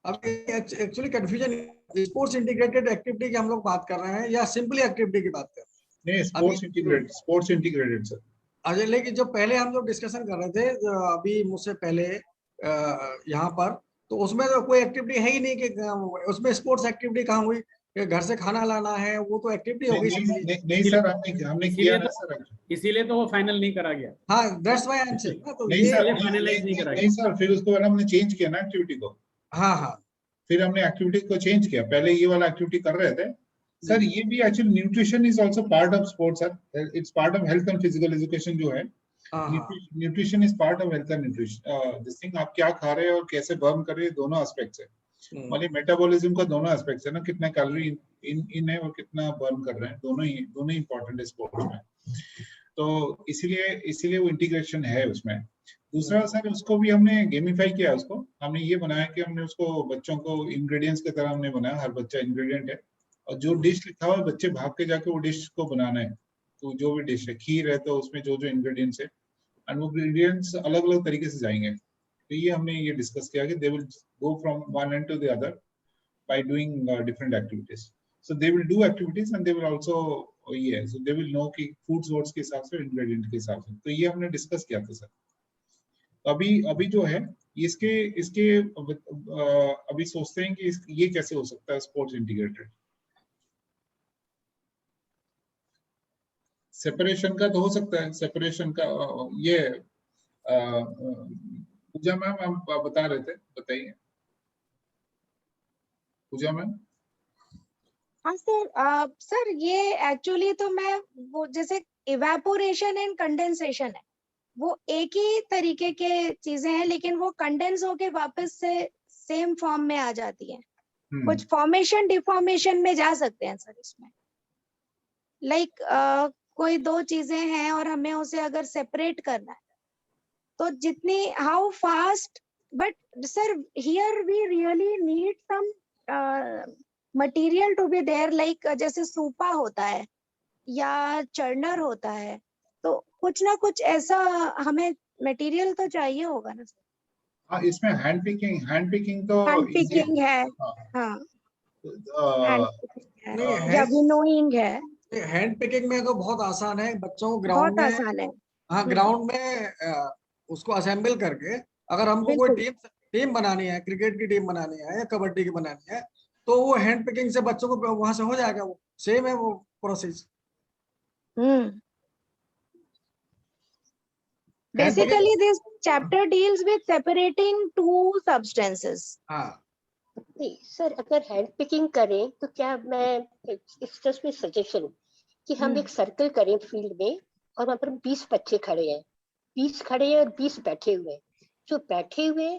अब actually confusion, sports integrated activity की हम लोग बात कर रहे हैं या सिंपली एक्टिविटी की बात कर रहे हैं? नहीं, स्पोर्ट्स इंटीग्रेटेड सर। अच्छा, लेकिन जो पहले हम लोग डिस्कशन कर रहे थे अभी मुझसे पहले यहाँ पर, तो उसमें तो कोई एक्टिविटी है ही नहीं कि उसमें स्पोर्ट्स एक्टिविटी कहाँ हुई? घर से खाना लाना है, वो तो एक्टिविटी हो गई। नहीं सर, हमने किया ना सर, इसीलिए तो वो फाइनल नहीं करा गया। हाँ, that's why I am saying ना, तो नहीं ये सर, फाइनलाइज नहीं करा गया। नहीं सर, फिर उसके बाद हमने चेंज किया ना एक्टिविटी को। हाँ हाँ, फिर हमने एक्टिविटी को चेंज किया। पहले ये वाला एक्टिविटी कर रहे थे सर। ये भी actually nutrition is also part of sports sir. It's part of health and physical education जो है। Nutrition is part of health and nutrition. This thing आप क्या खा रहे हैं और कैसे बर्न कर रहे हैं, दोनों एस्पेक्ट्स है। मतलब मेटाबॉलिज्म का दोनों एस्पेक्ट्स है ना, कितना कैलोरी इन है और कितना बर्न कर रहे हैं, दोनों ही इंपॉर्टेंट है स्पोर्ट्स में। तो इसीलिए वो इंटीग्रेशन है उसमें। दूसरा सर, उसको भी हमने गेमिफाई किया। उसको हमने ये बनाया कि हमने उसको बच्चों को इंग्रेडिएंट्स की तरह हमने बनाया। हर बच्चा इंग्रेडिएंट है और जो डिश लिखा हुआ है बच्चे भाग के जाके वो डिश को बनाना है। तो जो भी डिश है, खीर है तो उसमें जो इंग्रेडिएंट्स है एंड वो इंग्रेडिएंट्स अलग अलग तरीके से जाएंगे। तो ये हमने ये डिस्कस किया कि they will go from one end to the other by doing different activities. So they will do activities and they will also so they will know कि फूड सोर्स के हिसाब से, इंग्रेडिएंट के हिसाब से। तो ये हमने डिस्कस किया था सर। अभी जो है इसके अभी सोचते हैं कि ये कैसे हो सकता है स्पोर्ट्स इंटीग्रेटेड। सेपरेशन का तो हो सकता है। सेपरेशन का ये पूजा मैम आप बता रहे थे, बताइए पूजा मैम। हाँ सर, सर ये एक्चुअली तो मैं वो जैसे इवेपोरेशन एंड कंडेंसेशन है, वो एक ही तरीके के चीजें हैं, लेकिन वो कंडेंस होके वापस से सेम फॉर्म में आ जाती है। कुछ फॉर्मेशन डिफॉर्मेशन में जा सकते हैं सर इसमें। लाइक कोई दो चीजें हैं और हमें उसे अगर सेपरेट करना है तो जितनी how fast, but sir here we really need some material to be there, like जैसे सूपा होता है या चर्नर होता है, तो कुछ ना कुछ ऐसा हमें मटेरियल तो चाहिए होगा ना सर। हाँ, इसमें हैंड पिकिंग तो हैंड easy पिकिंग है, हाँ हैंड नहीं, या विनोइंग है। हैंड पिकिंग में तो बहुत आसान है, बच्चों को बहुत ग्राउंड में, आसान है। हाँ ग्राउंड में उसको असेंबल करके, अगर हमको कोई टीम बनानी है, क्रिकेट की टीम बनानी है या कबड्डी की बनानी है, तो वो हैंड पिकिंग से बच्चों को वहां से हो जाएगा, वो सेम है वो process. Basically, this chapter deals with separating two substances. नहीं सर, अगर हैंड पिकिंग करें तो क्या मैं इट्स जस्ट माय सजेशन कि हम एक सर्कल करें फील्ड में और वहां पर 20 बच्चे खड़े हैं, 20 खड़े हैं और 20 बैठे हुए हैं। जो बैठे हुए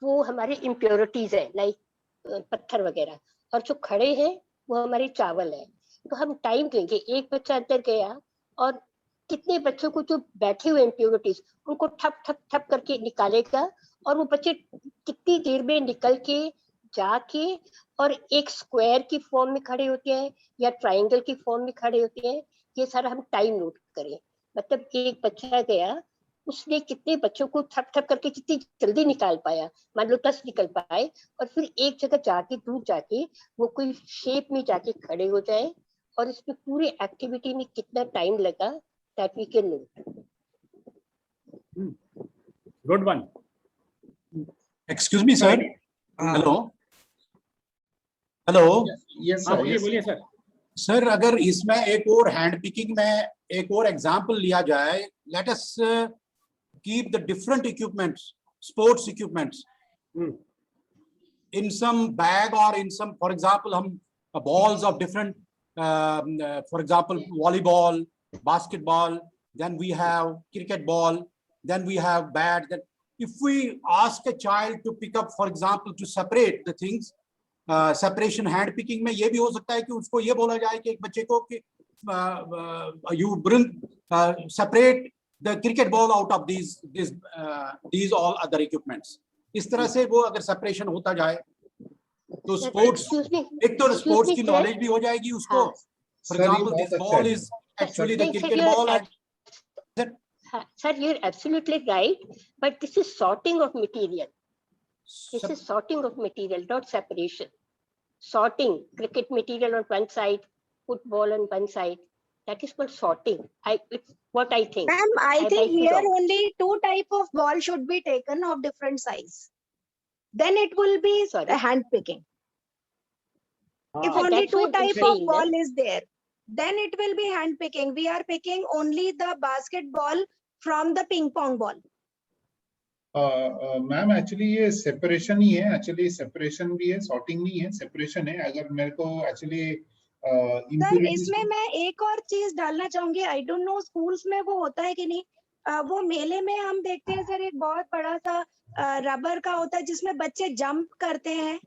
वो हमारे इम्प्योरिटीज है, लाइक पत्थर वगैरह, और जो खड़े हैं वो हमारे चावल है। तो हम टाइम देंगे, एक बच्चा अंदर गया और कितने बच्चों को जो बैठे हुए इम्प्योरिटीज उनको ठप ठप ठप करके निकालेगा, और वो बच्चे कितनी देर में निकल के जाके और एक स्क्वायर की फॉर्म में खड़े होते हैं या ट्रायंगल की फॉर्म में खड़े होते हैं। ये सारा हम टाइम नोट करें, मतलब एक बच्चा गया, उसने कितने बच्चों को ठप ठप करके कितनी जल्दी निकाल पाया, मान लो 10 निकल पाए, और फिर एक जगह जाके दूर जाके वो कोई शेप में जाके खड़े हो जाए, और इसमें पूरी एक्टिविटी में कितना टाइम लगा, that we can note. Good one. Excuse me sir, hello hello, yes sir, बोलिए सर। सर अगर इसमें एक और हैंड पिकिंग में एक और एग्जांपल लिया जाए, let us keep the different equipments, sports equipments in some bag or in some, for example हम balls of different for example volleyball, basketball, then we have cricket ball, then we have bat. Then if we ask a child to pick up, for example, to separate the things, separation hand picking में ये भी हो सकता है कि उसको ये बोला जाए कि एक बच्चे को कि you bring separate the cricket ball out of these all other equipments. इस तरह से वो अगर सेपरेशन होता जाए तो स्पोर्ट्स, एक तो स्पोर्ट्स की नॉलेज भी हो जाएगी उसको. For example this ball is actually the cricket ball and Sir, you're absolutely right, but this is sorting of material. This is sorting of material, not separation. Sorting cricket material on one side, football on one side. That is called sorting. It's what I think. Ma'am, I think here only two type of ball should be taken of different size. Then it will be hand picking. If only two type of ball is there, then it will be hand picking. We are picking only the basketball from the ping pong ball. Ma'am actually ये separation ही है, actually separation भी है, sorting नहीं है, separation है. अगर मेरे को एक्चुअली सर इसमें मैं एक और चीज डालना चाहूंगी, आई डोंट नो स्कूल्स में वो होता है कि नहीं, वो मेले में हम देखते हैं सर, एक बहुत बड़ा सा रबर का होता है जिसमें बच्चे जंप करते हैं,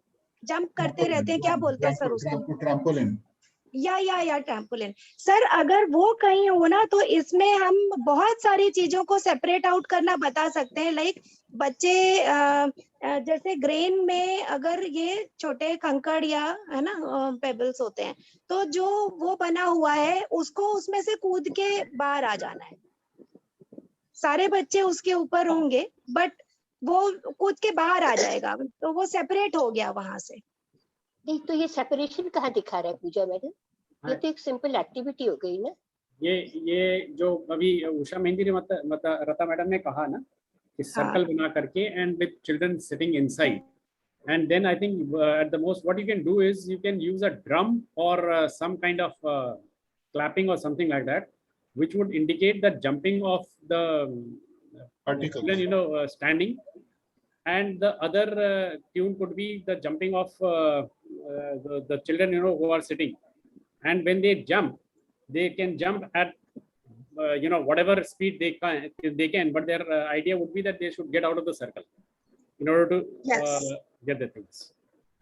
जंप करते रहते हैं, क्या बोलते हैं सर उसको? ट्रैम्पोलिन. या ट्रैम्पोलिन. सर अगर वो कहीं हो ना तो इसमें हम बहुत सारी चीजों को सेपरेट आउट करना बता सकते हैं. लाइक बच्चे जैसे ग्रेन में अगर ये छोटे कंकड़ या है ना पेबल्स होते हैं, तो जो वो बना हुआ है उसको उसमें से कूद के बाहर आ जाना है. सारे बच्चे उसके ऊपर होंगे बट वो कूद के बाहर आ जाएगा, तो वो सेपरेट हो गया वहां से. नहीं तो ये सेपरेशन कहाँ दिखा रहा है पूजा मैडम? ये तो एक सिंपल एक्टिविटी हो गई ना. ये जो अभी उषा मेहंदी ने रता मैडम ने कहा ना कि सर्कल बना करके and with children sitting inside, and then I think at the most what you can do is you can use a drum or some kind of clapping or something like that, which would indicate the jumping of the children, standing, and the other tune could be the jumping of the children who are sitting. and when they jump, they can jump at whatever speed they can, but their idea would be that they should get out of the circle in order to get the things.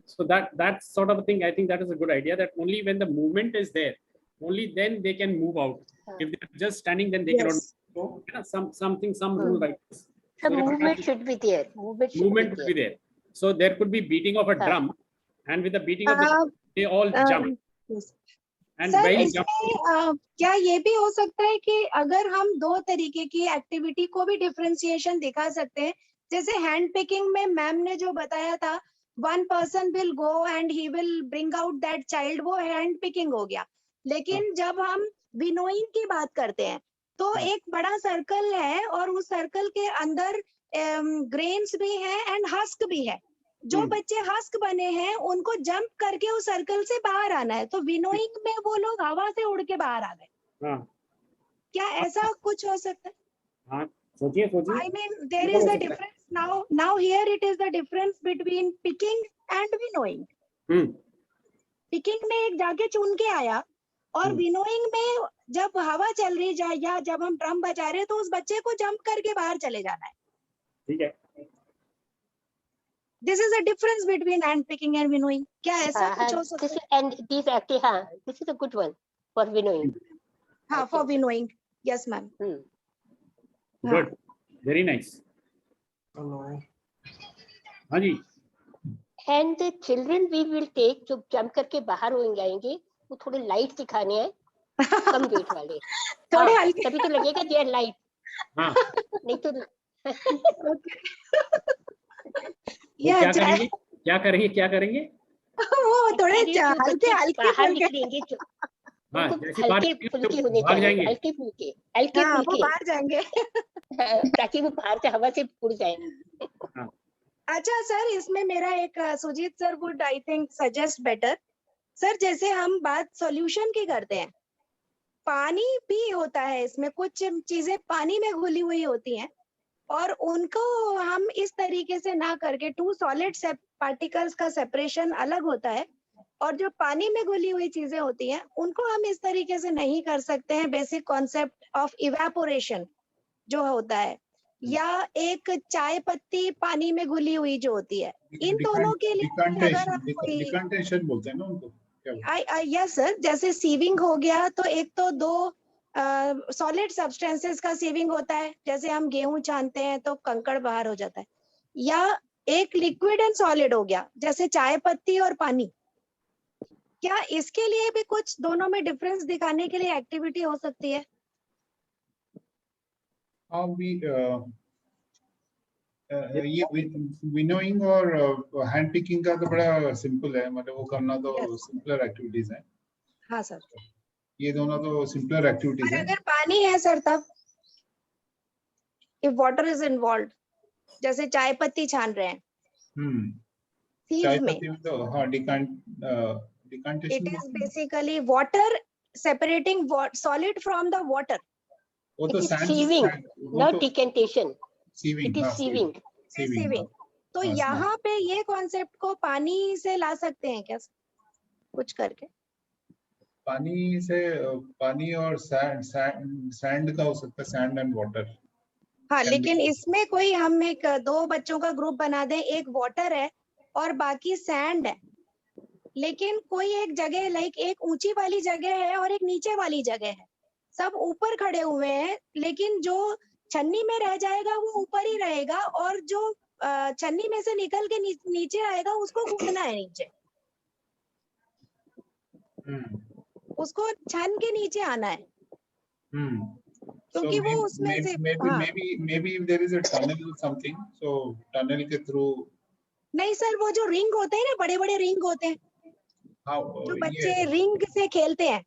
So that sort of a thing, I think that is a good idea, that only when the movement is there, only then they can move out. If they're just standing, then they cannot. So, some rule like this. The movement should be there. Movement would be there. So there could be beating of a drum, and with the beating of the drum, they all jump. And sir while इसमें क्या ये भी हो सकता है कि अगर हम दो तरीके की एक्टिविटी को भी डिफरेंशिएशन दिखा सकते हैं, जैसे हैंड पिकिंग में मैम ने जो बताया था, one person will go and he will bring out that child, वो हैंड पिकिंग हो गया। लेकिन जब हम विनोइंग की बात करते हैं तो एक बड़ा सर्कल है और उस सर्कल के अंदर ग्रेन्स भी है एंड हस्क भी है। जो बच्चे हस्क बने हैं उनको जंप करके उस सर्कल से बाहर आना है, तो विनोइंग में वो लोग हवा से उड़ के बाहर आ गए। क्या ऐसा कुछ हो सकता है? सोचिए I mean there is a difference now here it is the difference between picking and winnowing. Picking में एक जाके चुन के आया और विनोइंग में जब हवा चल रही जाए या जब हम ड्रम बजा रहे तो उस बच्चे को जंप करके बाहर चले जाना है। ठीक है। This is a difference between hand picking and winnowing. क्या ऐसा कुछ हो सकता है? And these actually, this is a good one for winnowing. हाँ, for winnowing. Yes, ma'am. Good. Very nice. Hello. हाँ जी। And the children we will take जो jump करके बाहर होंगे आएंगे, वो थोड़े लाइट दिखाने हैं, कम वेट वाले। थोड़े हल्के। तभी तो लगेगा they are light. हाँ। नहीं तो क्या करेंगे? वो थोड़े हल्के बाहर निकलेंगे, हल्के फुल्के होने चाहिए, हल्के फुल्के वो बाहर जाएंगे ताकि वो बाहर से हवा से उड़ जाए। अच्छा सर, इसमें मेरा एक Sujit sir would I think suggest better. Sir जैसे हम बात सॉल्यूशन की करते हैं, पानी भी होता है इसमें, कुछ चीजें पानी में घुली हुई होती हैं और उनको हम इस तरीके से ना करके टू सॉलिड पार्टिकल्स का सेपरेशन अलग होता है और जो पानी में घुली हुई चीजें होती हैं उनको हम इस तरीके से नहीं कर सकते हैं। बेसिक कॉन्सेप्ट ऑफ इवेपोरेशन जो होता है, या एक चाय पत्ती पानी में घुली हुई जो होती है, इन दोनों के लिए अगर हम कोई डिकंटेशन बोलते हैं ना उनको, यस सर, जैसे सीविंग हो गया तो एक तो दो सॉलिड सब्सटेंसेस का सीविंग होता है, जैसे हम गेहूं छानते हैं तो कंकड़ बाहर हो जाता है, या एक लिक्विड एंड सॉलिड हो गया जैसे चाय पत्ती और पानी। क्या इसके लिए भी कुछ दोनों में डिफरेंस दिखाने के लिए एक्टिविटी हो सकती है? ये विनोइंग और हैंड पिकिंग का तो बड़ा सिंपल है, मतलब वो करना तो सिंपलर एक्टिविटीज है। हाँ सर, ये दोनों तो सिंपलर एक्टिविटीज है। अगर पानी है सर तब, इफ वाटर इज इन्वॉल्व्ड, जैसे चाय पत्ती छान रहे हैं, चाय पत्ती में तो हाँ decantation, it is basically water separating solid from the water. वो तो sieving, not decantation, sieving, it is sieving. तो यहाँ पे ये कॉन्सेप्ट को पानी से ला सकते हैं क्या कुछ करके? पानी से, पानी और सैंड का हो सकता है, सैंड एंड वाटर। हाँ, लेकिन इसमें कोई हम एक दो बच्चों का ग्रुप बना दें, एक वाटर है और बाकी सैंड है, लेकिन कोई एक जगह लाइक एक ऊंची वाली जगह है और एक नीचे वाली जगह है, सब ऊपर खड़े हुए हैं, लेकिन जो छन्नी में रह जाएगा वो ऊपर ही रहेगा और जो छन्नी में से निकल के नीचे आएगा उसको कूदना है नीचे, उसको छन के नीचे आना है, क्योंकि वो उसमें से maybe if there is a tunnel or something, so tunnel के through। नहीं सर, वो जो रिंग होते हैं ना, बड़े बड़े रिंग होते हैं, जो बच्चे रिंग से खेलते हैं,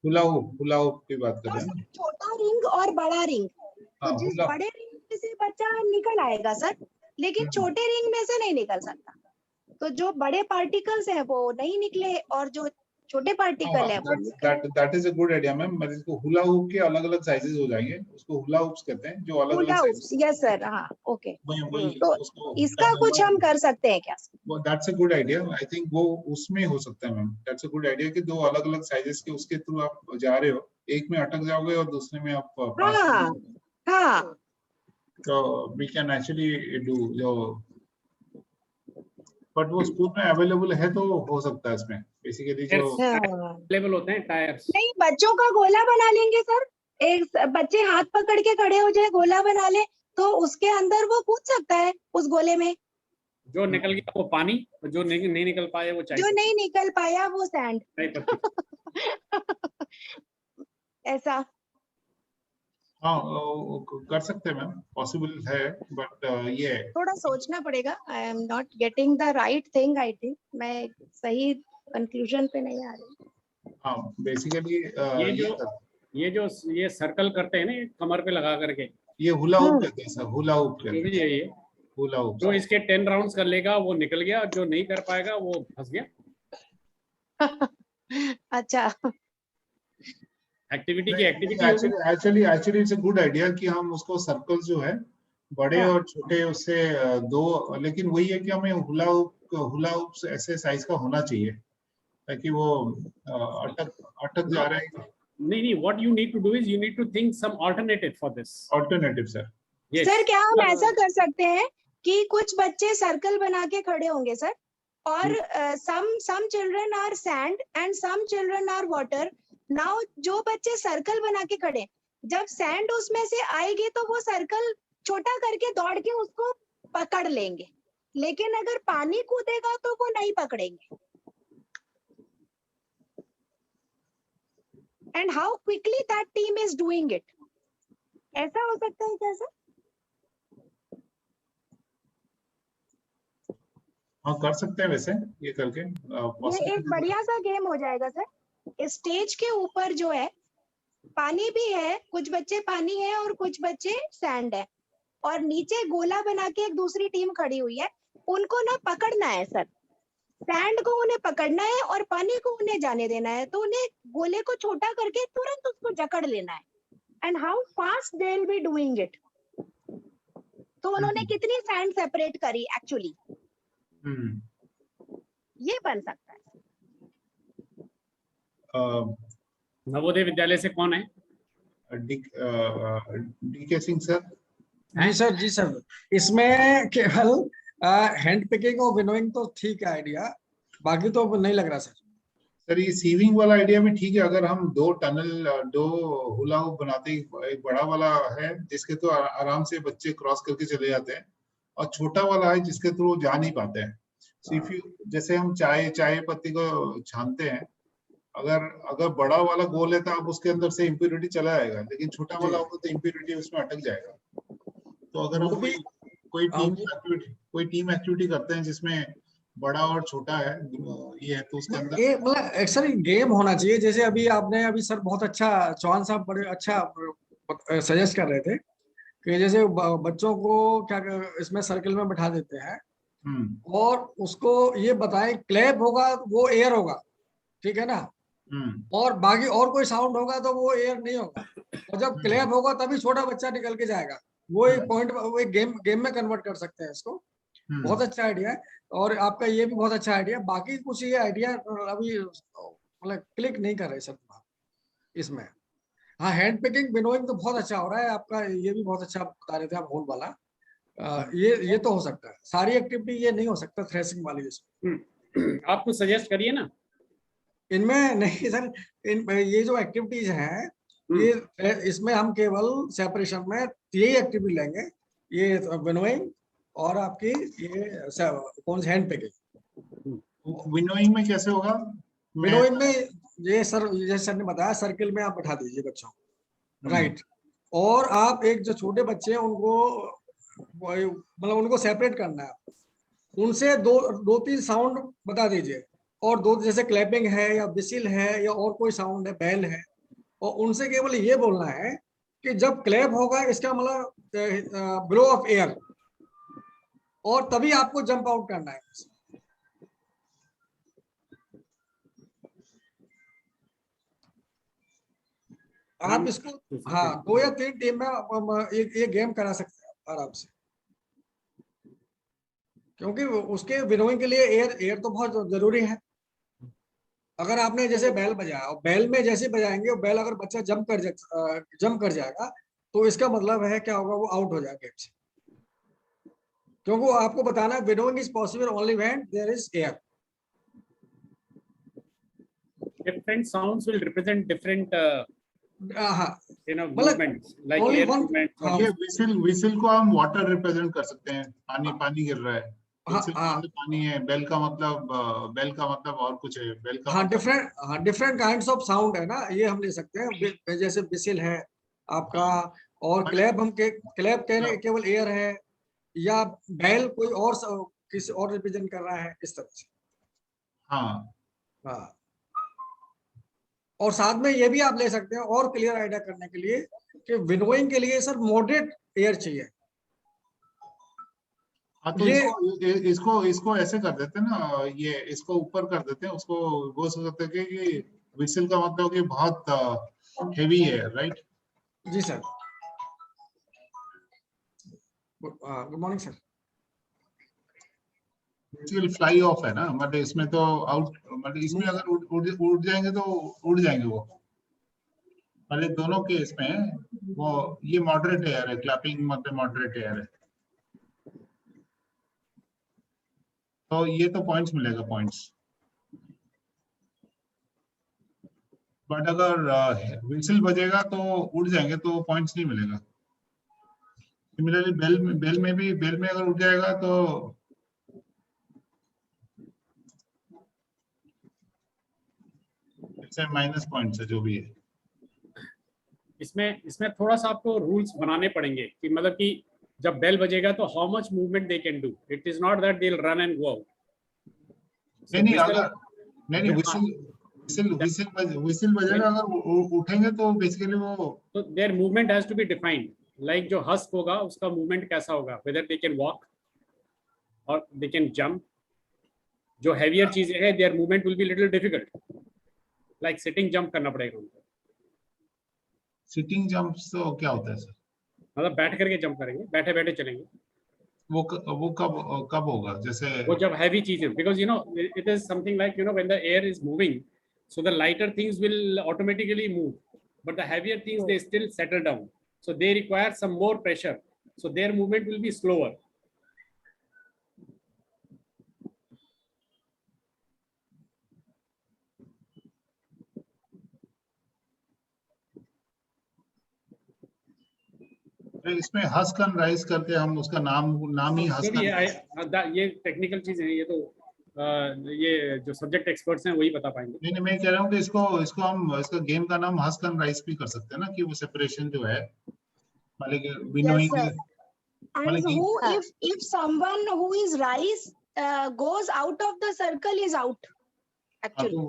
हुलाओ की बात कर रहे हैं, छोटा रिंग और बड़ा रिंग। तो जिस बड़े रिंग में से बच्चा निकल आएगा सर, लेकिन छोटे रिंग में से नहीं निकल सकता, तो जो बड़े पार्टिकल्स हैं वो नहीं निकले और जो छोटे पार्टिकल है वो। That is a good idea ma'am. मतलब इसको हुला हुप के अलग अलग साइजेस हो जाएंगे, उसको हुला हुप्स कहते हैं, जो अलग अलग साइज। यस सर, हाँ ओके। तो उसको इसका कुछ हम कर सकते हैं क्या? That's a good idea. I think वो उसमें हो सकता है ma'am. That's a good idea कि 2 अलग अलग साइजेस के उसके थ्रू आप जा रहे हो, एक में अटक जाओगे और दूसरे में आप पास करोगे। हाँ, तो वी कैन एक्चुअली डू जो, बट वो स्कूल में अवेलेबल है तो हो सकता है इसमें बेसिकली जो अवेलेबल होते हैं टायर्स। नहीं, बच्चों का गोला बना लेंगे सर। एक बच्चे हाथ पकड़ के खड़े हो जाए, गोला बना ले, तो उसके अंदर वो कूद सकता है उस गोले में। जो निकल गया वो पानी, और जो नहीं निकल पाया वो चाय। जो नहीं निकल पाया वो सैंड। ऐसा हाँ कर सकते हैं मैम, पॉसिबल है, बट ये थोड़ा सोचना पड़ेगा। I am not getting the right thing. I think मैं सही कंक्लूजन पे नहीं आ रही। हाँ बेसिकली ये सर्कल करते हैं ना कमर पे लगा करके, ये हुला हुप कहते हैं सर, हुला हुप कहते हैं। ये हुला हुप। जो इसके 10 राउंड्स कर लेगा वो निकल गया, जो नहीं कर पाएगा वो फंस गया। अच्छा, एक्टिविटी की activity actually it's a good idea कि हम उसको सर्कल जो है बड़े और छोटे उससे 2, लेकिन वही है कि हमें हुला हुप ऐसे साइज का होना चाहिए ताकि वो अटक जा रहे हैं। नहीं, what you need to do is you need to think some alternative for this. Alternative sir. Yes. Sir क्या हम ऐसा कर सकते हैं कि कुछ बच्चे सर्कल बना के खड़े होंगे सर, और some children are sand and some children are water. Now जो बच्चे सर्कल बना के खड़े, जब सैंड उसमें से आएगी तो वो सर्कल छोटा करके दौड़ के उसको पकड़ लेंगे, लेकिन अगर पानी कूदेगा तो वो नहीं पकड़ेंगे। And how quickly that team is doing it. ऐसा हो सकता है क्या सर? हाँ कर सकते हैं वैसे ये करके। ये एक बढ़िया सा गेम हो जाएगा सर। स्टेज के ऊपर जो है पानी भी है, कुछ बच्चे पानी है और कुछ बच्चे सैंड है, और नीचे गोला बना के एक दूसरी टीम खड़ी हुई है। उनको ना पकड़ना है सर, सैंड को उन्हें पकड़ना है और पानी को उन्हें जाने देना है। तो उन्हें गोले को छोटा करके तुरंत उसको जकड़ लेना है। And how fast they will be doing it. तो उन्होंने कितनी सैंड सेपरेट करी एक्चुअली, ये बन सकता है। नवोदय विद्यालय से कौन है? DK Singh sir. जी सर इसमें केवल हैंड पिकिंग और विनोइंग तो ठीक है आइडिया, बाकी तो नहीं लग रहा सर ये सीविंग वाला आइडिया भी ठीक है। अगर हम 2 टनल 2 हुला हुप बनाते, एक बड़ा वाला है जिसके तो आराम से बच्चे क्रॉस करके चले जाते हैं, और छोटा वाला है जिसके थ्रू जा नहीं पाते हैं। जैसे हम चाय पत्ती को छानते हैं, अगर बड़ा वाला गोल है तो आप उसके अंदर से इम्प्योरिटी चला जाएगा, लेकिन छोटा वाला होगा तो इम्प्योरिटी उसमें अटक जाएगा। तो अगर हम कोई टीम एक्टिविटी करते हैं जिसमें बड़ा और छोटा है ये है, तो उसके अंदर ये मतलब सर गेम होना चाहिए। जैसे अभी सर बहुत अच्छा, चौहान साहब बड़े अच्छा सजेस्ट कर रहे थे कि जैसे बच्चों को क्या इसमें सर्कल में बैठा देते हैं और उसको ये बताएं क्लैप होगा वो एयर होगा, ठीक है ना, और बाकी और कोई साउंड होगा तो वो एयर नहीं होगा, और जब क्लैप होगा तभी छोटा बच्चा निकल के जाएगा। वो एक पॉइंट, वो एक गेम में कन्वर्ट कर सकते हैं इसको। बहुत अच्छा आइडिया है, और आपका ये भी बहुत अच्छा आइडिया। बाकी कुछ ये आइडिया अभी मतलब क्लिक नहीं कर रहे सर इसमें। हाँ हैंड पिकिंग विनोइंग तो बहुत अच्छा हो रहा है आपका, ये भी बहुत अच्छा बता रहे थे आप होल वाला। ये तो हो सकता है, सारी एक्टिविटी ये नहीं हो सकता थ्रेसिंग वाली जैसे। आप कुछ सजेस्ट करिए ना इनमें। नहीं सर ये जो एक्टिविटीज हैं ये इसमें हम केवल सेपरेशन में यही एक्टिविटी लेंगे, ये विनोइंग और आपकी ये कौन सी हैंड पिकिंग। विनोइंग में कैसे होगा? विनोइंग में ये सर जैसे सर ने बताया सर्किल में आप बैठा दीजिए बच्चों, राइट, और आप एक जो छोटे बच्चे हैं उनको मतलब उनको सेपरेट करना है, उनसे दो तीन साउंड बता दीजिए, और दो जैसे क्लैपिंग है या विसिल है या और कोई साउंड है, बेल है, और उनसे केवल ये बोलना है कि जब क्लैप होगा इसका मतलब ब्लो ऑफ एयर, और तभी आपको जंप आउट करना है। आप इसको हाँ 2 या 3 टीम में हम एक गेम करा सकते हैं आराम से, क्योंकि उसके विनोइंग के लिए एयर तो बहुत जरूरी है। अगर आपने जैसे बैल बजाया और बैल में जैसे बजाएंगे और बैल अगर बच्चा जंप कर जाएगा तो इसका मतलब है क्या होगा, वो आउट हो जाएगा गेम से, क्योंकि वो आपको बताना है winnowing is possible only when there is air. Different sounds will represent different movements, like only air one, movements. ये विसिल को हम वाटर रिप्रेजेंट कर सकते हैं, पानी गिर रहा है, विसिल का मतलब पानी है, बेल का मतलब और कुछ है, बेल का डिफरेंट काइंड्स ऑफ साउंड है ना, ये हम ले सकते हैं, जैसे विसिल है आपका, और क्लैप क्लैप कहने केवल एयर है, या बैल कोई और किसी और रिप्रेजेंट कर रहा है, इस तरह से। हाँ, और साथ में ये भी आप ले सकते हैं और क्लियर आइडिया करने के लिए कि विनोइंग के लिए सर मॉडरेट एयर चाहिए। हाँ, तो इसको ऐसे कर देते हैं ना, ये इसको ऊपर कर देते हैं, उसको वो सोच सकते हैं कि विसिल का मतलब कि बहुत हेवी है, राइट? जी sir, good morning sir. Will fly off है ना, मतलब इसमें तो आउट, मतलब इसमें अगर उड़ जाएंगे तो उड़ जाएंगे वो, मतलब दोनों केस में वो ये मॉडरेट एयर है, क्लैपिंग मतलब मॉडरेट एयर है, तो ये तो पॉइंट्स मिलेगा, पॉइंट्स। बट अगर विसिल बजेगा तो उड़ जाएंगे तो पॉइंट्स नहीं मिलेगा। सिमिलरली बेल में अगर उड़ जाएगा तो माइनस पॉइंट्स है, जो भी है। इसमें थोड़ा सा आपको रूल्स बनाने पड़ेंगे कि मतलब कि जब बेल बजेगा तो how much movement they can do, it is not that they will run and go out. Whistle बजेगा, अगर उठेंगे तो बेसिकली वो, तो there movement has to be defined, like जो हस्क होगा उसका मूवमेंट कैसा होगा, वेदर दे कैन वॉक और दे कैन जंप। जो हैवियर चीजें हैं there movement will be little difficult, like sitting jump करना पड़ेगा उनको। सिटिंग जंप तो क्या होता है सर? मतलब बैठ करके जंप करेंगे, बैठे बैठे चलेंगे। वो कब होगा? जैसे वो जब हैवी चीजें, because it is something like when the air is moving, so the lighter things will automatically move, but the heavier things they still settle down, so they require some more pressure, so their movement will be slower. इसमें husk and rise करके हम उसका नाम ही husk and rise, ये technical चीजें हैं, ये तो ये जो सब्जेक्ट एक्सपर्ट्स हैं वही बता पाएंगे। नहीं, मैं कह रहा हूँ कि इसको हम इसका गेम का नाम हस्क एंड राइज भी कर सकते हैं ना, कि वो सेपरेशन जो है, मतलब winnowing, and who if someone who is rise goes out of the circle is out actually।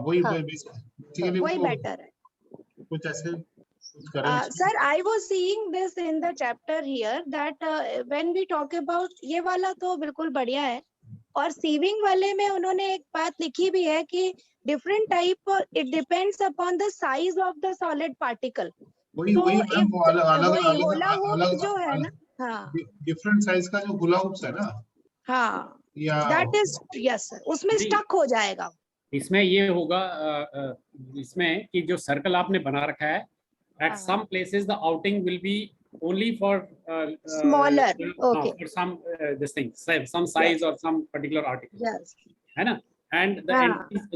वही बेसिकली वही बेटर है, कुछ ऐसे sir I was seeing this in the chapter here that when we talk about ये वाला तो बिल्कुल बढ़िया है, और सीविंग वाले में उन्होंने एक बात लिखी भी है कि different type, it depends upon the size of the solid particle. वही अलग जो है ना, हाँ डिफरेंट साइज का जो हुला हुप्स है ना, हाँ दैट इज यस सर, उसमें स्टक हो जाएगा। इसमें ये होगा इसमें कि जो सर्कल आपने बना रखा है, at some places the outing will be only for smaller, okay, for some this thing, some size or some particular article, yes, है ना, and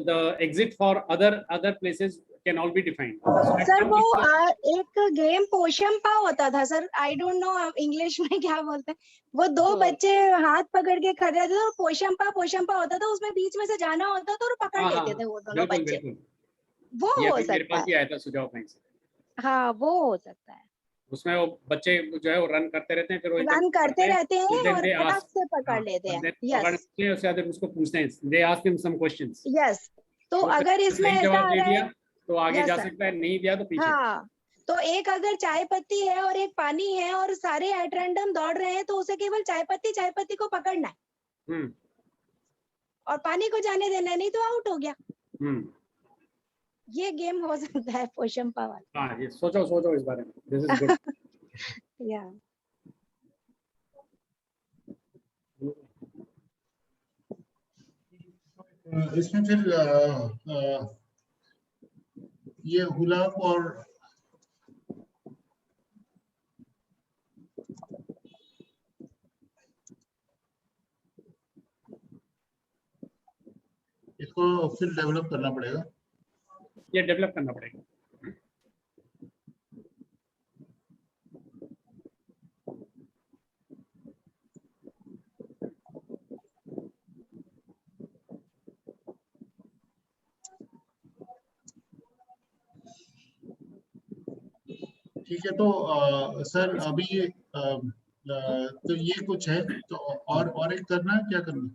the exit for other places can all be defined. Sir वो एक game Poshampa होता था sir, I don't no English में क्या बोलते हैं, वो दो बच्चे हाथ पकड़ के खड़े रहते थे, पोशंपा होता था, उसमें बीच में से जाना होता था और पकड़ लेते थे वो दोनों बच्चे। वो हो सकता है, मेरे पास भी आया था सुझाव कहीं से। हाँ वो हो सकता है, उसमें वो बच्चे जो है वो रन करते रहते हैं, फिर वो रन करते रहते हैं और फटाक से पकड़ लेते हैं। यस, उसको पूछते हैं, they ask him some questions. Yes, तो अगर इसमें ऐसा जवाब दे दिया तो आगे जा सकता है, नहीं दिया तो पीछे। हाँ, तो एक अगर चाय पत्ती है और एक पानी है और सारे एट रैंडम दौड़ रहे हैं, तो उसे केवल चाय पत्ती को पकड़ना है और पानी को जाने देना, नहीं तो आउट हो गया। ये गेम हो सकता है पोशंपा वाला। हाँ, ये सोचो इस बारे में, दिस इज गुड। या इसमें फिर ये हुलाक और इसको फिर डेवलप करना पड़ेगा। ये डेवलप करना पड़ेगा। ठीक है, तो सर अभी तो ये कुछ है, तो और एक करना है, क्या करना है?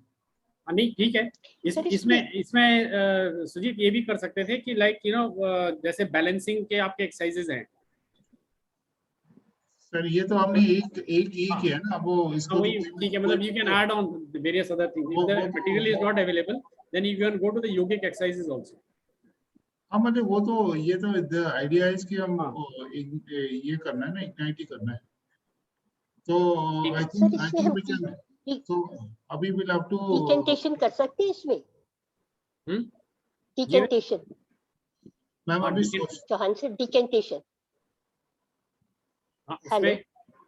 नहीं, ठीक है। इसमें सुजीत ये भी कर सकते थे कि लाइक जैसे बैलेंसिंग के आपके एक्सरसाइजेज हैं सर, ये तो हमने एक किया है ना, वो इसको वही ठीक है, मतलब you can add on various other things if the material is not available, then you can go to the yogic exercises also. हाँ, मतलब वो तो ये तो आइडिया है कि हम ये करना है ना, इग्नाइट ही करना है, तो आई थिंक वी कैन, तो अभी विल हैव टू डिकेंटेशन कर सकते हैं इसमें। डिकेंटेशन मैम, अभी चौहान से डिकेंटेशन। हेलो,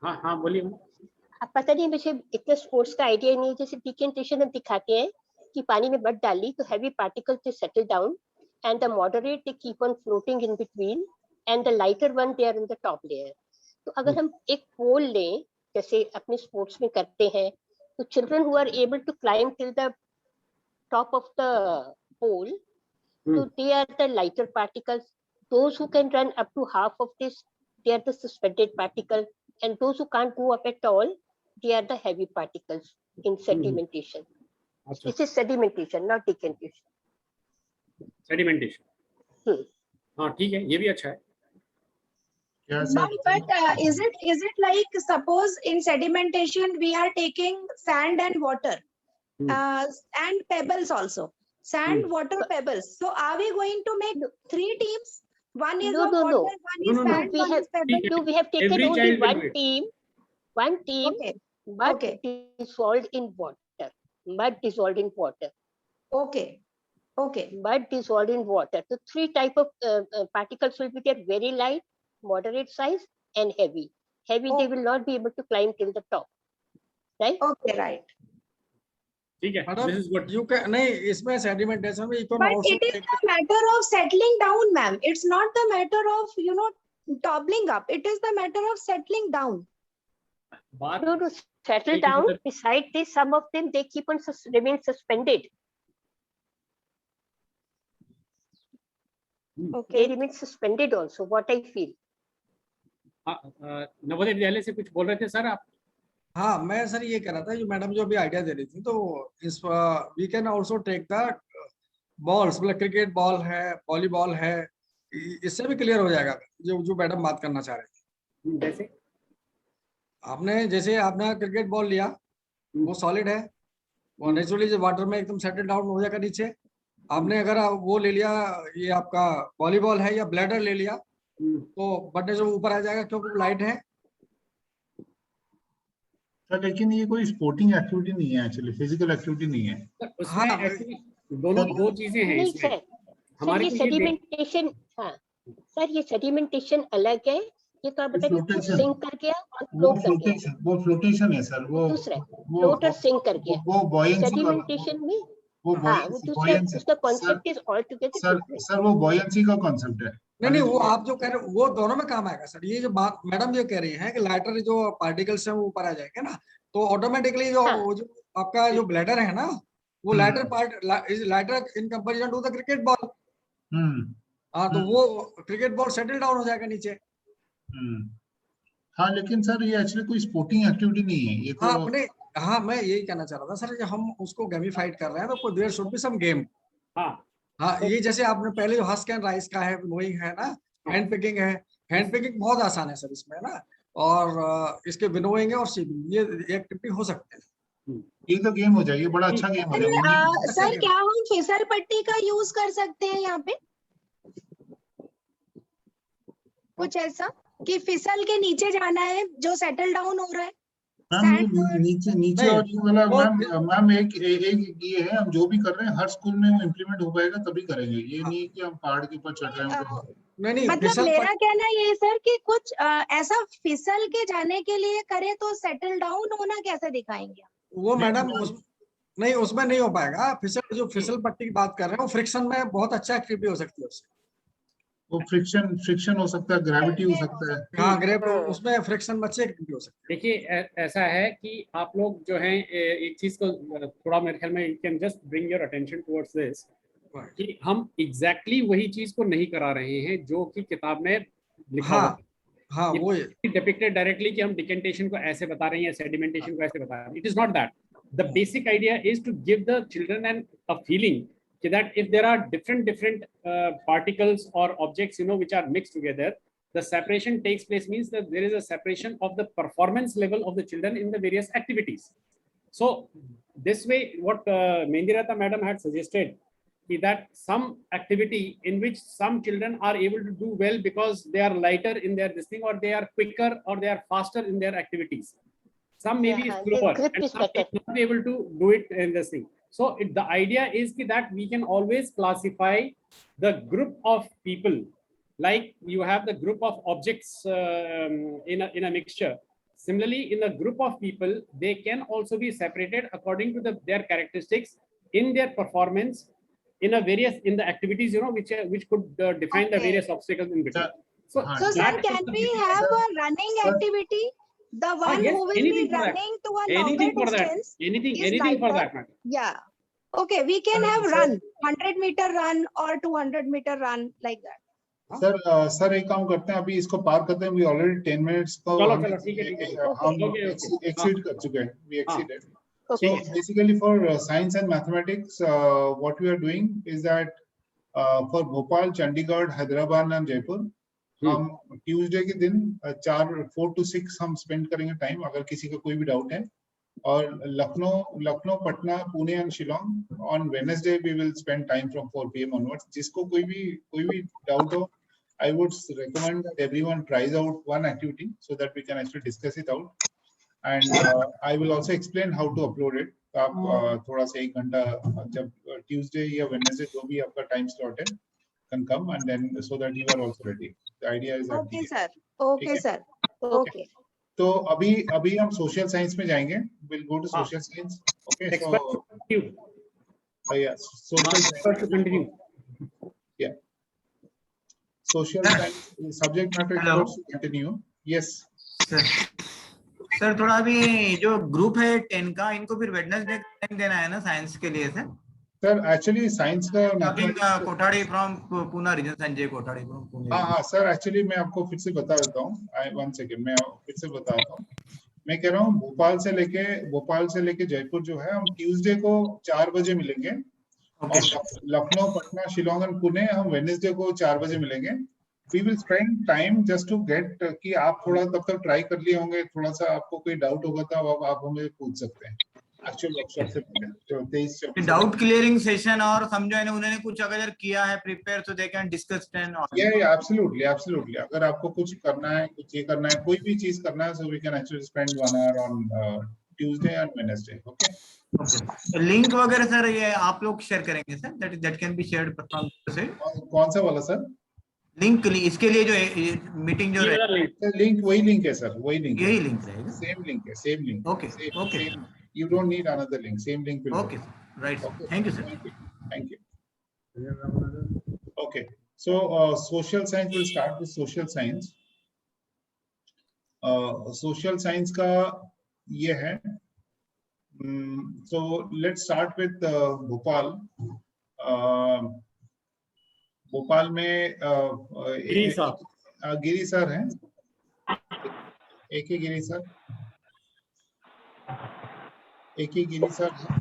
हाँ बोलिए। अब पता नहीं, मुझे इतना स्पोर्ट्स का आइडिया नहीं है। जैसे डिकेंटेशन हम दिखाते हैं कि पानी में मत डाली तो heavy particles they settle down and the moderate they keep on floating in between and the lighter one they are in the top layer. तो अगर हम एक पोल लें जैसे अपने स्पोर्ट्स में करते हैं, तो children who are able to climb till the top of the pole, so they are the lighter particles. Those who can run up to half of this, they are the suspended particle, and those who can't go up at all, they are the heavy particles in sedimentation. This is sedimentation, not decantation. Sedimentation. हाँ, ठीक है, ये भी अच्छा है। But is it like, suppose in sedimentation we are taking sand and water and pebbles also, sand, water, pebbles, so are we going to make 3 teams? One is of water, one is sand, one is pebble. No, we have taken only one team, Okay. but dissolved in water. Mud dissolved in water. Okay. Mud dissolved in water. So 3 type of particles will be there: very light, moderate size, and heavy. Heavy, they will not be able to climb till the top. Right? Okay, right. ठीक है, this is good. You can नहीं, इसमें sedimentation में you can But also it is the matter of settling down, ma'am. It's not the matter of toppling up. It is the matter of settling down. No, settle down. Besides this, some of them they keep on remain suspended. Okay. They remain suspended also. What I feel. Navodaya Vidyalaya से कुछ बोल रहे थे sir आप? हाँ, मैं sir ये कह रहा था, मैडम जो अभी आइडिया दे रही थी, तो इस we can also take the balls, मतलब क्रिकेट बॉल है, वॉलीबॉल है, इससे भी क्लियर हो जाएगा जो मैडम बात करना चाह रहे थे। जैसे आपने क्रिकेट बॉल लिया, वो सॉलिड है, वो नेचुरली जो वाटर में एकदम सेटल डाउन हो जाएगा नीचे। आपने अगर वो ले लिया, ये आपका वॉलीबॉल है या ब्लैडर ले लिया, तो बढ़ने से ऊपर आ जाएगा क्योंकि लाइट है। सर, लेकिन ये कोई स्पोर्टिंग एक्टिविटी नहीं है, एक्चुअली फिजिकल एक्टिविटी नहीं है। दोनों दो चीजें हैं इसमें। हमारे ये सेडिमेंटेशन, हाँ सर, ये सेडिमेंटेशन अलग है। ये तो आप बताइए सिंक कर गया और फ्लोट कर गया। वो फ्लोटेशन है सर, वो दूसरा फ्लोट और सिंक कर गया। वो बॉयंसी सेडिमेंटेशन में वो दूसरा, उसका concept is all together different. Sir, वो बॉयंसी का कॉन्सेप्ट है। नहीं, वो आप जो कह रहे हो वो दोनों में काम आएगा सर। ये जो बात मैडम ये कह रही हैं कि लाइटर जो पार्टिकल्स हैं वो ऊपर आ जाएंगे ना, तो ऑटोमेटिकली जो आपका जो ब्लैडर है ना, वो lighter part is lighter in comparison to the cricket ball. हाँ, तो वो क्रिकेट बॉल सेटल डाउन हो जाएगा नीचे। हाँ, लेकिन सर ये एक्चुअली कोई स्पोर्टिंग एक्टिविटी नहीं है ये तो। हाँ, मैं यही कहना चाह रहा था सर, हम उसको गेमिफाइड कर रहे हैं, तो there should be some game. हाँ, ये जैसे आपने पहले जो हस्क एंड राइस का है, विनोइंग है ना, हैंड पिकिंग है। हैंड पिकिंग बहुत आसान है सर इसमें ना, और इसके विनोइंग है और सीविंग, ये एक्टिविटी हो सकते हैं। ये तो गेम हो जाएगी, बड़ा अच्छा गेम हो जाएगा। सर, क्या हम फिसल पट्टी का यूज कर सकते हैं यहाँ पे? कुछ ऐसा कि फिसल के नीचे जाना है जो सेटल डाउन हो रहा है? मैम नीचे और ये वाला मैम एक ये है, हम जो भी कर रहे हैं हर स्कूल में वो इम्प्लीमेंट हो पाएगा तभी करेंगे, ये नहीं कि हम पहाड़ के ऊपर चढ़ रहे हैं। नहीं मतलब मेरा कहना ये है सर कि कुछ ऐसा फिसल के जाने के लिए करे तो सेटल डाउन होना कैसे दिखाएंगे? वो मैडम नहीं, उसमें नहीं हो पाएगा। जो फिसल पट्टी की बात कर रहे हैं वो फ्रिक्शन में बहुत अच्छा एक्टिविटी हो सकती है उससे। वो फ्रिक्शन हो सकता है, ग्रेविटी हो सकता है। हाँ, ग्रेविटी, उसमें फ्रिक्शन में अच्छी एक्टिविटी हो सकती है। देखिए ऐसा है कि आप लोग जो हैं एक चीज को थोड़ा मेरे ख्याल में you can just bring your attention towards this कि हम एग्जैक्टली वही चीज को नहीं करा रहे हैं जो कि किताब में लिखा हुआ है। हाँ, वो डिपिक्टेड डायरेक्टली कि हम डिकेंटेशन को ऐसे बता रहे हैं या सेडिमेंटेशन को ऐसे बता रहे हैं। It is not that. The basic idea is to give the children an a feeling that if there are different particles or objects which are mixed together, the separation takes place, means that there is a separation of the performance level of the children in the various activities. So this way what Mendirata madam had suggested is that some activity in which some children are able to do well because they are lighter in their this thing, or they are quicker, or they are faster in their activities. Some may be slower and some may not be able to do it in this thing. So the idea is that we can always classify the group of people, like you have the group of objects in a mixture. Similarly, in a group of people, they can also be separated according to their characteristics in their performance in the activities which could define the various obstacles in between. So sir, can we have a running activity? The one yes, who will be running to a longer distance. Anything for that matter. Yeah. Okay, we can have run, 100-meter run or 200-meter run, like that. Sir एक काम करते हैं, अभी इसको पार करते हैं। We already 10 minutes को हम exceed कर चुके हैं। We exceeded. So basically for science and mathematics, what we are doing is that for Bhopal, Chandigarh, Hyderabad and Jaipur, हम ट्यूसडे के दिन 4 to 6 हम स्पेंड करेंगे टाइम, अगर किसी का कोई भी डाउट है। और Lucknow, Patna, Pune and Shillong on Wednesday we will spend time from 4 PM onwards. जिसको कोई भी डाउट हो, I would recommend that everyone tries out one activity so that we can actually discuss it out. And I will also explain how to upload it. आप थोड़ा सा 1 घंटा जब Tuesday या वेडनेसडे जो भी आपका टाइम स्लॉट है can come, and then so that you are also ready. The idea is that okay sir. Okay sir. Okay. तो अभी हम सोशल साइंस में जाएंगे. We'll go to social science. Okay, so yeah, social continue. Yeah, social science subject matter experts continue. Yes sir, थोड़ा अभी जो group है 10 का, इनको फिर वेडनेसडे टाइम देना है ना साइंस के लिए सर? सर एक्चुअली साइंस का Kothari from Pune region, Sanjay Kothari from Pune. हाँ सर, एक्चुअली मैं आपको फिर से बता देता हूँ। 1 सेकेंड, मैं फिर से बताता हूँ। मैं कह रहा हूँ भोपाल से लेके जयपुर जो है, हम ट्यूसडे को 4 बजे मिलेंगे। और लखनऊ, पटना, शिलोंग और पुणे हम वेडनेसडे को 4 बजे मिलेंगे। We will spend time just to get कि आप थोड़ा तब तक ट्राई कर लिए होंगे, थोड़ा सा आपको कोई डाउट होगा तो आप हमें पूछ सकते हैं एक्चुअल वर्कशॉप से पहले। तो 23 डाउट क्लियरिंग सेशन, और समझो उन्होंने कुछ अगर किया है प्रिपेयर, तो दे कैन डिस्कस देन। या एब्सोल्युटली अगर आपको कुछ करना है, कुछ ये करना है, कोई भी चीज करना है, so we can actually spend 1 hour on Tuesday and Wednesday. Okay, link वगैरह सर ये आप लोग शेयर करेंगे sir? That can be shared from से। कौन सा वाला सर? लिंक इसके लिए जो मीटिंग जो लिंक वही लिंक है सर, वही लिंक, यही लिंक रहेगा। सेम लिंक है, same link. Okay you don't need another link, same link will okay work. Right, okay. Thank you sir. Thank you. Okay, so social science, will start with social science. Social science का ये है, so let's start with Bhopal. Bhopal में गिरी sir हैं, एक ही गिरी sir हैं।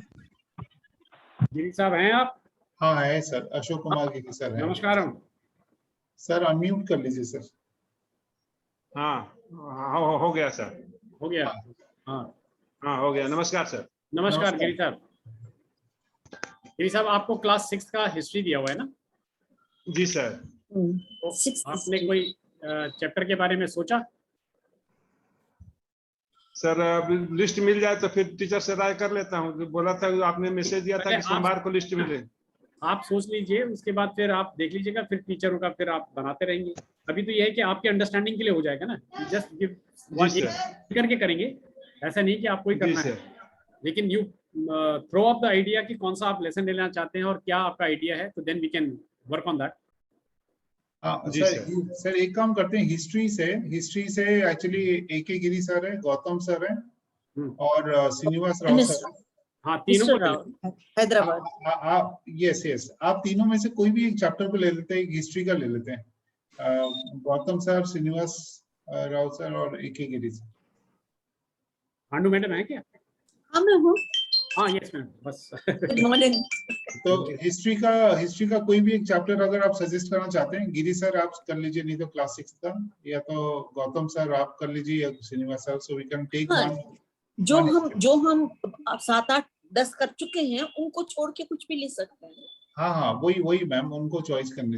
गिरी साहब हैं आप? हाँ है सर, अशोक कुमार गिरी सर हैं। नमस्कार सर, अनम्यूट कर लीजिए सर। हाँ हो गया सर, हो गया। हाँ हो गया। नमस्कार सर। नमस्कार गिरी साहब। गिरी साहब, आपको क्लास 6 का हिस्ट्री दिया हुआ है ना? जी सर। तो आपने कोई चैप्टर के बारे में सोचा? सर लिस्ट मिल जाए तो फिर टीचर से राय कर लेता हूँ। बोला था, आपने मैसेज दिया था कि सोमवार को लिस्ट मिले। आप सोच लीजिए, उसके बाद फिर आप देख लीजिएगा, फिर टीचरों का फिर आप बनाते रहेंगे। अभी तो ये है कि आपके अंडरस्टैंडिंग के लिए हो जाएगा ना, जस्ट गिव करके करेंगे, ऐसा नहीं कि आपको ही करना है, लेकिन you throw up the idea कि कौन सा आप लेसन लेना चाहते हैं और क्या आपका आइडिया है, तो then we can work on that. Sir एक काम करते हैं, हिस्ट्री से एक्चुअली AK गिरी सर है, गौतम सर है और श्रीनिवास राव सर है। हाँ, तीनों को हैदराबाद। आप यस आप तीनों में से कोई भी एक चैप्टर को ले लेते हैं, हिस्ट्री का ले लेते हैं। गौतम सर, श्रीनिवास राव सर और AK गिरी सर। पांडु मैडम है क्या? हाँ मैं हूँ। हाँ यस मैम, बस। Good morning. तो हिस्ट्री का कोई भी एक चैप्टर अगर आप सजेस्ट करना चाहते हैं, गिरी सर आप कर लीजिए, नहीं तो क्लास 6 का, या तो गौतम सर आप कर लीजिए, या Srinivas sir. So we can take one. जो हम 7, 8, 10 कर चुके हैं, उनको छोड़ के कुछ भी ले सकते हैं। हाँ वही मैम, उनको चूज करने।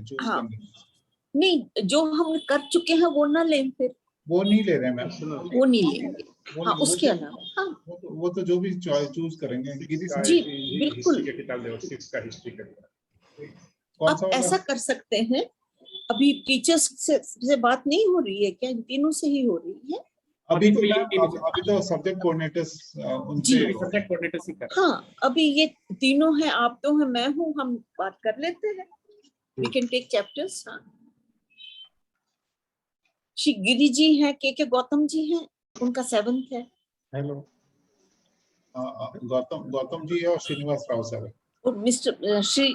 नहीं, जो हम कर चुके हैं वो ना लें, फिर वो नहीं ले रहे मैम, वो नहीं लेंगे। हाँ, उसके अलावा हाँ वो तो जो भी चूज करेंगे। जी बिल्कुल। आप ऐसा कर सकते हैं, अभी टीचर्स से बात नहीं हो रही है क्या? इन तीनों से ही हो रही है अभी तो सब्जेक्ट कोऑर्डिनेटर्स उनसे सब्जेक्ट कोऑर्डिनेटर्स ही कर। हाँ, अभी ये तीनों हैं, आप तो हैं, मैं हूँ, हम बात कर लेते हैं। We can take chapters. हाँ, श्री गिरी जी हैं, के गौतम जी हैं, उनका 7th है। हेलो, गौतम जी और श्रीनिवास राव सर है, और मिस्टर श्री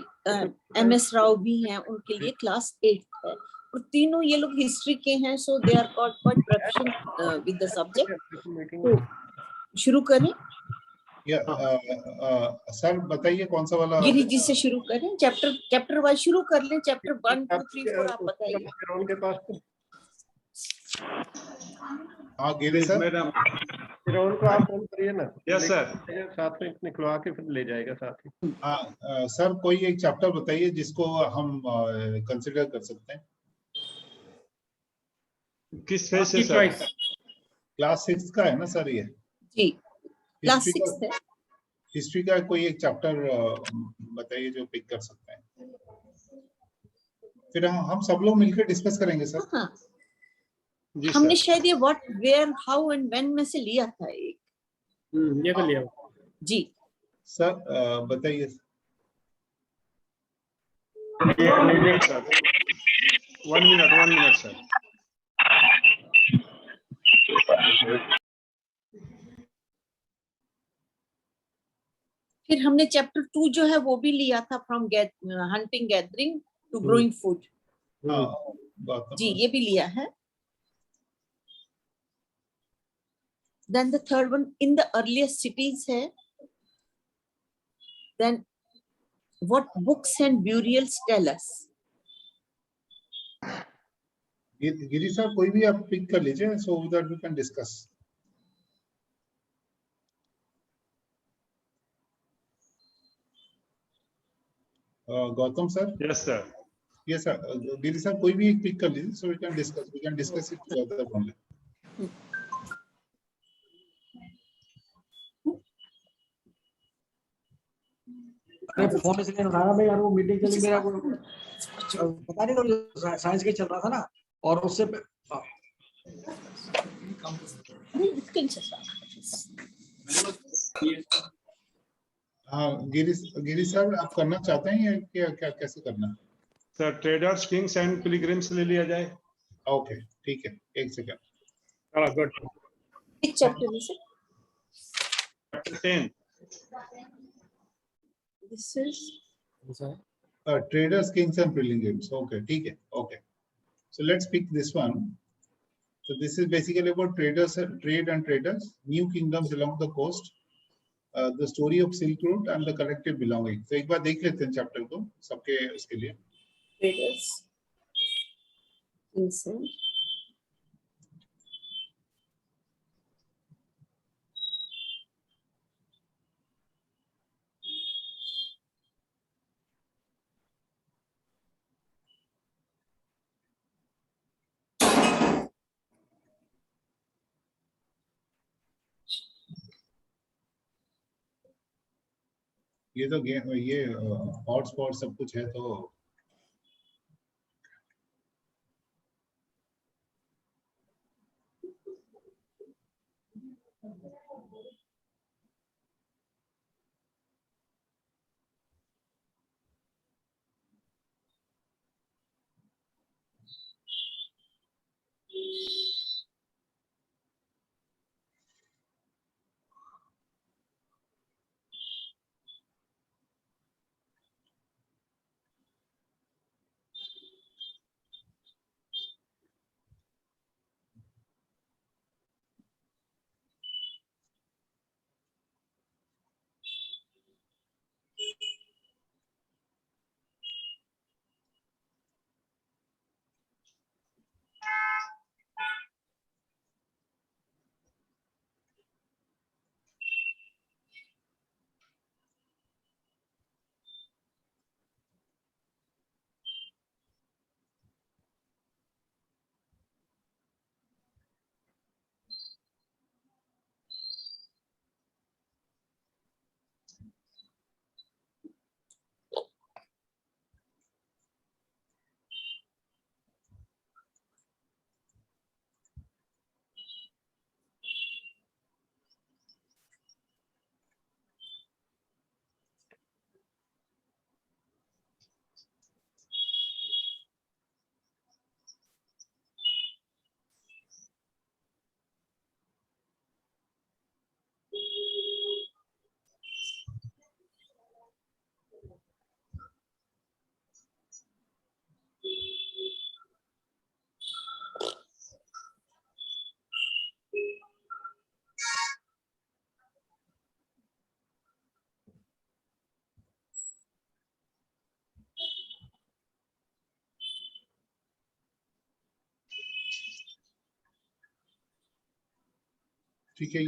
MS राव भी हैं, उनके लिए क्लास 8 है। और तीनों ये लोग हिस्ट्री के हैं, so they are quite proficient with the subject. तो शुरू करें सर, बताइए कौन सा वाला। गिरी जी से शुरू करें, चैप्टर वाइज शुरू कर लें। चैप्टर 1, 2, 3, 4 आप बताइए। उनके पास हाँ गिरी सर, मैडम फिरौन को आप फोन करिए ना। यस सर, साथ में निकलवा के फिर ले जाएगा साथ ही। सर कोई एक चैप्टर बताइए जिसको हम कंसिडर कर सकते हैं। किस फेज से सर? क्लास 6 का है ना सर ये? जी, क्लास 6 है। हिस्ट्री का कोई एक चैप्टर बताइए जो पिक कर सकते हैं, फिर हम सब लोग मिलकर डिस्कस करेंगे सर। हाँ, हमने शायद ये what, where, how and when में से लिया था एक। ये तो लिया जी सर, बताइए। 1 मिनट सर। फिर हमने चैप्टर 2 जो है वो भी लिया था, from hunting gathering to growing food. जी, ये भी लिया है। Then the third one, in the earliest cities है। Then what books and burials tell us? Giri sir कोई भी आप पिक कर लीजिए, so that we can discuss. Gautam sir. Yes sir. Yes sir, Giri sir कोई भी एक पिक कर लीजिए, so we can discuss it together only. अरे फोन इसलिए उठाया भाई यार, वो मीटिंग के लिए मेरा पता नहीं, तो साइंस के चल रहा था ना, और उससे हाँ गिरी सर, आप करना चाहते हैं या क्या कैसे करना है sir? Traders, Kings and pilgrims ले लिया जाए। ओके ठीक है, एक सेकंड। गुड। एक चैप्टर में से chapter 10 this is traders, kings and pilgrims. Okay, ठीक है, okay. So let's pick this one. So this is basically about traders, trade and traders, new kingdoms along the coast, the story of Silk Route and the collective belonging. So एक बार देख लेते हैं chapter को सबके उसके लिए। traders, kings and ये तो गेम, ये हॉटस्पॉट सब कुछ है तो ठीक है।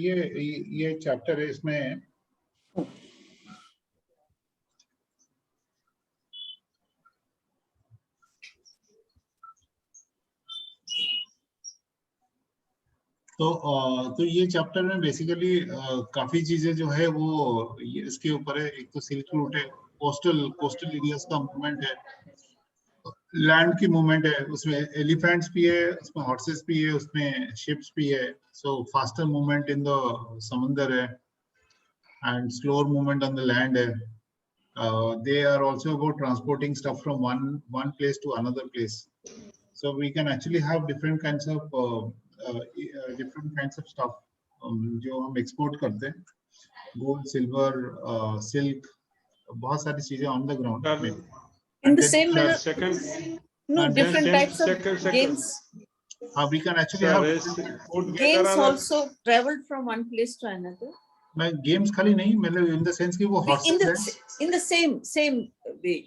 ये चैप्टर है, इसमें तो ये चैप्टर में बेसिकली काफी चीजें जो है वो इसके ऊपर है। एक तो सिल्क रूट है, कोस्टल एरियाज का मूवमेंट है, लैंड की मूवमेंट है, उसमें एलिफेंट्स भी है, उसमें हॉर्सेस भी है, उसमें शिप्स भी है। सो फास्टर मूवमेंट इन द समंदर है and slower movement on the land है। They are also about transporting stuff from one place to another place. So we can actually have different kinds of stuff जो हम export करते हैं, gold, silver, silk, बहुत सारी चीजें on the ground में. In the same manner, no, and different types of games. We can actually have Games also traveled from one place to another. मैं games खाली नहीं, मतलब in the sense कि वो horses हैं. In the same way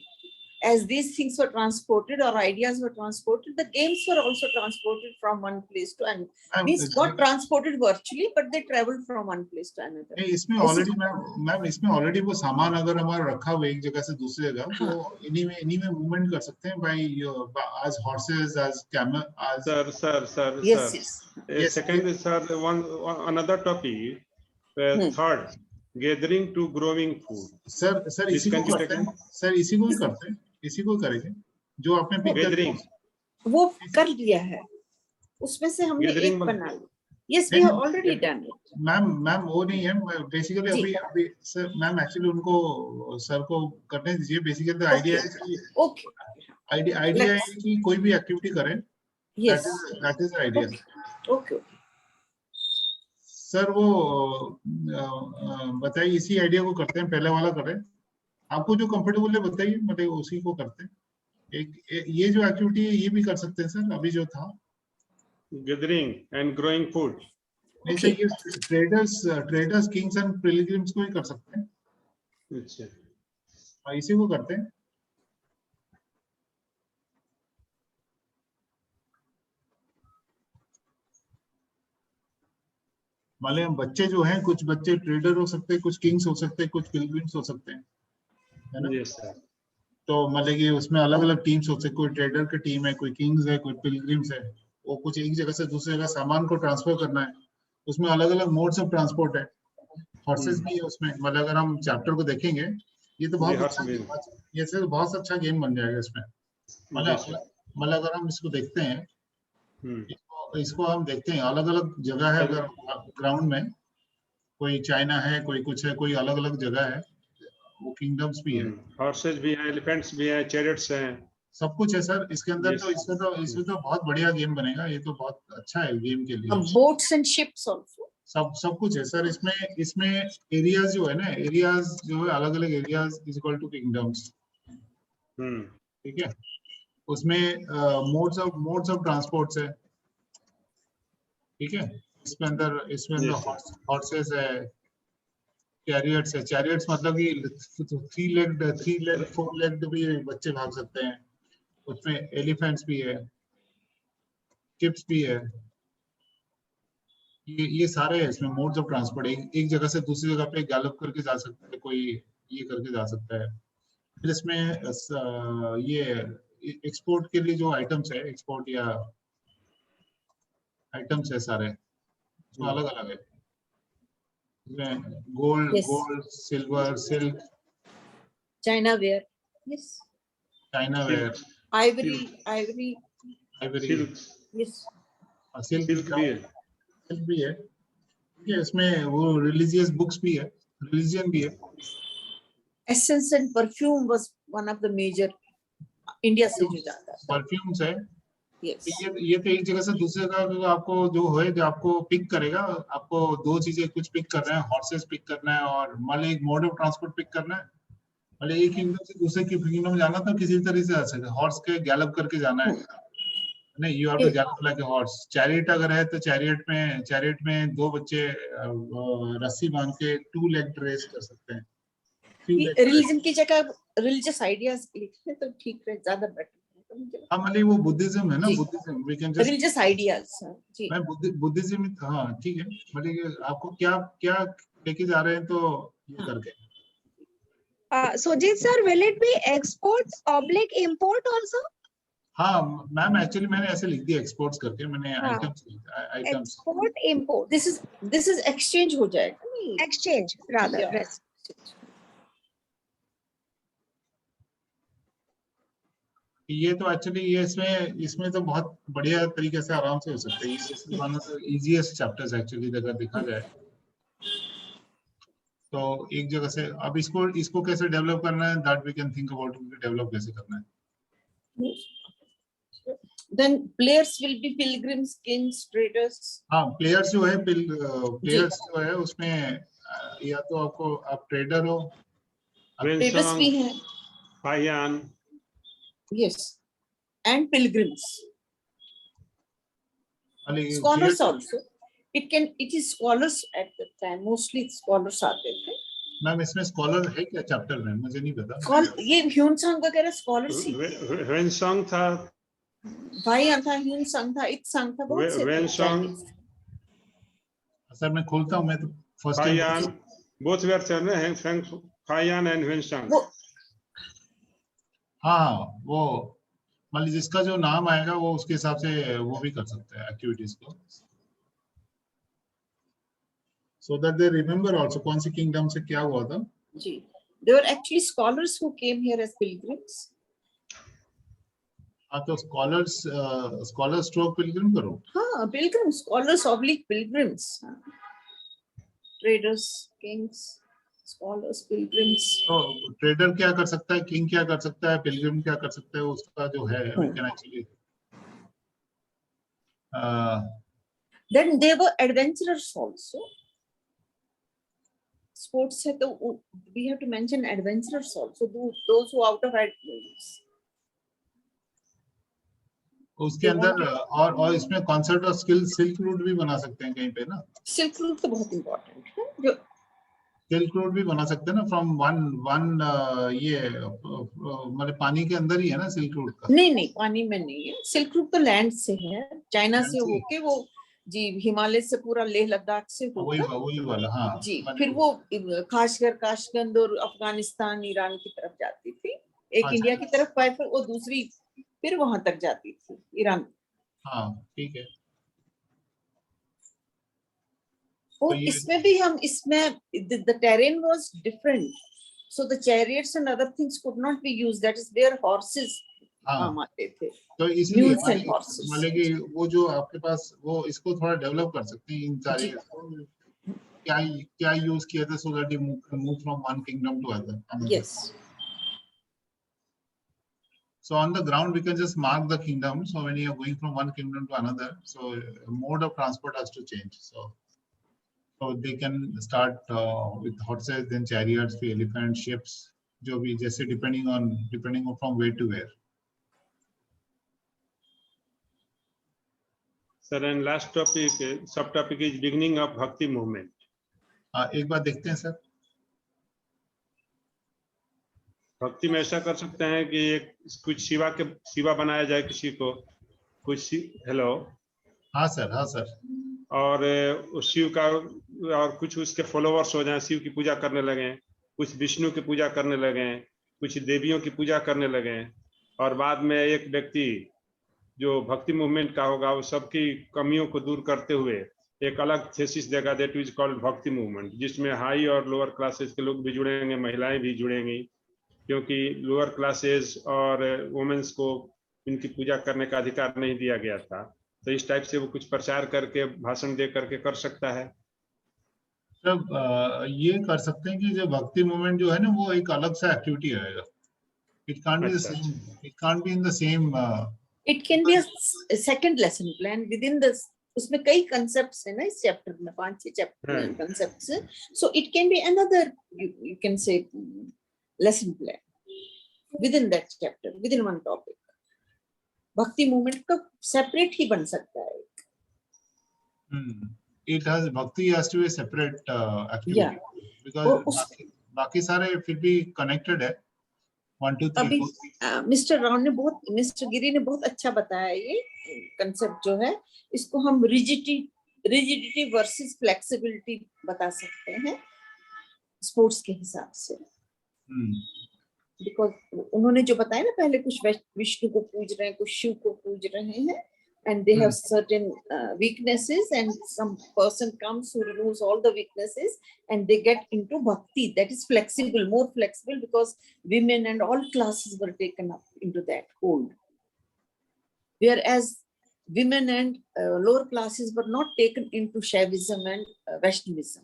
as these things were transported or ideas were transported, the games were also transported from one place to another. These got transported virtually, but they traveled from one place to another. इसमें already ma'am इसमें already वो सामान अगर हमारा रखा हुआ एक जगह से दूसरी जगह, तो इन्हीं में मूवमेंट कर सकते हैं by as horses, as camel, as sir. Yes, second is sir, one another topic. Third, gathering to growing food. Sir इसी को करते हैं, सर इसी को ही करते हैं, इसी को करेंगे जो आपने पिक gathering वो कर लिया है, उसमें से हमने एक बना लिया. Yes, we have already done it. Ma'am वो नहीं है बेसिकली. अभी सर मैम एक्चुअली उनको सर को करने दीजिए. बेसिकली द आइडिया है कि आइडिया है कि कोई भी एक्टिविटी करें. That is the idea. Okay sir वो बताइए, इसी आइडिया को करते हैं, पहले वाला करें. आपको जो कंफर्टेबल है बताइए, मतलब उसी को करते हैं. एक ये जो एक्टिविटी है ये भी कर सकते हैं सर, अभी जो था gathering and growing food. नहीं सर, ये ट्रेडर्स किंग्स एंड पिलग्रिम्स को ही कर सकते हैं. अच्छा, इसी को करते हैं. माले हम बच्चे जो हैं, कुछ बच्चे ट्रेडर हो सकते हैं, कुछ किंग्स हो सकते हैं, कुछ पिलग्रिम्स हो सकते हैं, है ना. Yes sir. तो मतलब कि उसमें अलग अलग टीम्स हो सकते हैं. कोई ट्रेडर की टीम है, कोई किंग्स है, कोई पिलग्रिम्स है. वो कुछ एक जगह से दूसरी जगह सामान को ट्रांसफर करना है. उसमें अलग अलग मोड्स ऑफ ट्रांसपोर्ट है. हॉर्सेस भी है उसमें. मतलब अगर हम चैप्टर को देखेंगे ये तो बहुत अच्छा ये से बहुत अच्छा गेम बन जाएगा इसमें। मतलब अगर हम इसको देखते हैं, इसको हम देखते हैं अलग अलग जगह है, अगर ग्राउंड में कोई चाइना है, कोई कुछ है, कोई अलग अलग जगह है, वो किंगडम्स भी है, हॉर्सेस भी हैं, एलिफेंट्स भी हैं, चैरियट्स हैं, सब कुछ है सर इसके अंदर। तो इसमें तो बहुत बढ़िया गेम बनेगा, ये तो बहुत अच्छा है गेम के लिए। बोट्स एंड शिप्स आल्सो, सब कुछ है सर इसमें एरियाज जो है ना, एरियाज जो है अलग अलग areas is equal to kingdoms. ठीक है, उसमें मोड्स ऑफ ट्रांसपोर्ट्स है। ठीक है, इसमें अंदर हॉर्सेस है, चैरियट्स है। चैरियट्स मतलब कि 3 लेग्ड 4 लेग्ड भी बच्चे भाग सकते हैं। उसमें एलिफेंट्स भी है, शिप्स भी है। ये सारे है इसमें मोड्स ऑफ ट्रांसपोर्ट। एक जगह से दूसरी जगह पे गैलप करके जा सकता है कोई, ये करके जा सकता है। फिर इसमें ये एक्सपोर्ट के लिए जो आइटम्स है, एक्सपोर्ट या आइटम्स है सारे, उसमें अलग अलग है। Gold, silver, silk, chinaware, yes, chinaware, ivory, yes, silk भी है। ठीक है, इसमें वो रिलीजियस बुक्स भी है, रिलीजन भी है। Essence and perfume was one of the major, India से जो जाता है परफ्यूम्स है। yes. ये तो एक जगह से दूसरी जगह आपको जो आपको पिक करेगा, आपको 2 चीजें कुछ पिक करना है, हॉर्सेस पिक करना है और मान लीजिए एक मोड ऑफ ट्रांसपोर्ट पिक करना है। मान लीजिए एक किंगडम से दूसरे किंगडम में जाना तो किसी तरीके से जा सकते हैं, हॉर्स के गैलप करके जाना है। नहीं, you have to gallop like a horse. Chariot अगर है तो चैरियट में 2 बच्चे रस्सी बांध के 2 लेग रेस कर सकते हैं। रिलीजन की जगह रिलीजियस आइडियाज लिखने तो ठीक है, ज्यादा बेटर। हाँ, मतलब वो बुद्धिज्म है ना, Buddhism we can just religious ideas जी। मैं बुद्धिज्म, हाँ ठीक है। मतलब आपको क्या लेके जा रहे हैं तो ये करके। Sujit sir, will it be export/import also? हाँ मैम, एक्चुअली मैंने ऐसे लिख दिया एक्सपोर्ट्स करके, मैंने items Export import, this is exchange हो जाएगा, exchange rather, yes. ये तो एक्चुअली ये इसमें तो बहुत बढ़िया तरीके से आराम से हो सकता है। ये one of the easiest chapters actually अगर देखा जाए तो। एक जगह से अब इसको कैसे डेवलप करना है, that we can think about, develop कैसे करना है। Then players will be pilgrims, kings, traders. हाँ, प्लेयर्स जो है उसमें या तो आप ट्रेडर हो, ट्रेडर्स भी हैं, पायान, yes, and pilgrims, scholars also. It is scholars at the time, mostly scholars आते थे। मैम इसमें स्कॉलर है क्या चैप्टर में, मुझे नहीं पता। ये ह्यूनसांग वगैरह स्कॉलर्स ही। ह्वेनसांग था, भाई था, ह्यूनसांग था, इत्सांग था, बहुत से ह्वेनसांग। सर मैं खोलता हूँ, मैं तो first time both were Fayan and Hiuen Tsang. हाँ, वो मान लीजिए जिसका जो नाम आएगा वो उसके हिसाब से वो भी कर सकते हैं एक्टिविटीज को, so that they remember also कौन सी किंगडम से क्या हुआ था। जी, they were actually scholars who came here as pilgrims. हाँ, तो स्कॉलर्स स्ट्रोक पिलग्रिम करो। हाँ, pilgrims, scholars oblique pilgrims, traders, kings, scholars, pilgrims. तो ट्रेडर क्या कर सकता है, किंग क्या कर सकता है, पिलग्रिम क्या कर सकता है, उसका जो है we can actually then they were adventurers also. Sports है तो we have to mention adventurers also, those who out of adventurers. उसके अंदर और इसमें concept of skill, silk route भी बना सकते हैं कहीं पे ना। सिल्क रूट तो बहुत इम्पोर्टेंट है, जो सिल्क रूट भी बना सकते हैं ना, फ्रॉम वन ये मतलब पानी के अंदर ही है ना सिल्क रूट का। नहीं, पानी में नहीं है, सिल्क रूट तो लैंड से है, चाइना से होके वो जी हिमालय से पूरा लेह लद्दाख से होकर वही वाला, हाँ जी, फिर वो खासकर काशगंज और अफगानिस्तान, ईरान की तरफ जाती थी, एक इंडिया की तरफ पाए, फिर वो दूसरी फिर वहां तक जाती थी, ईरान। हाँ ठीक है। और इसमें भी हम इसमें the terrain was different, So the chariots and other things could not be used. That is where horses काम आते थे. तो इसलिए Mules and horses. मतलब कि वो जो आपके पास वो इसको थोड़ा डेवलप कर सकते हैं इन सारे क्या यूज किया था so that you move from one kingdom to other. Yes. So on the ground we can just mark the kingdom. So when you are going from one kingdom to another, so mode of transport has to change. So they can start with horses, then chariots, elephants, ships, जो भी जैसे depending on from where to where. Sir, and last topic, subtopic is beginning of Bhakti movement. एक बार देखते हैं sir. भक्ति में ऐसा कर सकते हैं कि एक कुछ शिवा बनाया जाए किसी को, कुछ हेलो. हाँ सर. और उस शिव का और कुछ उसके फॉलोअर्स हो जाएं, शिव की पूजा करने लगे, कुछ विष्णु की पूजा करने लगे, कुछ देवियों की पूजा करने लगे, और बाद में एक व्यक्ति जो भक्ति मूवमेंट का होगा वो सबकी कमियों को दूर करते हुए एक अलग थेसिस देगा, दैट इज कॉल्ड भक्ति मूवमेंट, जिसमें हाई और लोअर क्लासेस के लोग भी जुड़ेंगे, महिलाएं भी जुड़ेंगी, क्योंकि लोअर क्लासेस और वुमेन्स को इनकी पूजा करने का अधिकार नहीं दिया गया था. तो इस टाइप से वो कुछ प्रचार करके भाषण दे करके कर सकता है. तब ये कर सकते हैं कि जो भक्ति मूवमेंट जो है ना वो एक अलग सा एक्टिविटी रहेगा. It can't be the same. It can't be in the same. It can be a second lesson plan within the. उसमें कई concepts है ना इस chapter में, 5-6 chapter concepts. So it can be another, you can say, lesson plan within that chapter, within one topic. भक्ति movement का separate ही बन सकता है. It has bhakti has to be a separate activity. Yeah. Because बाकी सारे फिर भी connected है. 1, 2, 3. अभी मिस्टर गिरी ने बहुत अच्छा बताया. ये कंसेप्ट जो है इसको हम रिजिडिटी वर्सेस फ्लेक्सिबिलिटी बता सकते हैं स्पोर्ट्स के हिसाब से. बिकॉज उन्होंने जो बताया ना पहले, कुछ विष्णु को पूज रहे हैं, कुछ शिव को पूज रहे हैं, and they have certain weaknesses, and some person comes who removes all the weaknesses and they get into bhakti that is flexible, more flexible, because women and all classes were taken up into that fold, whereas women and lower classes were not taken into Shaivism and Vaishnavism.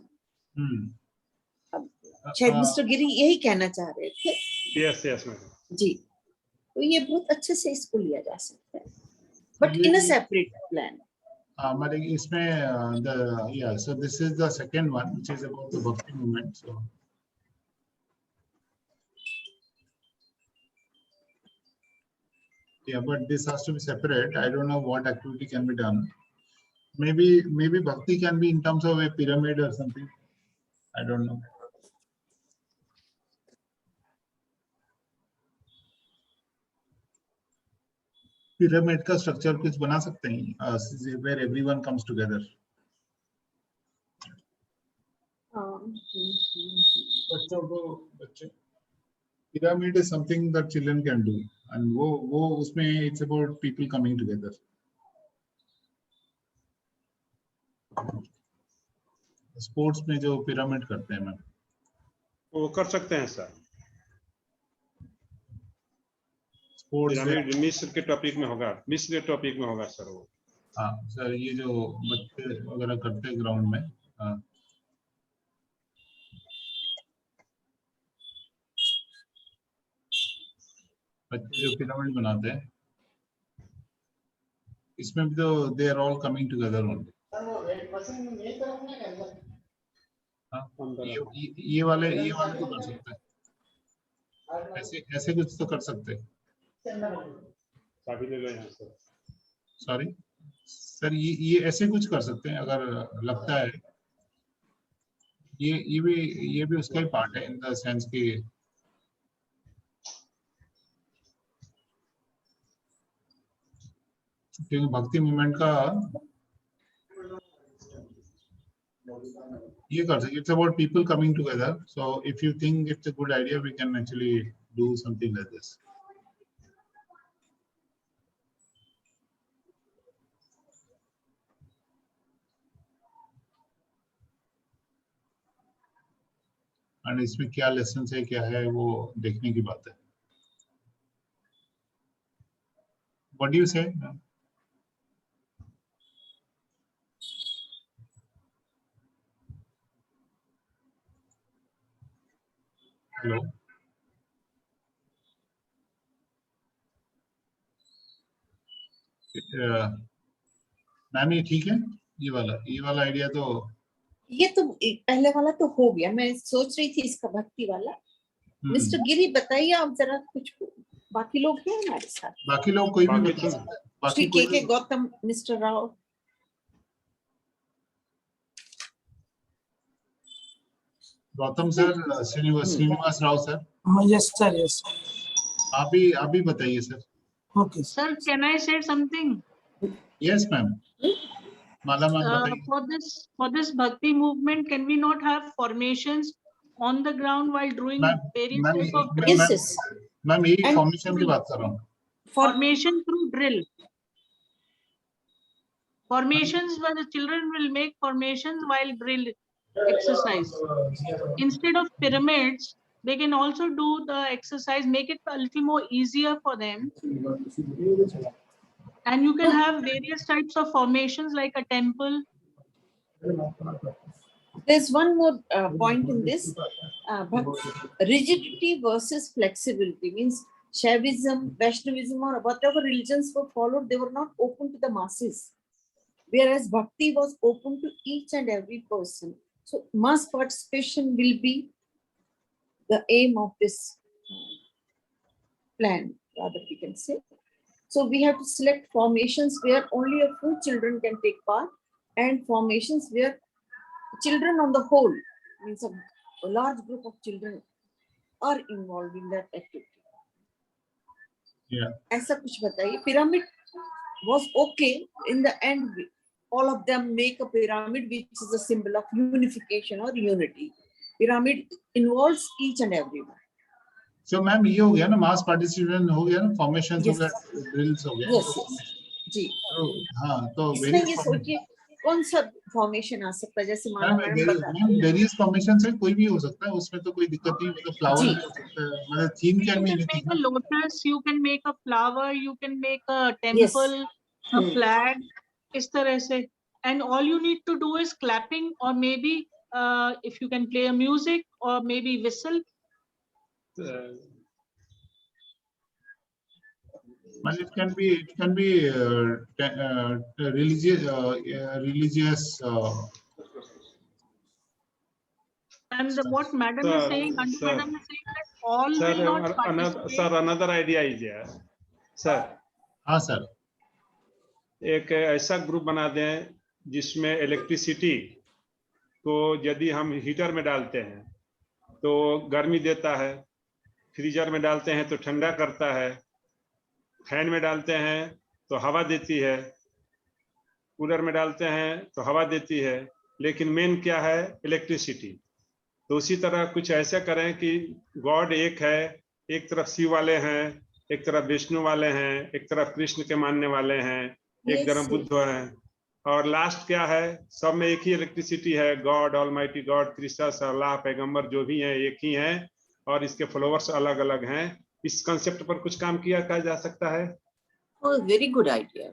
शायद mister गिरी यही कहना चाह रहे थे. Yes, madam. जी, तो ये बहुत अच्छे से इसको लिया जा सकता है, but in a separate plan. मतलब इसमें so this is the second one, which is about the bhakti movement. So but this has to be separate. I don't know what activity can be done. Maybe bhakti can be in terms of a pyramid or something. I don't know. Pyramid का structure कुछ बना सकते हैं where everyone comes together. बच्चे pyramid is something that children can do, and वो उसमें it's about people coming together. Sports में जो पिरामिड करते हैं मैम, वो कर सकते हैं सर. मिस्र के टॉपिक में होगा सर वो. हाँ सर, ये जो बच्चे वगैरह करते हैं ग्राउंड में, बच्चे जो पिरामिड बनाते हैं, इसमें भी तो they are all coming together only. ये वाले तो कर सकते हैं, ऐसे कुछ तो कर सकते हैं. सॉरी सर, ये ऐसे कुछ कर सकते हैं अगर लगता है. ये भी उसका ही पार्ट है इन द सेंस कि क्योंकि भक्ति मूवमेंट का ये कर सकते. It's about people coming together. So if you think it's a good idea, we can actually do something like this. और इसमें क्या लेसन है क्या है वो देखने की बात है। व्हाट डू यू से? हेलो मैम, ये ठीक है? ये वाला आइडिया तो ये तो पहले वाला तो हो गया, मैं सोच रही थी इसका भक्ति वाला। मिस्टर गिरी बताइए आप जरा कुछ, बाकी लोग हैं हमारे साथ? बाकी लोग कोई भी बता सकते हैं। श्री बाकी के Gautam, mister Rao, Gautam sir, Srinivas Rao sir. Yes sir, yes आप भी बताइए sir. Okay sir, can I say something? Yes ma'am, Mala ma'am बताइए। For this bhakti movement, can we not have formations on the ground while doing various type of drills? Ma'am यही formation की बात कर रहा हूँ। Formation through drill. Formations where the children will make formations while drill exercise. Instead of pyramids, they can also do the exercise, make it a little more easier for them. And you can have various types of formations like a temple. There's one more point in this, rigidity versus flexibility. Means Shaivism, Vaishnavism, or whatever religions were followed, they were not open to the masses. Whereas Bhakti was open to each and every person. So mass participation will be the aim of this plan, rather we can say. So we have to select formations where only a few children can take part, and formations where children on the whole, means a large group of children are involved in that activity. Yeah. ऐसा कुछ बताइए. Pyramid was okay. In the end, all of them make a pyramid, which is a symbol of unification or unity. Pyramid involves each and everyone. So ma'am ये हो गया ना, mass participation हो गया ना, फॉर्मेशंस हो गया, ड्रिल्स हो गया। Yes, जी। हाँ, तो इसमें ये सोचिए कौन सा फॉर्मेशन आ सकता है, जैसे माला मैडम बता रही हैं। वेरियस फॉर्मेशन से कोई भी हो सकता है, उसमें तो कोई दिक्कत नहीं, मतलब फ्लावर भी हो सकता है, मतलब theme can be anything. You can make a lotus, you can make a flower, you can make a temple, a flag, इस तरह से, and all you need to do is clapping, or maybe if you can play a music or maybe whistle. But it can be religious. And what madam is saying, madam is saying that all will not participate. Sir, another idea is there. Sir. हाँ sir. एक ऐसा group बना दें जिसमें electricity को यदि हम heater में डालते हैं तो गर्मी देता है, फ्रीजर में डालते हैं तो ठंडा करता है, फैन में डालते हैं तो हवा देती है, कूलर में डालते हैं तो हवा देती है, लेकिन मेन क्या है? इलेक्ट्रिसिटी। तो उसी तरह कुछ ऐसा करें कि गॉड एक है, एक तरफ शिव वाले हैं, एक तरफ विष्णु वाले हैं, एक तरफ कृष्ण के मानने वाले हैं, एक तरफ बुद्ध हैं, और लास्ट क्या है? सब में एक ही इलेक्ट्रिसिटी है, गॉड, ऑलमाइटी गॉड, क्रिस्टस, अल्लाह, पैगंबर जो भी हैं एक ही हैं, और इसके फॉलोअर्स अलग अलग हैं। इस कंसेप्ट पर कुछ काम किया जा सकता है? Very good idea.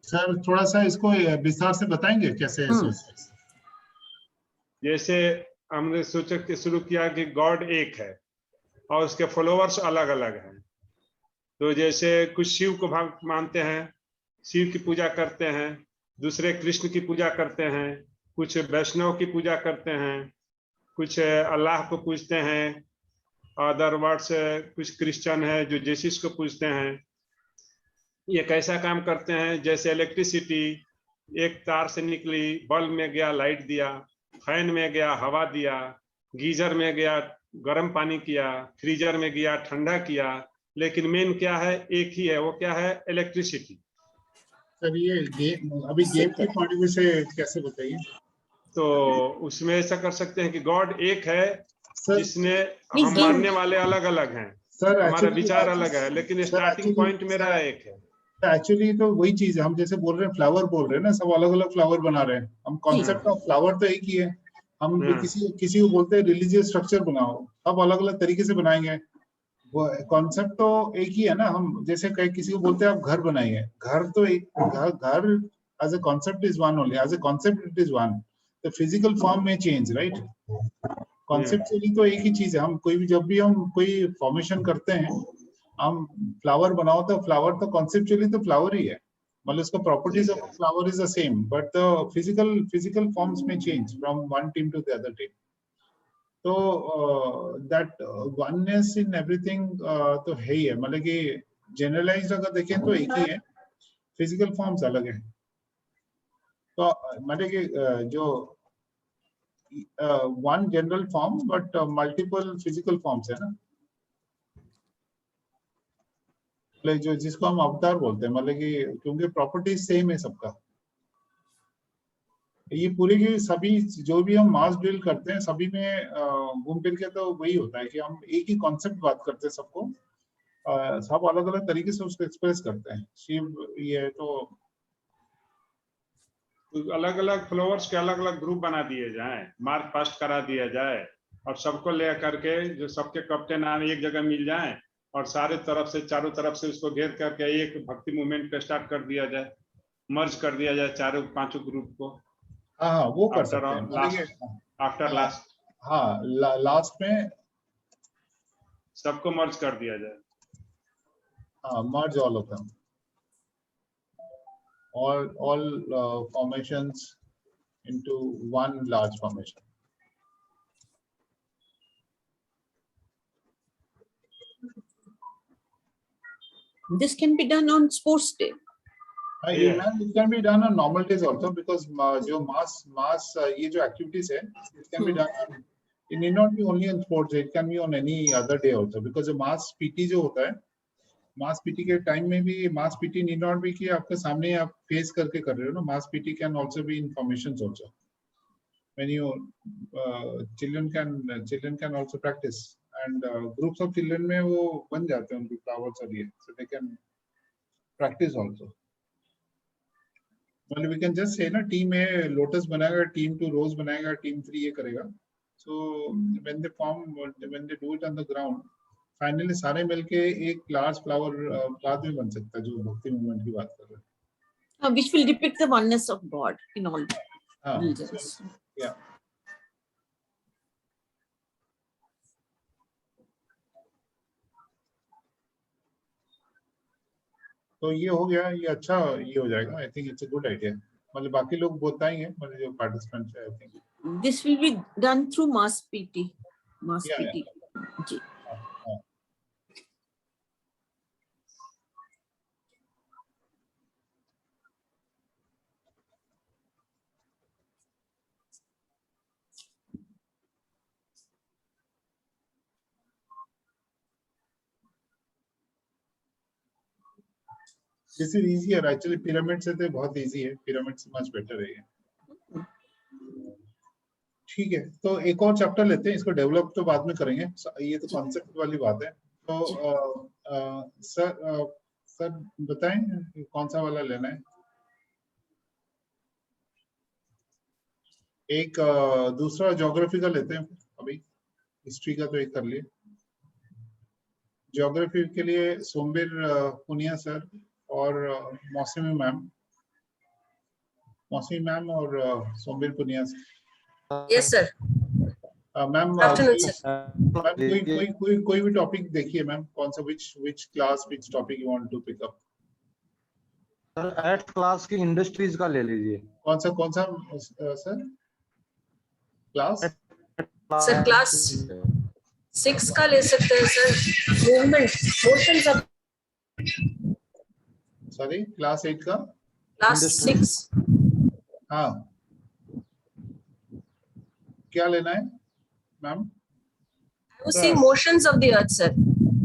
सर थोड़ा सा इसको विस्तार से बताएंगे कैसे? जैसे हमने सोचा कि शुरू किया कि गॉड एक है और उसके फॉलोअर्स अलग अलग हैं, तो जैसे कुछ शिव को मानते हैं, शिव की पूजा करते हैं, दूसरे कृष्ण की पूजा करते हैं, कुछ वैष्णव की पूजा करते हैं, कुछ अल्लाह को पूजते हैं, अदर वर्ड्स कुछ क्रिश्चियन है जो जीसस को पूजते हैं। ये कैसा काम करते हैं? जैसे इलेक्ट्रिसिटी एक तार से निकली, बल्ब में गया लाइट दिया, फैन में गया हवा दिया, गीजर में गया गर्म पानी किया, फ्रीजर में गया ठंडा किया, लेकिन मेन क्या है? एक ही है, वो क्या है? इलेक्ट्रिसिटी। सर ये अभी गेम के पॉइंट ऑफ व्यू से कैसे बताइए? तो उसमें ऐसा कर सकते हैं कि गॉड एक है जिसने हम मानने वाले अलग अलग हैं, हमारे विचार अलग है, लेकिन स्टार्टिंग पॉइंट मेरा एक है। एक्चुअली तो वही चीज है, हम जैसे बोल रहे हैं फ्लावर बोल रहे हैं ना, सब अलग अलग फ्लावर बना रहे हैं, हम कॉन्सेप्ट ऑफ फ्लावर तो एक ही है, हम किसी को बोलते हैं रिलीजियस स्ट्रक्चर बनाओ, अब अलग अलग तरीके से बनाएंगे। वो कॉन्सेप्ट तो एक ही है ना। हम जैसे किसी को बोलते हैं आप घर बनाइए, घर तो घर as a concept is one only, as a concept it is one, the physical form में चेंज, राइट। कॉन्सेप्चुअली तो एक ही चीज है। हम जब भी हम कोई फॉर्मेशन करते हैं, हम फ्लावर बनाओ तो फ्लावर तो कॉन्सेप्चुअली तो फ्लावर ही है, मतलब उसका properties of flower is the same, but the physical forms में change from one team to the other team. तो दैट वननेस इन एवरीथिंग तो है ही है, मतलब कि जनरलाइज्ड अगर देखें तो एक ही है, फिजिकल फॉर्म्स अलग है। तो मतलब कि जो one general forms but multiple physical forms है ना, जो जिसको हम अवतार बोलते हैं, मतलब कि क्योंकि प्रॉपर्टी सेम है सबका। ये पूरे की सभी जो भी हम मास ड्रिल करते हैं सभी में घूम फिर के तो वही होता है कि हम एक ही कॉन्सेप्ट बात करते हैं सबको, सब अलग अलग तरीके से उसको एक्सप्रेस करते हैं। शिव ये तो अलग अलग फ्लावर्स के अलग अलग ग्रुप बना दिए जाए, मार्च पास्ट करा दिया जाए, और सबको ले करके जो सबके कैप्टन आने एक जगह मिल जाए, और सारे तरफ से चारों तरफ से उसको घेर करके एक भक्ति मूवमेंट पे स्टार्ट कर दिया जाए, मर्ज कर दिया जाए चारों पांचों ग्रुप को। हाँ वो कर सकते हैं आफ्टर लास्ट, हाँ लास्ट में सबको मर्ज कर दिया जाए। हाँ merge all of them, all formations into one large formation. This can be done on sports day. It can be done on normal days also, because जो mass ये जो activities है, it can be done on, it need not be only on sports day, it can be on any other day also, because जो mass PT जो होता है, मास PT के time में भी मास पीटी नीड नॉट बी कि आपके सामने आप फेस करके कर रहे हो ना, mass PT can also be in formations also, when you children can also practise, and groups of children में वो बन जाते हैं उनके फ्लावर्स और ये, so they can practise also. मतलब वी कैन जस्ट से ना, टीम ए लोटस बनाएगा, टीम 2 रोज बनाएगा, टीम 3 ये करेगा, so when they do it on the ground, finally सारे मिलके एक लार्ज फ्लावर बाद में बन सकता है, जो भक्ति मूवमेंट की बात कर रहे हैं, which will depict the oneness of God in all religions. Yeah. तो ये हो गया, ये अच्छा ये हो जाएगा, I think it's a good idea. मतलब बाकी लोग बताएंगे, मतलब जो पार्टिसिपेंट्स है, I think this will be done through mass PT. जी। This is easier actually, pyramid से तो बहुत इजी है, पिरामिड से मच बेटर है ये। ठीक है, तो एक और चैप्टर लेते हैं, इसको डेवलप तो बाद में करेंगे, ये तो कॉन्सेप्ट वाली बात है। तो सर बताएं कौन सा वाला लेना है। एक दूसरा ज्योग्राफी का लेते हैं अभी, हिस्ट्री का तो एक कर लिए। ज्योग्राफी के लिए सोमवीर पुनिया सर और मौसमी मैम और Somvir Punia sir. Yes sir. Ma'am कोई भी टॉपिक देखिए मैम, कौन सा which class which topic you want to pick up। Sir 8th class की इंडस्ट्रीज का ले लीजिए। कौन सा सर क्लास? सर क्लास 6 का ले सकते हैं sir, movement motions of. Sorry, class 8 का क्लास 6। हाँ, क्या लेना है ma'am? I was seeing motions of the earth, sir.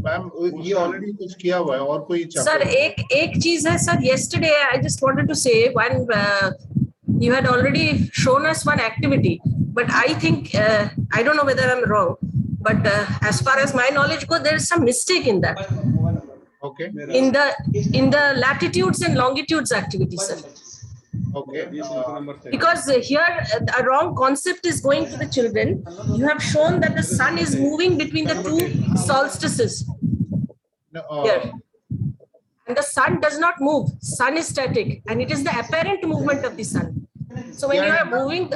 Ma'am ये ऑलरेडी कुछ किया हुआ है, और कोई सर एक चीज है sir, yesterday I just wanted to say one, you had already shown us one activity, but I think I don't know whether I'm wrong, but as far as my knowledge goes, there is some mistake in that. Okay. In the latitudes and longitudes activity, sir. Okay. Because here a wrong concept is going to the children. You have shown that the sun is moving between the two solstices. No, Here. And the sun does not move. Sun is static, and it is the apparent movement of the sun. So when you are moving,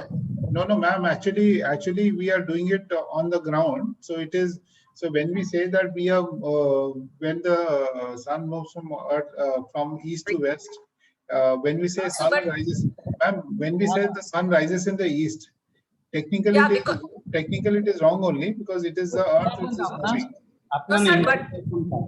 no, ma'am. Actually, we are doing it on the ground. So it is. So when we say that we are, when the sun moves from earth, from east to west, when we say sun rises, ma'am, when we say the sun rises in the east, technically, technically it is wrong only because it is the earth which is moving. no, sir,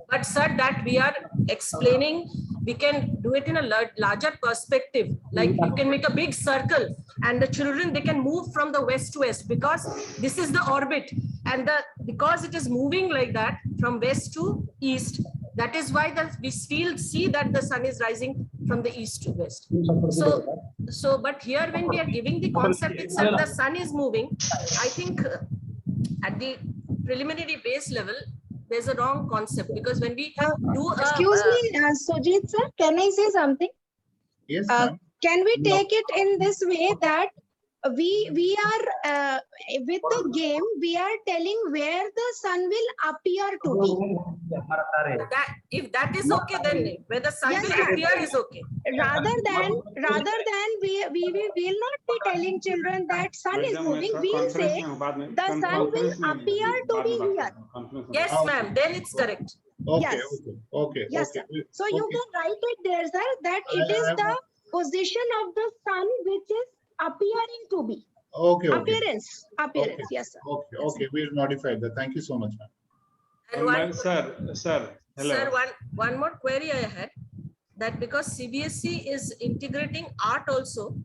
but sir, that we are explaining, we can do it in a larger perspective. Like you can make a big circle, and the children, they can move from the west to west because this is the orbit, and because it is moving like that from west to east. That is why we see that the sun is rising from the east to west. So, but here when we are giving the concept itself, the sun is moving. I think at the preliminary base level, there's a wrong concept because when we do excuse me, Sujit sir, can I say something? Yes, can we take it in this way that we are with the game, we are telling where the sun will appear to be. If that is okay, then where the sun will appear is okay. Rather than we will not be telling children that sun is moving. We'll say the sun will appear to be here. Yes, ma'am. Then it's correct. Okay. Yes. Okay. Yes, sir. So you can write it there, sir, that it is the position of the sun which is appearing to be. Okay. Appearance. Okay. Yes, sir. Okay. We'll modify that. Thank you so much, ma'am. And sir, hello. Sir, one more query I had, that because CBSE is integrating art also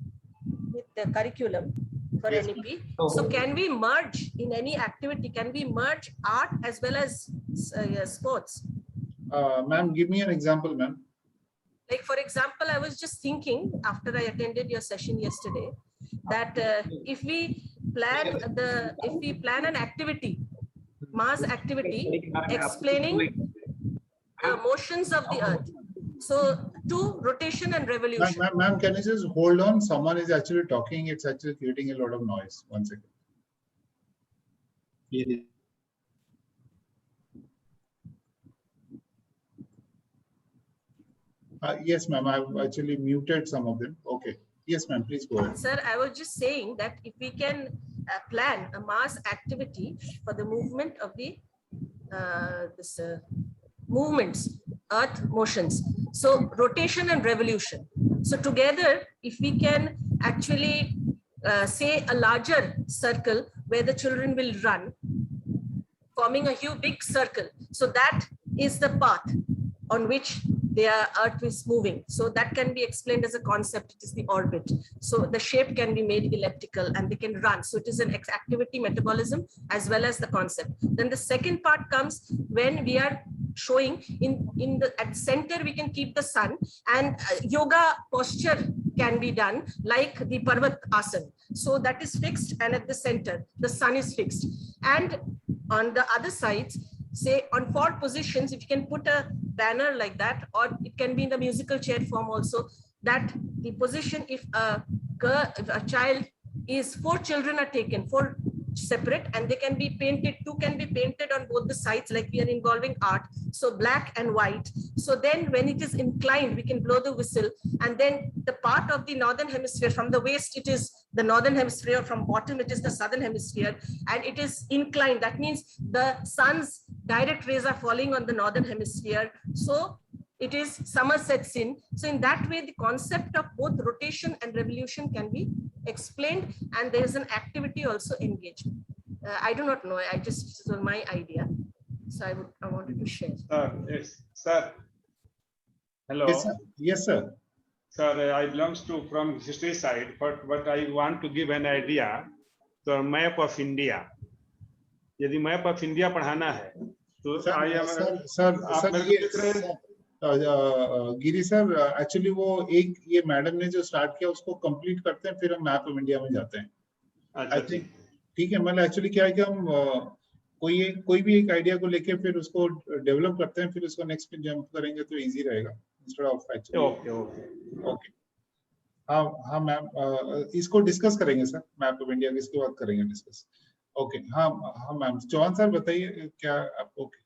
with the curriculum for NEP, so can we merge in any activity? Can we merge art as well as sports? Ma'am, give me an example, ma'am. Like for example, I was just thinking after I attended your session yesterday that if we plan an activity, mass activity explaining motions of the earth, so to rotation and revolution. Ma'am, can you just hold on? Someone is actually talking. It's actually creating a lot of noise. 1 second. Yes, ma'am. I've actually muted some of them. Okay. Yes, ma'am. Please go ahead. Sir, I was just saying that if we can plan a mass activity for the movement of the movements, earth motions, so rotation and revolution. So together, if we can actually say a larger circle where the children will run, forming a huge big circle. So that is the path on which their earth is moving. So that can be explained as a concept. It is the orbit. So the shape can be made elliptical and they can run. So it is an activity metabolism as well as the concept. Then the second part comes when we are showing at center, we can keep the sun, and yoga posture can be done like the Parvat Asana. So that is fixed, and at the center, the sun is fixed. And on the other sides, say on 4 positions, if you can put a banner like that, or it can be in the musical chair form also, that the position, if a child is 4 children are taken, 4 separate, and they can be painted, 2 can be painted on both the sides, like we are involving art, so black and white. So then when it is inclined, we can blow the whistle, and then the part of the northern hemisphere, from the waist it is the northern hemisphere, from bottom it is the southern hemisphere, and it is inclined. That means the sun's direct rays are falling on the northern hemisphere, so it is summer sets in. So in that way, the concept of both rotation and revolution can be explained, and there is an activity also engaged. I do not know, I just this was my idea, so I wanted to share. Yes, sir. Hello. Yes, sir. Yes, sir. Sir, I belongs to from history side, but I want to give an idea. So map of India. यदि map of India पढ़ाना है, तो गिरी sir, actually वो एक ये madam ने जो start किया उसको कंप्लीट करते हैं, फिर हम मैप ऑफ इंडिया में जाते हैं. आई थिंक ठीक है. मतलब एक्चुअली क्या है कि हम कोई भी एक आइडिया को लेके फिर उसको डेवलप करते हैं, फिर उसको नेक्स्ट पे जंप करेंगे तो इजी रहेगा इंस्टेड ऑफ एक्चुअली. ओके. हाँ हाँ मैम, इसको डिस्कस करेंगे सर, मैप ऑफ इंडिया इसके बाद करेंगे डिस्कस। ओके, हाँ हाँ मैम, चौहान सर बताइए क्या आप? ओके,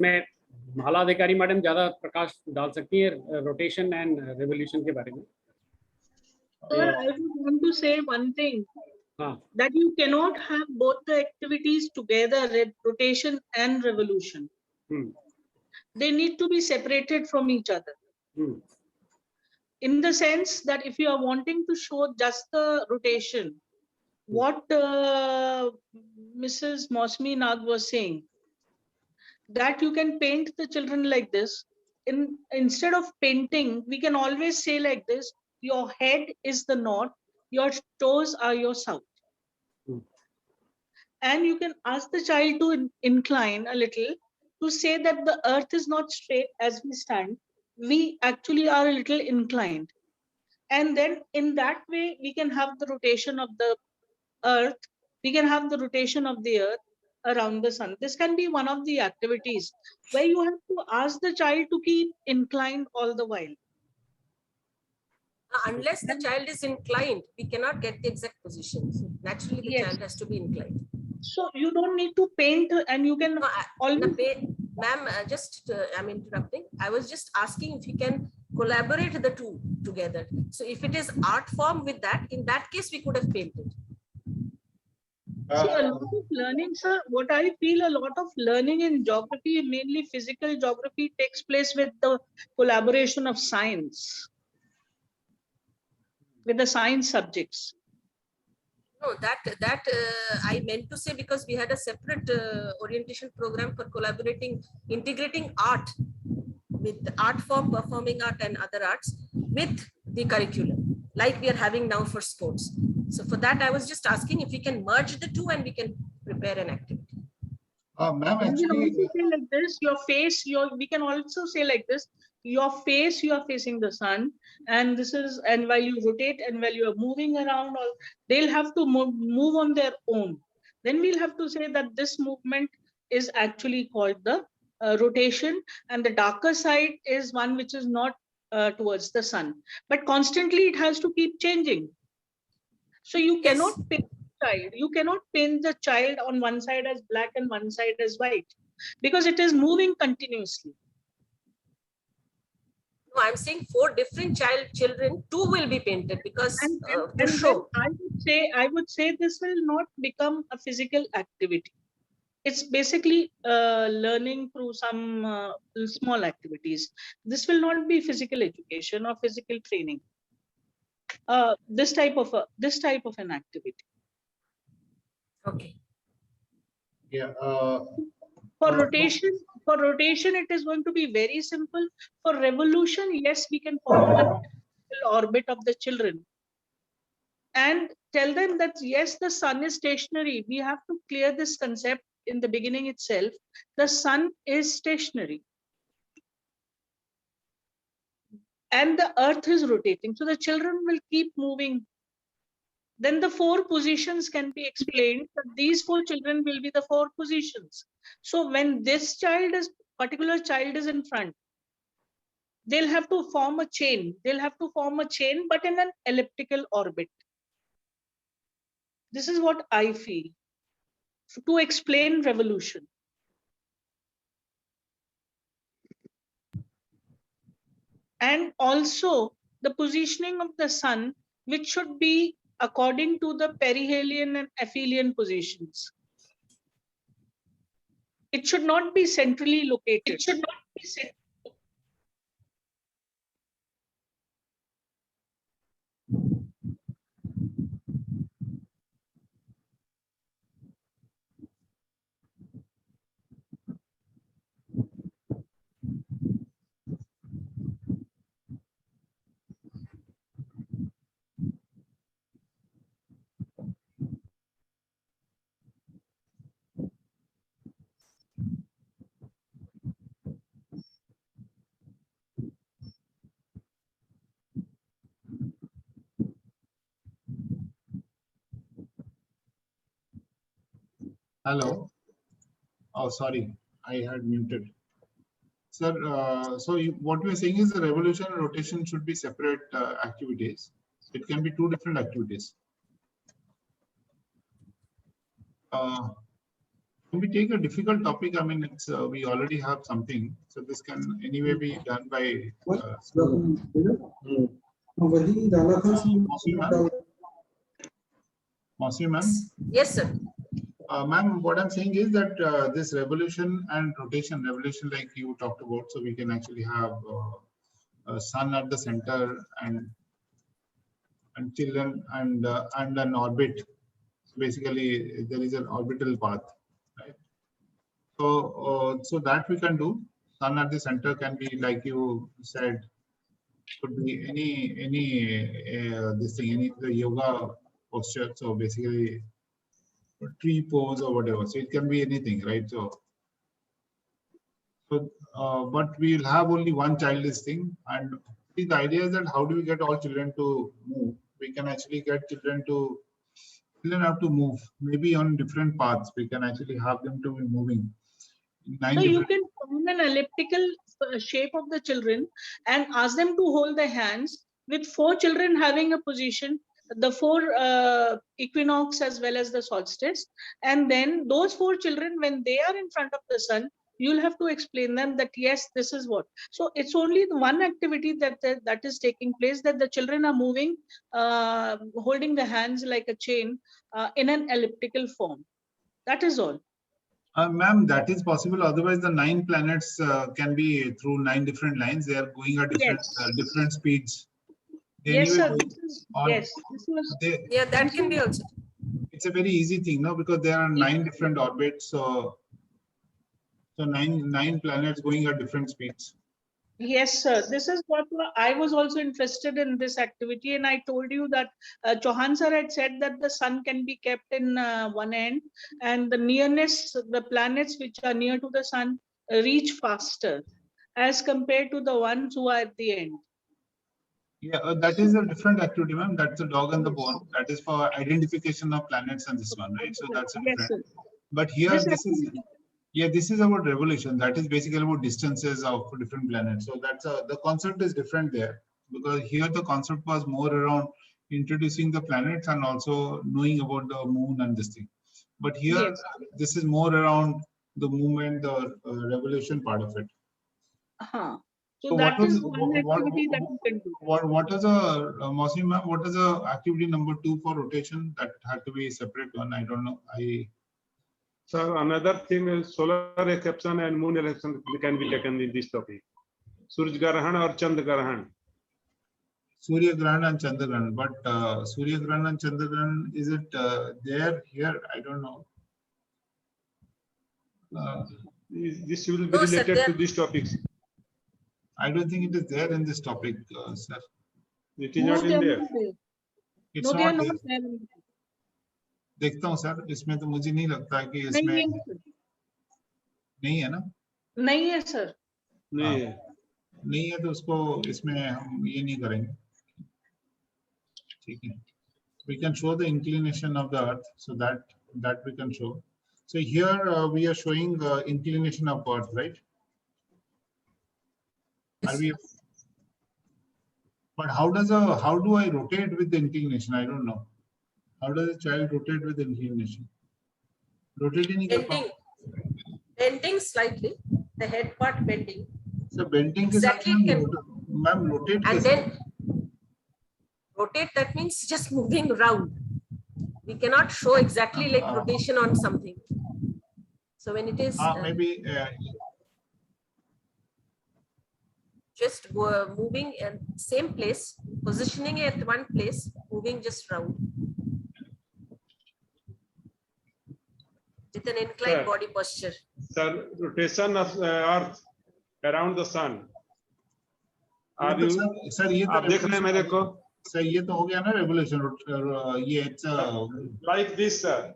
मैं माला अधिकारी मैडम ज्यादा प्रकाश डाल सकती है रोटेशन एंड रेवोल्यूशन के बारे में। Sir, I would want to say one thing. That you cannot have both the activities together, rotation and revolution. They need to be separated from each other. In the sense that if you are wanting to show just the rotation, what Mrs. Mosmi Nag was saying, that you can paint the children like this. Instead of painting, we can always say like this: your head is the north, your toes are your south. And you can ask the child to incline a little, to say that the earth is not straight as we stand. We actually are a little inclined. And then in that way, we can have the rotation of the earth. We can have the rotation of the earth around the sun. This can be one of the activities where you have to ask the child to keep inclined all the while. Unless the child is inclined, we cannot get the exact positions. Naturally, the child has to be inclined. So you don't need to paint, and you can always. Ma'am, I'm interrupting. I was just asking if you can collaborate the two together. So if it is art form with that, in that case, we could have painted. See, a lot of learning, sir, what I feel, a lot of learning in geography, mainly physical geography, takes place with the collaboration of science, with the science subjects. No, that I meant to say, because we had a separate orientation program for collaborating, integrating art with the art form, performing art and other arts with the curriculum, like we are having now for sports. So for that, I was just asking if we can merge the two and we can prepare an activity. Ma'am, We can actually, also say like this: your face, we can also say like this: your face, you are facing the sun, and this is, and while you rotate and while you are moving around, or they'll have to move on their own. Then we'll have to say that this movement is actually called the rotation, and the darker side is one which is not towards the sun, but constantly it has to keep changing. So you cannot paint the child. You cannot paint the child on one side as black and one side as white, because it is moving continuously. No, I'm saying 4 different children, 2 will be painted, because to show. I would say this will not become a physical activity. It's basically learning through some small activities. This will not be physical education or physical training. This type of an activity. Okay. Yeah. For rotation, it is going to be very simple. For revolution, yes, we can form an orbit of the children and tell them that yes, the sun is stationary. We have to clear this concept in the beginning itself. The sun is stationary and the earth is rotating. So the children will keep moving. Then the 4 positions can be explained, that these 4 children will be the 4 positions. So when this particular child is in front, they'll have to form a chain. They'll have to form a chain, but in an elliptical orbit. This is what I feel to explain revolution. And also the positioning of the sun, which should be according to the perihelion and aphelion positions. It should not be centrally located. It should not be centrally. Hello. Oh, sorry, I had muted. Sir, what we are saying is the revolution and rotation should be separate activities. It can be two different activities. Can we take a difficult topic? I mean, it's we already have something, so this can anyway be done by. Mausi ma'am. Yes, sir. Ma'am, what I'm saying is that this revolution and rotation, revolution like you talked about, so we can actually have a sun at the center and children and an orbit. So basically, there is an orbital path, right? So that we can do. Sun at the center can be, like you said, could be any this thing, any the yoga posture. So basically, tree pose or whatever. So it can be anything, right? But we'll have only one child this thing, and see, the idea is that how do we get all children to move? We can actually get children have to move, maybe on different paths. We can actually have them to be moving. So you can form an elliptical shape of the children and ask them to hold their hands with 4 children having a position, the 4 equinox as well as the solstice. And then those 4 children, when they are in front of the sun, you'll have to explain them that, yes, this is what. So it's only the one activity that is taking place, that the children are moving, holding the hands like a chain in an elliptical form. That is all. Ma'am, that is possible. Otherwise, the 9 planets can be through 9 different lines. They are going at different speeds. They Yes, anyway sir. Yes, this was. Yeah, that can be also. It's a very easy thing, no? Because there are 9 different orbits. So nine planets going at different speeds. Yes, sir. This is what I was also interested in this activity, and I told you that Chauhan sir had said that the sun can be kept in one end, and the nearness, the planets which are near to the sun reach faster as compared to the ones who are at the end. Yeah, that is a different activity, ma'am. That's a dog and the bone. That is for identification of planets and this one, right? So that's a different. But here, this is about revolution. That is basically about distances of different planets. So that's the concept is different there, because here the concept was more around introducing the planets and also knowing about the moon and this thing. But here, this is more around the movement, the revolution part of it. So that is one activity that you can do. What is a Mausi ma'am? What is a activity number 2 for rotation? That had to be a separate one. I don't know. So another thing is solar eclipse and moon eclipse can be taken in this topic. Surya Grahan or Chand Grahan. Surya Grahan and Chandra Grahan. But Surya Grahan and Chandra Grahan, is it there here? I don't know. This will be related to these topics. I don't think it is there in this topic, sir. It is not in there. It's not there. देखता हूँ sir, इसमें तो मुझे नहीं लगता है कि इसमें नहीं है ना? नहीं है सर. नहीं है तो उसको इसमें हम ये नहीं करेंगे. ठीक है. We can show the inclination of the earth, so that we can show. So here we are showing inclination of earth, right? Are we? But how do I rotate with the inclination? I don't know. How does a child rotate with inclination? Rotating bending slightly, the head part bending. So bending exactly ma'am, rotate. And then rotate, that means just moving around. We cannot show exactly like rotation on something. So when it is maybe just moving in same place, positioning at one place, moving just round. With an inclined body posture. Sir, rotation of Earth around the sun. Are you? Sir, ये आप देख रहे हैं मेरे को? Sir, ये तो हो गया ना revolution. ये it's like this, sir.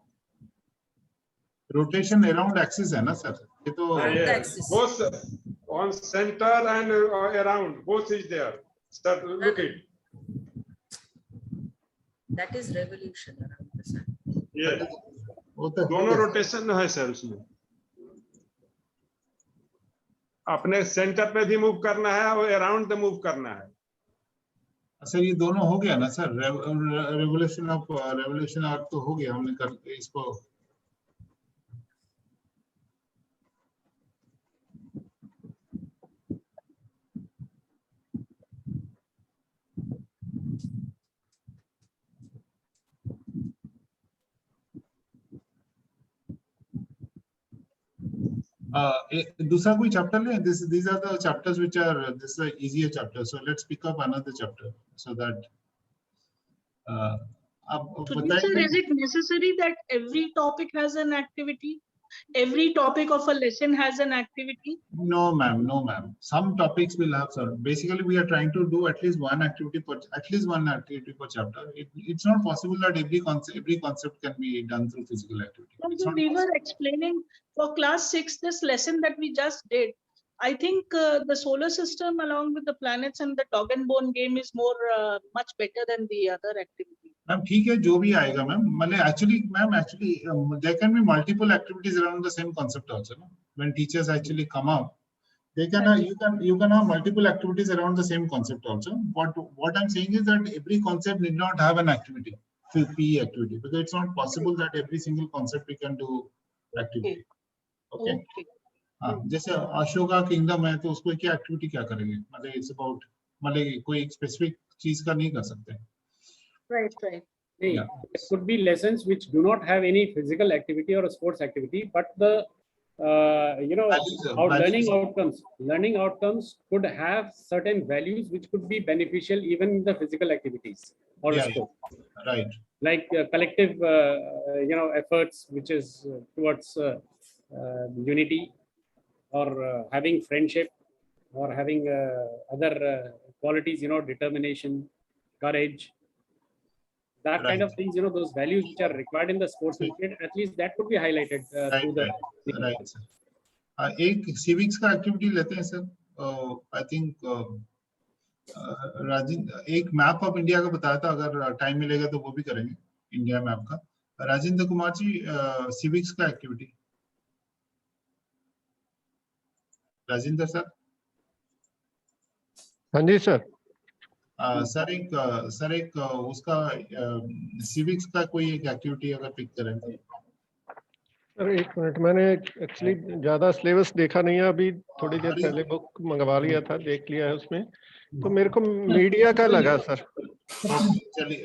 Rotation around axis है ना sir? ये तो both on center and around, both is there. Sir, look it. That is revolution around the sun. Yeah. दोनों रोटेशन है सर उसमें. अपने सेंटर पे भी मूव करना है और अराउंड द मूव करना है। सर ये दोनों हो गया ना सर, रेवोल्यूशन आर्ट तो हो गया, हमने कर इसको। दूसरा कोई चैप्टर ले, these are the chapters which are, this is an easier chapter, so let's pick up another chapter so that अब Sir, is it necessary that every topic has an activity? Every topic of a lesson has an activity? No ma'am, no ma'am. Some topics will have, sir. Basically, we are trying to do at least one activity per chapter. It's not possible that every concept can be done through physical activity. So we were explaining for class 6 this lesson that we just did. I think the solar system along with the planets and the dog and bone game is more much better than the other activity. Ma'am ठीक है, जो भी आएगा ma'am, मतलब actually there can be multiple activities around the same concept also, no? When teachers actually come out, they can you can have multiple activities around the same concept also. What I'm saying is that every concept need not have an activity, PE activity, because it's not possible that every single concept we can do activity. Okay. हाँ, जैसे Ashoka kingdom है तो उसको क्या activity क्या करेंगे, मतलब it's about, मतलब कोई एक स्पेसिफिक चीज का नहीं कर सकते। Right. There could be lessons which do not have any physical activity or a sports activity, but the learning outcomes could have certain values which could be beneficial even in the physical activities or sport. Right. Like collective efforts, which is towards unity, or having friendship, or having other qualities, determination, courage, that kind of things, those values which are required in the sportsmanship, at leest that could be highlighted through the right sir. एक civics का activity लेते हैं sir, I think Rajendra एक map of India का बताया था, अगर time मिलेगा तो वो भी करेंगे, इंडिया मैप का। राजेंद्र कुमार जी, सिविक्स का एक्टिविटी, राजेंद्र सर। हाँ जी सर। सर एक उसका सिविक्स का कोई एक एक्टिविटी अगर पिक करें तो। सर एक मिनट, मैंने एक्चुअली ज्यादा सिलेबस देखा नहीं है, अभी थोड़ी देर पहले बुक मंगवा लिया था, देख लिया है उसमें, तो मेरे को मीडिया का लगा सर। चलिए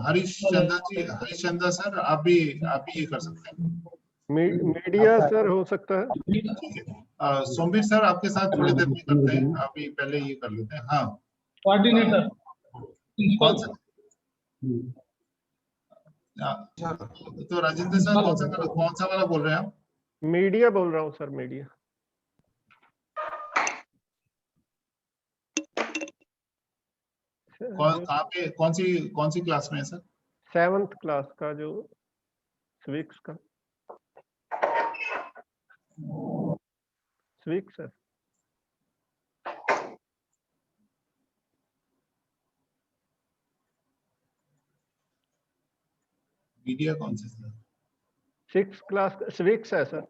हरीश चंदा सर, आप भी ये कर सकते हैं। मीडिया सर हो सकता है। सोमवीर सर आपके साथ थोड़ी देर में करते हैं, आप ही पहले ये कर लेते हैं। हाँ, कोऑर्डिनेटर कौन सा? तो राजेंद्र सर कौन सा वाला बोल रहे हैं आप? मीडिया बोल रहा हूँ सर, मीडिया। कहाँ पे, कौन सी क्लास में है सर? 7th क्लास का जो स्विक्स का स्विक्स है। मीडिया कौन सा सर? 6th क्लास स्विक्स है सर,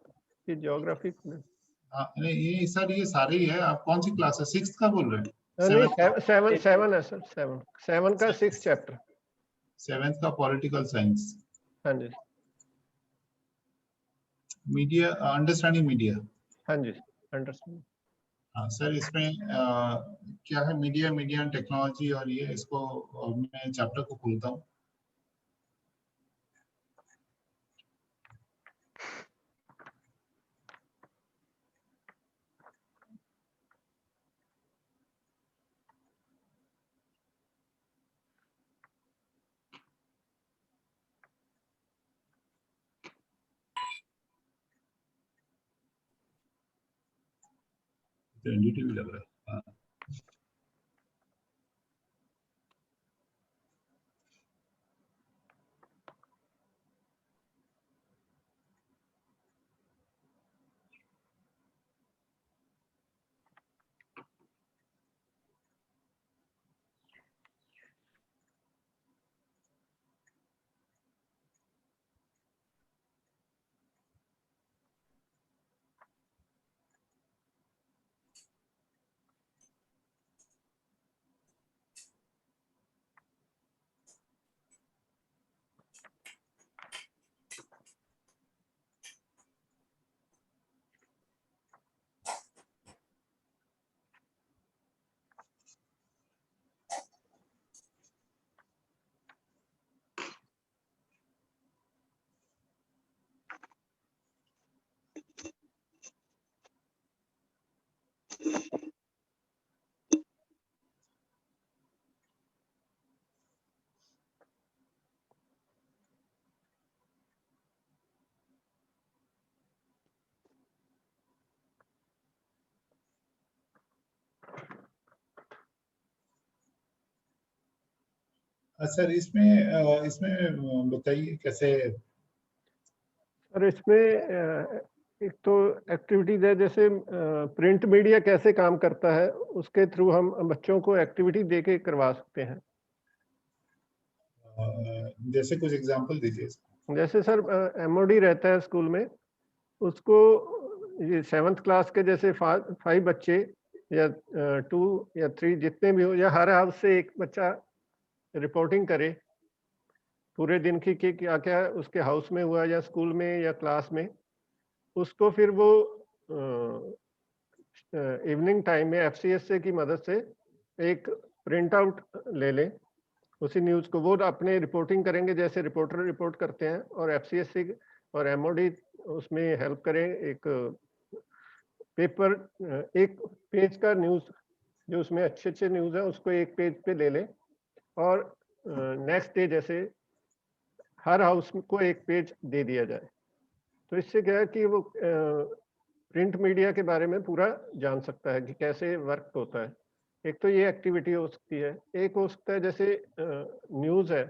ये ज्योग्राफी में। नहीं ये सर ये सारे ही है, आप कौन सी क्लास है? 6th का बोल रहे हैं? नहीं 7 है सर, 7 का 6th चैप्टर, 7th का पॉलिटिकल साइंस। हाँ जी। Media, understanding media. हाँ जी, अंडरस्टैंडिंग। हाँ सर, इसमें क्या है, मीडिया एंड टेक्नोलॉजी, और ये इसको मैं चैप्टर को खोलता हूँ। एनडीटीवी लग रहा है। सर इसमें बताइए कैसे। सर इसमें एक तो एक्टिविटीज है, जैसे प्रिंट मीडिया कैसे काम करता है, उसके थ्रू हम बच्चों को एक्टिविटी देके करवा सकते हैं। जैसे कुछ एग्जांपल दीजिए। जैसे सर MOD रहता है स्कूल में, उसको ये 7th क्लास के जैसे 5 बच्चे या 2 या 3 जितने भी हो, या हर हाउस से एक बच्चा रिपोर्टिंग करे पूरे दिन की कि क्या क्या उसके हाउस में हुआ या स्कूल में या क्लास में। उसको फिर वो इवनिंग टाइम में FCSA की मदद से एक प्रिंट आउट ले लें उसी न्यूज़ को, वो अपने रिपोर्टिंग करेंगे जैसे रिपोर्टर रिपोर्ट करते हैं, और FCSA और MOD उसमें हेल्प करें। एक पेपर, एक पेज का न्यूज़ जो उसमें अच्छे अच्छे न्यूज़ है उसको एक पेज पे ले लें, और नेक्स्ट डे जैसे हर हाउस को एक पेज दे दिया जाए। तो इससे क्या है कि वो प्रिंट मीडिया के बारे में पूरा जान सकता है कि कैसे वर्क होता है। एक तो ये एक्टिविटी हो सकती है। एक हो सकता है जैसे न्यूज़ है,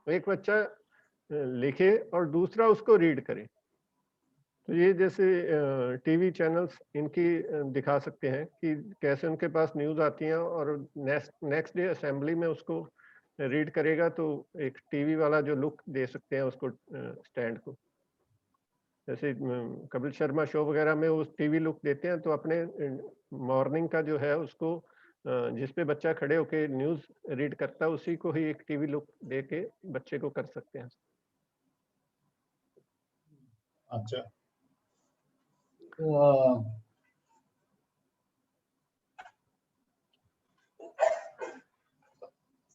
एक बच्चा लिखे और दूसरा उसको रीड करे। तो ये जैसे टीवी चैनल्स इनकी दिखा सकते हैं कि कैसे उनके पास न्यूज़ आती हैं, और नेक्स्ट डे असेंबली में उसको रीड करेगा तो एक टीवी वाला जो लुक दे सकते हैं उसको स्टैंड को। जैसे कपिल शर्मा शो वगैरह में वो टीवी लुक देते हैं, तो अपने मॉर्निंग का जो है उसको जिस पे बच्चा खड़े होके न्यूज़ रीड करता है उसी को ही एक टीवी लुक दे के बच्चे को कर सकते हैं। अच्छा,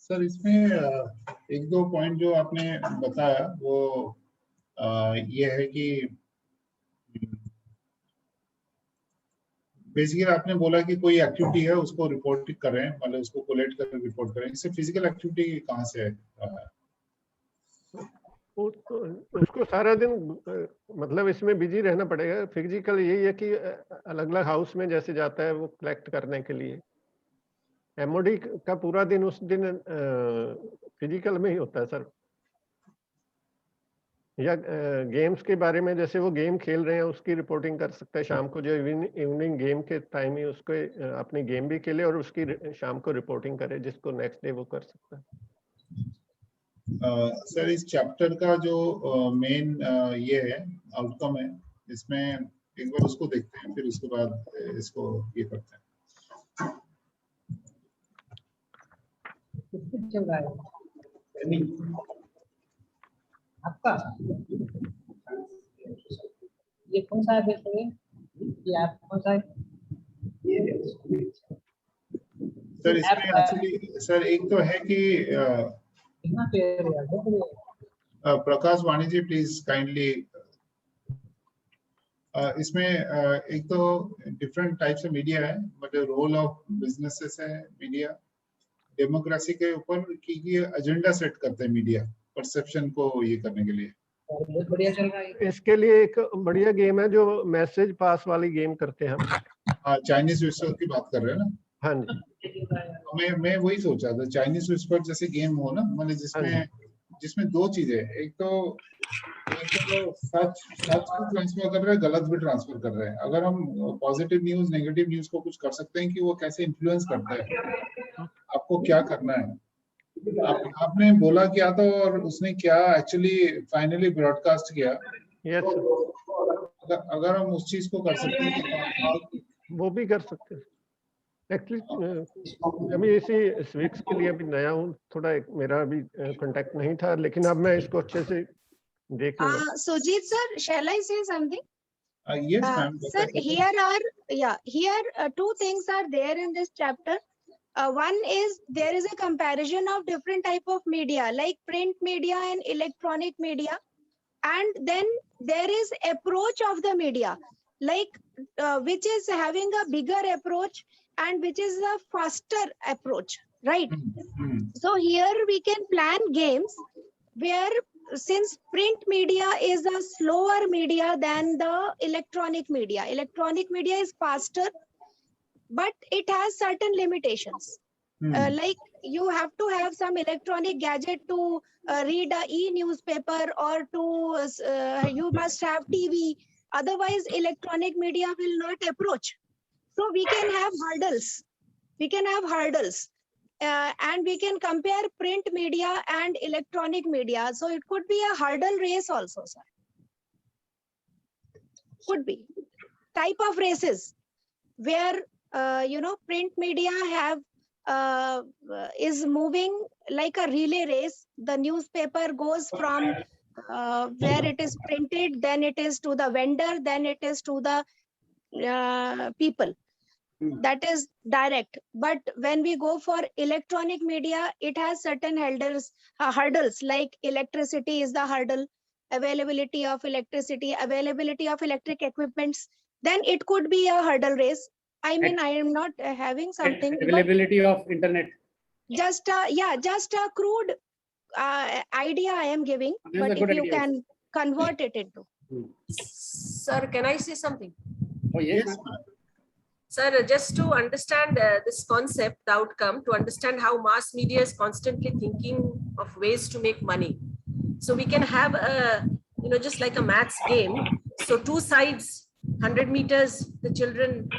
सर इसमें एक दो पॉइंट जो आपने बताया वो ये है कि बेसिकली आपने बोला कि कोई एक्टिविटी है उसको रिपोर्ट करें, मतलब उसको कोलेक्ट कर रिपोर्ट करें। इससे फिजिकल एक्टिविटी कहाँ से है? उसको सारा दिन मतलब इसमें बिजी रहना पड़ेगा। फिजिकल यही है कि अलग अलग हाउस में जैसे जाता है वो कलेक्ट करने के लिए। MOD का पूरा दिन उस दिन फिजिकल में ही होता है सर। या गेम्स के बारे में, जैसे वो गेम खेल रहे हैं उसकी रिपोर्टिंग कर सकता है शाम को, जो इवनिंग गेम के टाइम ही उसको अपनी गेम भी खेले और उसकी शाम को रिपोर्टिंग करे, जिसको नेक्स्ट डे वो कर सकता है। सर इस चैप्टर का जो मेन ये है आउटकम है, इसमें एक बार उसको देखते हैं फिर उसके बाद इसको ये करते हैं। चल रहा है आपका, ये कौन सा है? ये ऐप कौन सा है? सर इसमें एक्चुअली सर एक तो है कि प्रकाश वाणी जी प्लीज काइंडली, इसमें एक तो डिफरेंट टाइप से मीडिया है, मतलब रोल ऑफ बिजनेसेस है मीडिया, डेमोक्रेसी के ऊपर की ये एजेंडा सेट करते हैं मीडिया परसेप्शन को ये करने के लिए। बहुत बढ़िया चल रहा है। इसके लिए एक बढ़िया गेम है जो मैसेज पास वाली गेम करते हैं हम। चाइनीज विस्पर की बात कर रहे हैं ना? हाँ जी। मैं वही सोचा था, चाइनीज विस्पर जैसे गेम हो ना, मतलब जिसमें दो चीजें, एक तो सच भी ट्रांसफर कर रहे हैं, गलत भी ट्रांसफर कर रहे हैं। अगर हम पॉजिटिव न्यूज नेगेटिव न्यूज को कुछ कर सकते हैं कि वो कैसे इन्फ्लुएंस करता है, आपको क्या करना है, आपने बोला क्या था और उसने क्या एक्चुअली फाइनली ब्रॉडकास्ट किया। yes, अगर हम उस चीज को कर सकते हैं वो भी कर सकते हैं। एक्चुअली अभी इसी स्विक्स के लिए अभी नया हूँ, थोड़ा मेरा अभी कांटेक्ट नहीं था, लेकिन अब मैं इसको अच्छे से देख लूंगा। Sujit sir, shall I say something? Yes, ma'am. Sir, here two things are there in this chapter. One is there is a comparison of different type of media like print media and electronic media, and then there is approach of the media, like which is having a bigger approach and which is a faster approach, right? So here we can plan games where, since print media is a slower media than the electronic media is faster, but it has certain limitations. Like you have to have some electronic gadget to read a e-newspaper, or to you must have TV. Otherwise, electronic media will not approach. So we can have hurdles. We can have hurdles. And we can compare print media and electronic media. So it could be a hurdle race also, sir. Could be type of races where print media is moving like a relay race. The newspaper goes from where it is printed, then it is to the vendor, then it is to the people. That is direct. But when we go for electronic media, it has certain hurdles, like electricity is the hurdle, availability of electricity, availability of electric equipments. Then it could be a hurdle race. I mean, I am not having something, availability of internet. Just a crude idea I am giving, but if you can convert it into. Sir, can I say something? Oh, yes. Sir, just to understand this concept, the outcome, to understand how mass media is constantly thinking of ways to make money. So we can have a, just like a maths game. So two sides, 100 meters, the children,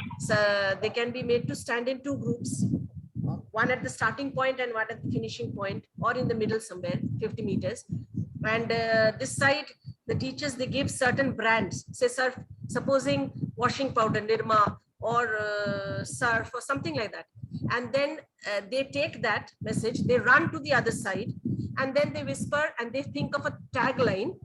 they can be made to stand in two groups, one at the starting point and one at the finishing point, or in the middle somewhere, 50 meters. And this side, the teachers, they give certain brands, say, sir, supposing washing powder, Nirma, or surf, or something like that. And then they take that message, they run to the other side, and then they whisper and they think of a tagline.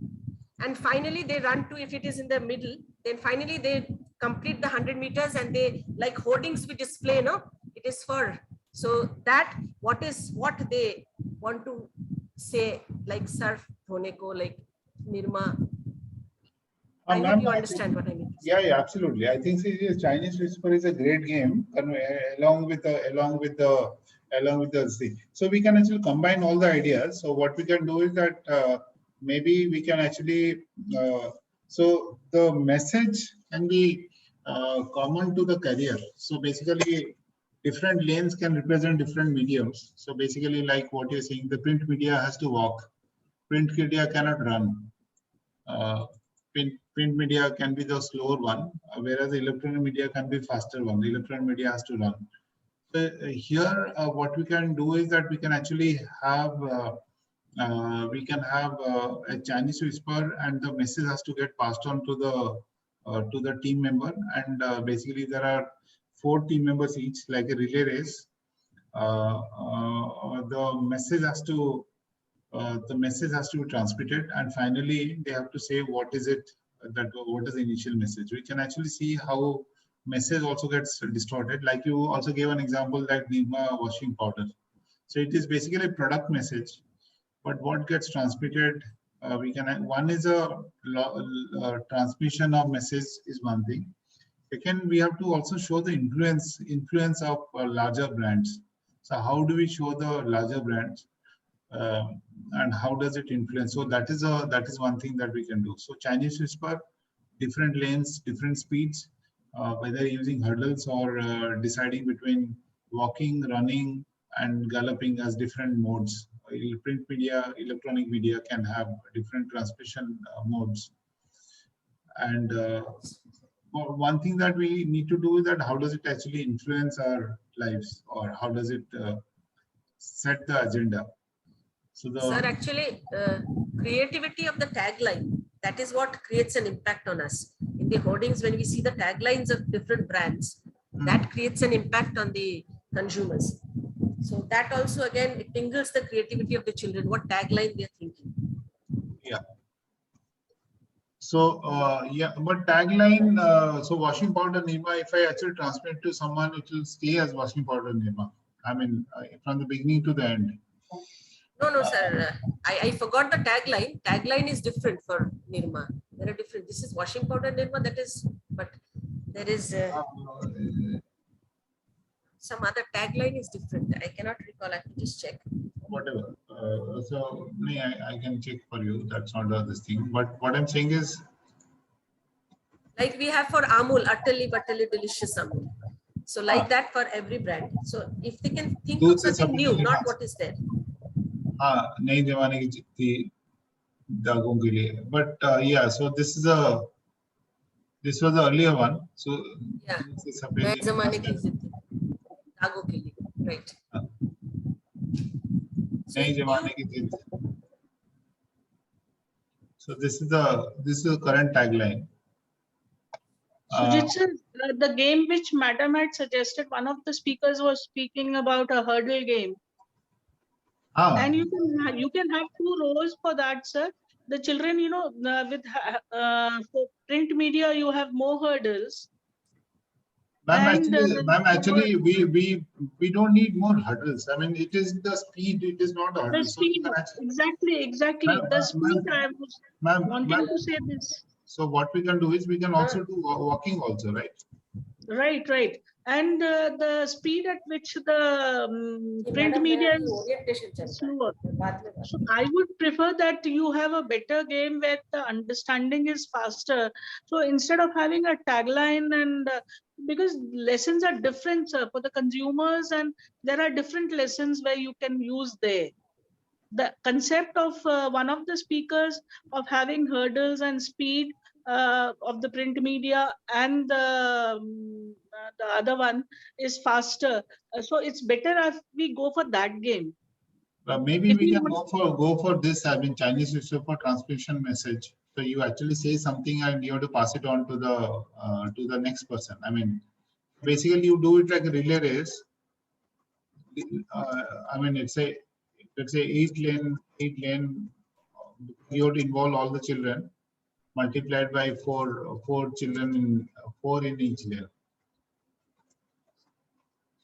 And finally they run to, if it is in the middle, then finally they complete the 100 meters, and they, like hoardings we display, no, it is for, so that what they want to say, like surf dhone ko, like Nirma. I hope you understand what I mean. Yeah, absolutely. I think Chinese Whisper is a great game, along with the so we can actually combine all the ideas. So what we can do is that maybe we can actually so the message can be common to the carrier. So basically, different lanes can represent different mediums. So basically, like what you're saying, the print media has to walk. Print media cannot run. Print media can be the slower one, whereas the electronic media can be faster one. The electronic media has to run. So here, what we can do is that we can actually have a Chinese whisper, and the message has to get passed on to the team member. And basically, there are 4 team members each, like a relay race. The message has to be transmitted, and finally they have to say what is the initial message. We can actually see how message also gets distorted. Like you also gave an example, like Nirma washing powder. So it is basically a product message, but what gets transmitted, one is a transmission of message is one thing. Second, we have to also show the influence of larger brands. So how do we show the larger brands? And how does it influence? So that is one thing that we can do. So Chinese Whisper, different lanes, different speeds, whether using hurdles or deciding between walking, running, and galloping as different modes. Print media, electronic media can have different transmission modes. And one thing that we need to do is that how does it actually influence our lives, or how does it set the agenda? So Sir, actually, creativity of the tagline, that is what creates an impact on us. In the hoardings, when we see the taglines of different brands, that creates an impact on the consumers. So that also, again, it tingles the creativity of the children, what tagline they are thinking. Yeah. So, but tagline, so washing powder Nirma, if I actually transmit to someone, it will stay as washing powder Nirma. I mean, from the beginning to the end. No, sir. I forgot the tagline. Tagline is different for Nirma. There are different. This is washing powder Nirma. That is, but there is some other tagline is different. I cannot recall. I have to just check. Whatever. So I can check for you. That's not this thing. But what I'm saying is, like we have for Amul, utterly butterly delicious Amul. So like that for every brand. So if they can think दूध of से something new, supplement not what is there. हाँ नई जमाने की जितनी दागों के लिए. But yeah, so this was the earlier one. So Yeah. दूध से सफेदी नए ज़माने की जिद्दी, दागों के लिए. Right. नई जमाने की जिद. So this is the current tagline. Sujit sir, the game which Madam had suggested, one of the speakers was speaking about a hurdle game. And you can have 2 rows for that, sir. The children, you know, for print media, you have more hurdles. Ma'am, actually, we don't need more hurdles. I mean, it is the speed. It is not the The hurdles. speed, exactly. The speed, I was wanting to say this. So what we can do is we can also do walking also, right? Right. And the speed at which the print media is slower. So I would prefer that you have a better game where the understanding is faster. So instead of having a tagline and because lessons are different for the consumers, and there are different lessons where you can use there. The concept of one of the speakers of having hurdles and speed of the print media, and the other one is faster. So it's better if we go for that game. Maybe we can go for this. I mean, Chinese newspaper for transmission message. So you actually say something and you have to pass it on to the next person. I mean, basically you do it like a relay race. I mean, let's say 8 lane. You have to involve all the children, multiplied by four children 4 in each lane.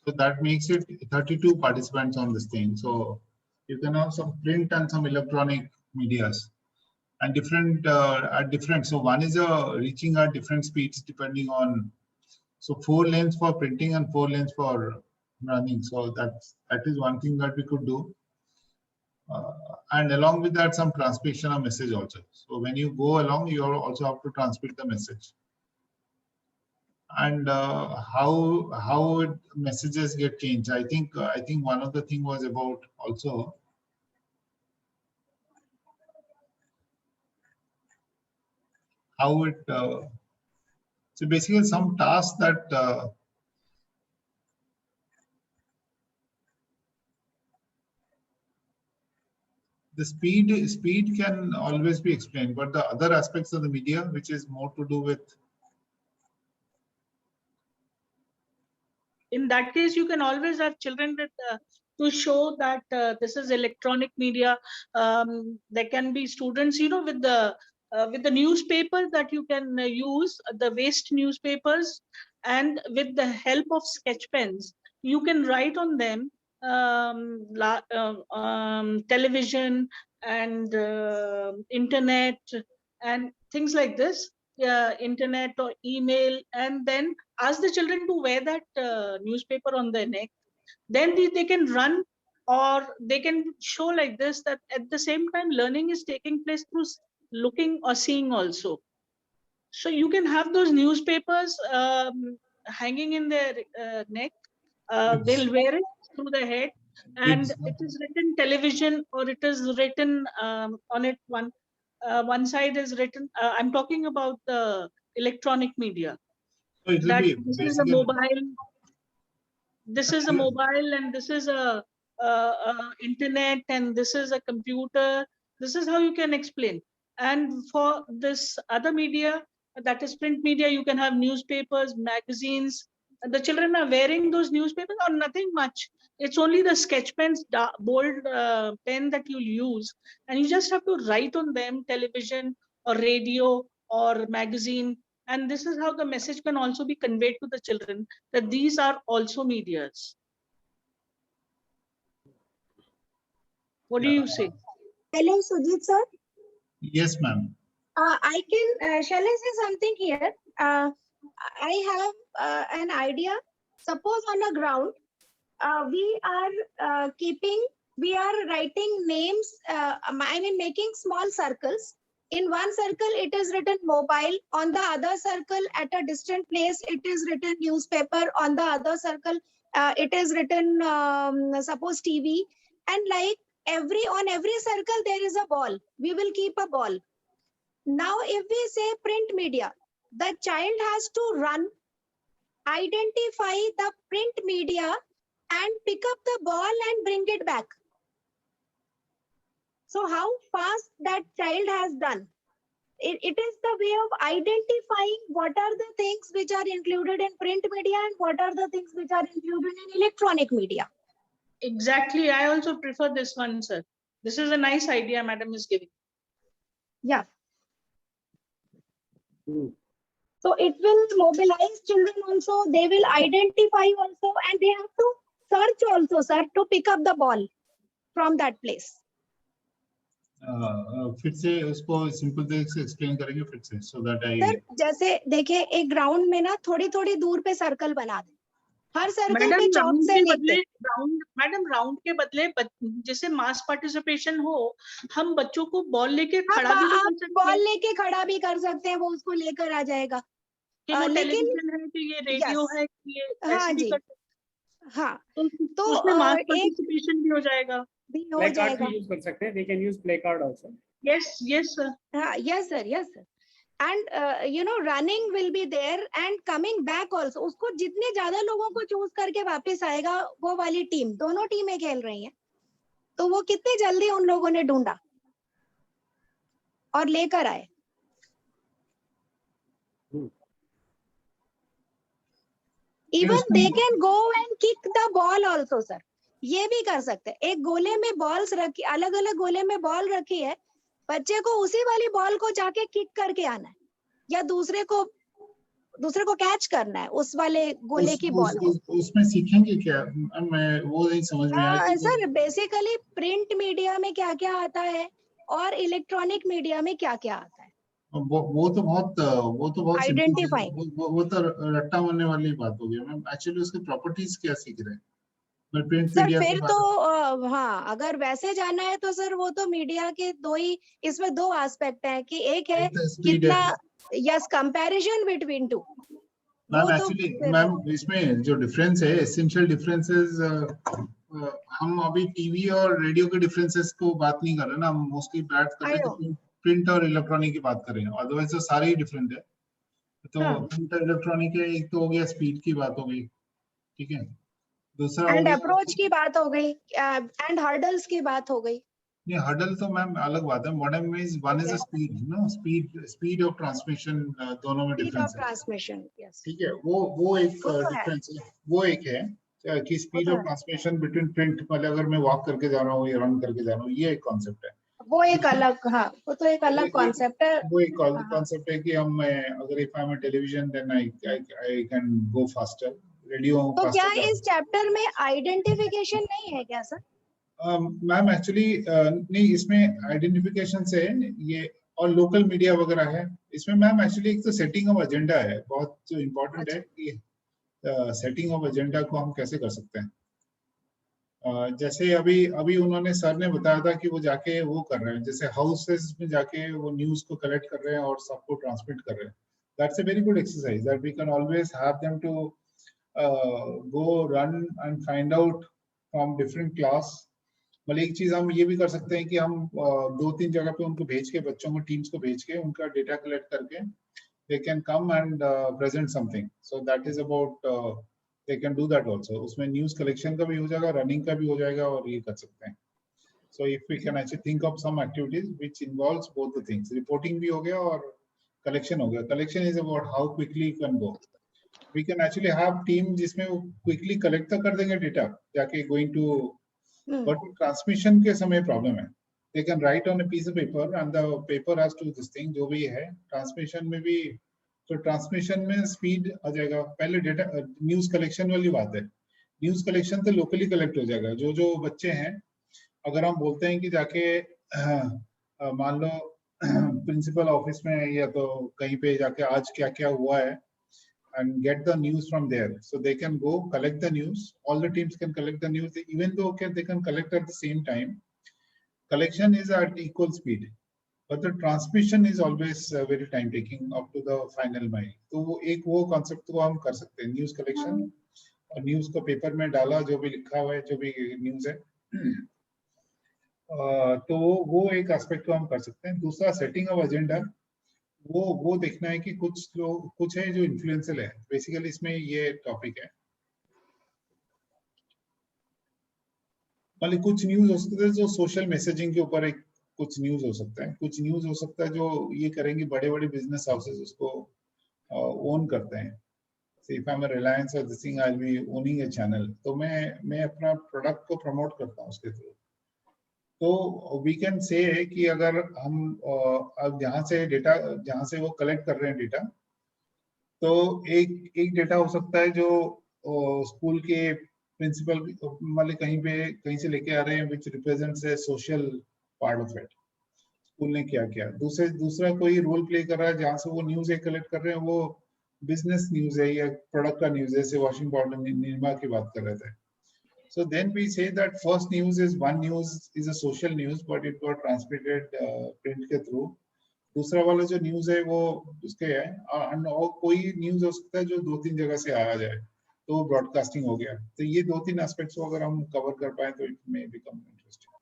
So that makes it 32 participants on this thing. So you can have some print and some electronic medias, and different at different. So one is reaching at different speeds depending on. So 4 lanes for printing and 4 lanes for running. So that is one thing that we could do. And along with that, some transmission of message also. So when you go along, you also have to transmit the message. And how messages get changed. I think one of the thing was about also how it. So basically, some tasks that. The speed can always be explained, but the other aspects of the media, which is more to do with. In that case, you can always have children with, to show that this is electronic media. There can be students, you know, with the newspaper that you can use, the waste newspapers, and with the help of sketch pens, you can write on them television and internet and things like this, internet or email, and then ask the children to wear that newspaper on their neck. Then they can run, or they can show like this, that at the same time learning is taking place through looking or seeing also. So you can have those newspapers hanging in their neck. They'll wear it through their head, and it is written television, or it is written on it. One side is written. I'm talking about the electronic media. So it will That be this is a basically. mobile. This is a mobile, and this is a internet, and this is a computer. This is how you can explain. And for this other media, that is print media, you can have newspapers, magazines. And the children are wearing those newspapers or nothing much. It's only the sketch pens, bold pen that you use, and you just have to write on them television or radio or magazine. And this is how the message can also be conveyed to the children, that these are also medias. What do you say? Hello, Sujit sir. Yes, ma'am. I can, shall I say something here? I have an idea. Suppose on a ground, we are writing names, I mean making small circles In one circle, it is written mobile. On the other circle, at a distant place, it is written newspaper. On the other circle, it is written, suppose TV. And like on every circle, there is a ball. We will keep a ball. Now, if we say print media, the child has to run, identify the print media, and pick up the ball and bring it back. So how fast that child has done. It is the way of identifying what are the things which are included in print media and what are the things which are included in electronic media. Exactly. I also prefer this one, sir. This is a nice idea Madam is giving. Yeah. So it will mobilize children also. They will identify also, and they have to search also, sir, to pick up the ball from that place. फिर से उसको simple तरीके से explain करेंगे फिर से so that I sir जैसे देखिए एक ग्राउंड में ना थोड़ी थोड़ी दूर पे सर्कल बना दे, हर सर्कल पे चौक से लिख दे। मैडम राउंड के बदले जैसे मास पार्टिसिपेशन हो, हम बच्चों को बॉल लेके खड़ा भी कर सकते हैं। बॉल लेके खड़ा भी कर सकते हैं, वो उसको लेकर आ जाएगा। लेकिन टेलीविजन है कि ये रेडियो है कि ये हाँ जी, हाँ तो उसमें मास पार्टिसिपेशन भी हो जाएगा। हो जाएगा। यूज कर सकते हैं, they can use play card also. Yes, sir. Yes, sir. Yes, sir. And running will be there and coming back also. उसको जितने ज्यादा लोगों को चूज करके वापस आएगा, वो वाली टीम, दोनों टीमें खेल रही हैं, तो वो कितने जल्दी उन लोगों ने ढूंढा और लेकर आए। Even they can go and kick the ball also, sir. ये भी कर सकते हैं। एक गोले में बॉल्स रखी, अलग अलग गोले में बॉल रखी है, बच्चे को उसी वाली बॉल को जाके किक करके आना है या दूसरे को कैच करना है उस वाले गोले की बॉल को। उसमें सीखेंगे क्या? मैं वो नहीं समझ में आया। सर बेसिकली प्रिंट मीडिया में क्या क्या आता है और इलेक्ट्रॉनिक मीडिया में क्या क्या आता है, वो तो बहुत आइडेंटिफाई, वो तो रट्टा मारने वाली बात हो गई। मैम एक्चुअली उसकी प्रॉपर्टीज क्या सीख रहे हैं? सर फिर तो हाँ, अगर वैसे जाना है तो सर वो तो मीडिया के इसमें दो एस्पेक्ट है कि एक है कितना yes comparison between two. Ma'am actually ma'am इसमें जो डिफरेंस है, एसेंशियल डिफरेंसेस, हम अभी टीवी और रेडियो के डिफरेंसेस को बात नहीं कर रहे ना, हम मोस्टली बात कर रहे हैं प्रिंट और इलेक्ट्रॉनिक की बात कर रहे हैं। अदरवाइज तो सारे ही डिफरेंट है। तो प्रिंट और इलेक्ट्रॉनिक है, एक तो हो गया स्पीड की बात हो गई, ठीक है, दूसरा एंड अप्रोच की बात हो गई, एंड हर्डल्स की बात हो गई। नहीं हर्डल तो मैम अलग बात है। मॉडर्न में one is speed, no speed of transmission, दोनों में डिफरेंस है। ट्रांसमिशन, यस, ठीक है, वो एक डिफरेंस है, वो एक है कि speed of transmission between print, मतलब अगर मैं वॉक करके जा रहा हूँ या रन करके जा रहा हूँ, ये एक कॉन्सेप्ट है। वो एक अलग, हाँ वो तो एक अलग कॉन्सेप्ट है। वो एक कॉन्सेप्ट है कि हम अगर if I am a television then I can go faster, radio तो क्या इस चैप्टर में आइडेंटिफिकेशन नहीं है क्या सर? मैम एक्चुअली नहीं, इसमें आइडेंटिफिकेशन से ये और लोकल मीडिया वगैरह है इसमें। मैम एक्चुअली एक तो सेटिंग ऑफ एजेंडा है, बहुत जो इम्पोर्टेंट है कि सेटिंग ऑफ एजेंडा को हम कैसे कर सकते हैं। जैसे अभी उन्होंने सर ने बताया था कि वो जाके वो कर रहे हैं, जैसे हाउसेस में जाके वो न्यूज को कलेक्ट कर रहे हैं और सबको ट्रांसमिट कर रहे हैं। That's a very good exercise that we can always have them to go run and find out from different class। मतलब एक चीज हम ये भी कर सकते हैं कि हम 2-3 जगह पे उनको भेज के, बच्चों को टीम्स को भेज के उनका डेटा कलेक्ट करके they can come and present something, so that is about they can do that also। उसमें न्यूज कलेक्शन का भी हो जाएगा, रनिंग का भी हो जाएगा और ये कर सकते हैं। so if we can actually think of some activities which involves both the things, reporting भी हो गया और collection हो गया। collection is about how quickly you can go। we can actually have team जिसमें वो quickly collect तो कर देंगे डेटा जाके going to, but transmission के समय प्रॉब्लम है। they can write on a piece of paper and the paper has to this thing जो भी है। transmission में भी तो transmission में speed आ जाएगा। पहले डेटा न्यूज कलेक्शन वाली बात है, न्यूज कलेक्शन तो लोकली कलेक्ट हो जाएगा। जो बच्चे हैं, अगर हम बोलते हैं कि जाके मान लो प्रिंसिपल ऑफिस में या तो कहीं पे जाके आज क्या क्या हुआ है and get the news from there, so they can go collect the news, all the teams can collect the news, even though they can collect at the same time, collection is at equal speed। but the transmission is always very time taking up to the final mile. तो वो concept तो हम कर सकते हैं, news collection और news को paper में डाला, जो भी लिखा हुआ है, जो भी न्यूज़ है, तो वो एक एस्पेक्ट को हम कर सकते हैं. दूसरा सेटिंग ऑफ एजेंडा, वो देखना है कि कुछ है जो इन्फ्लुएंशियल है. बेसिकली इसमें ये टॉपिक है. मतलब कुछ न्यूज़ हो सकते हैं जो सोशल मैसेजिंग के ऊपर एक कुछ न्यूज़ हो सकता है. कुछ न्यूज़ हो सकता है जो ये करेंगे, बड़े-बड़े बिजनेस हाउसेस उसको ओन करते हैं. So if I'm a Reliance or this thing, I'll be owning a channel. तो मैं अपना प्रोडक्ट को प्रमोट करता हूँ उसके थ्रू. तो वी कैन से कि अगर हम अब जहाँ से वो कलेक्ट कर रहे हैं डेटा, तो एक डेटा हो सकता है जो स्कूल के प्रिंसिपल मतलब कहीं से लेके आ रहे हैं, विच represents A social part of it. School ने क्या किया. दूसरा कोई रोल प्ले कर रहा है जहाँ से वो न्यूज कलेक्ट कर रहे हैं, वो बिजनेस न्यूज है या प्रोडक्ट का न्यूज है. जैसे वॉशिंग पाउडर निर्मा की बात कर रहे थे. So then we say that first news is a social news, but it got transmitted print के through. दूसरा वाला जो न्यूज है वो उसके है, और कोई न्यूज हो सकता है जो 2-3 जगह से आया जाए, तो ब्रॉडकास्टिंग हो गया. तो ये 2-3 एस्पेक्ट्स को अगर हम कवर कर पाए तो it may become interesting.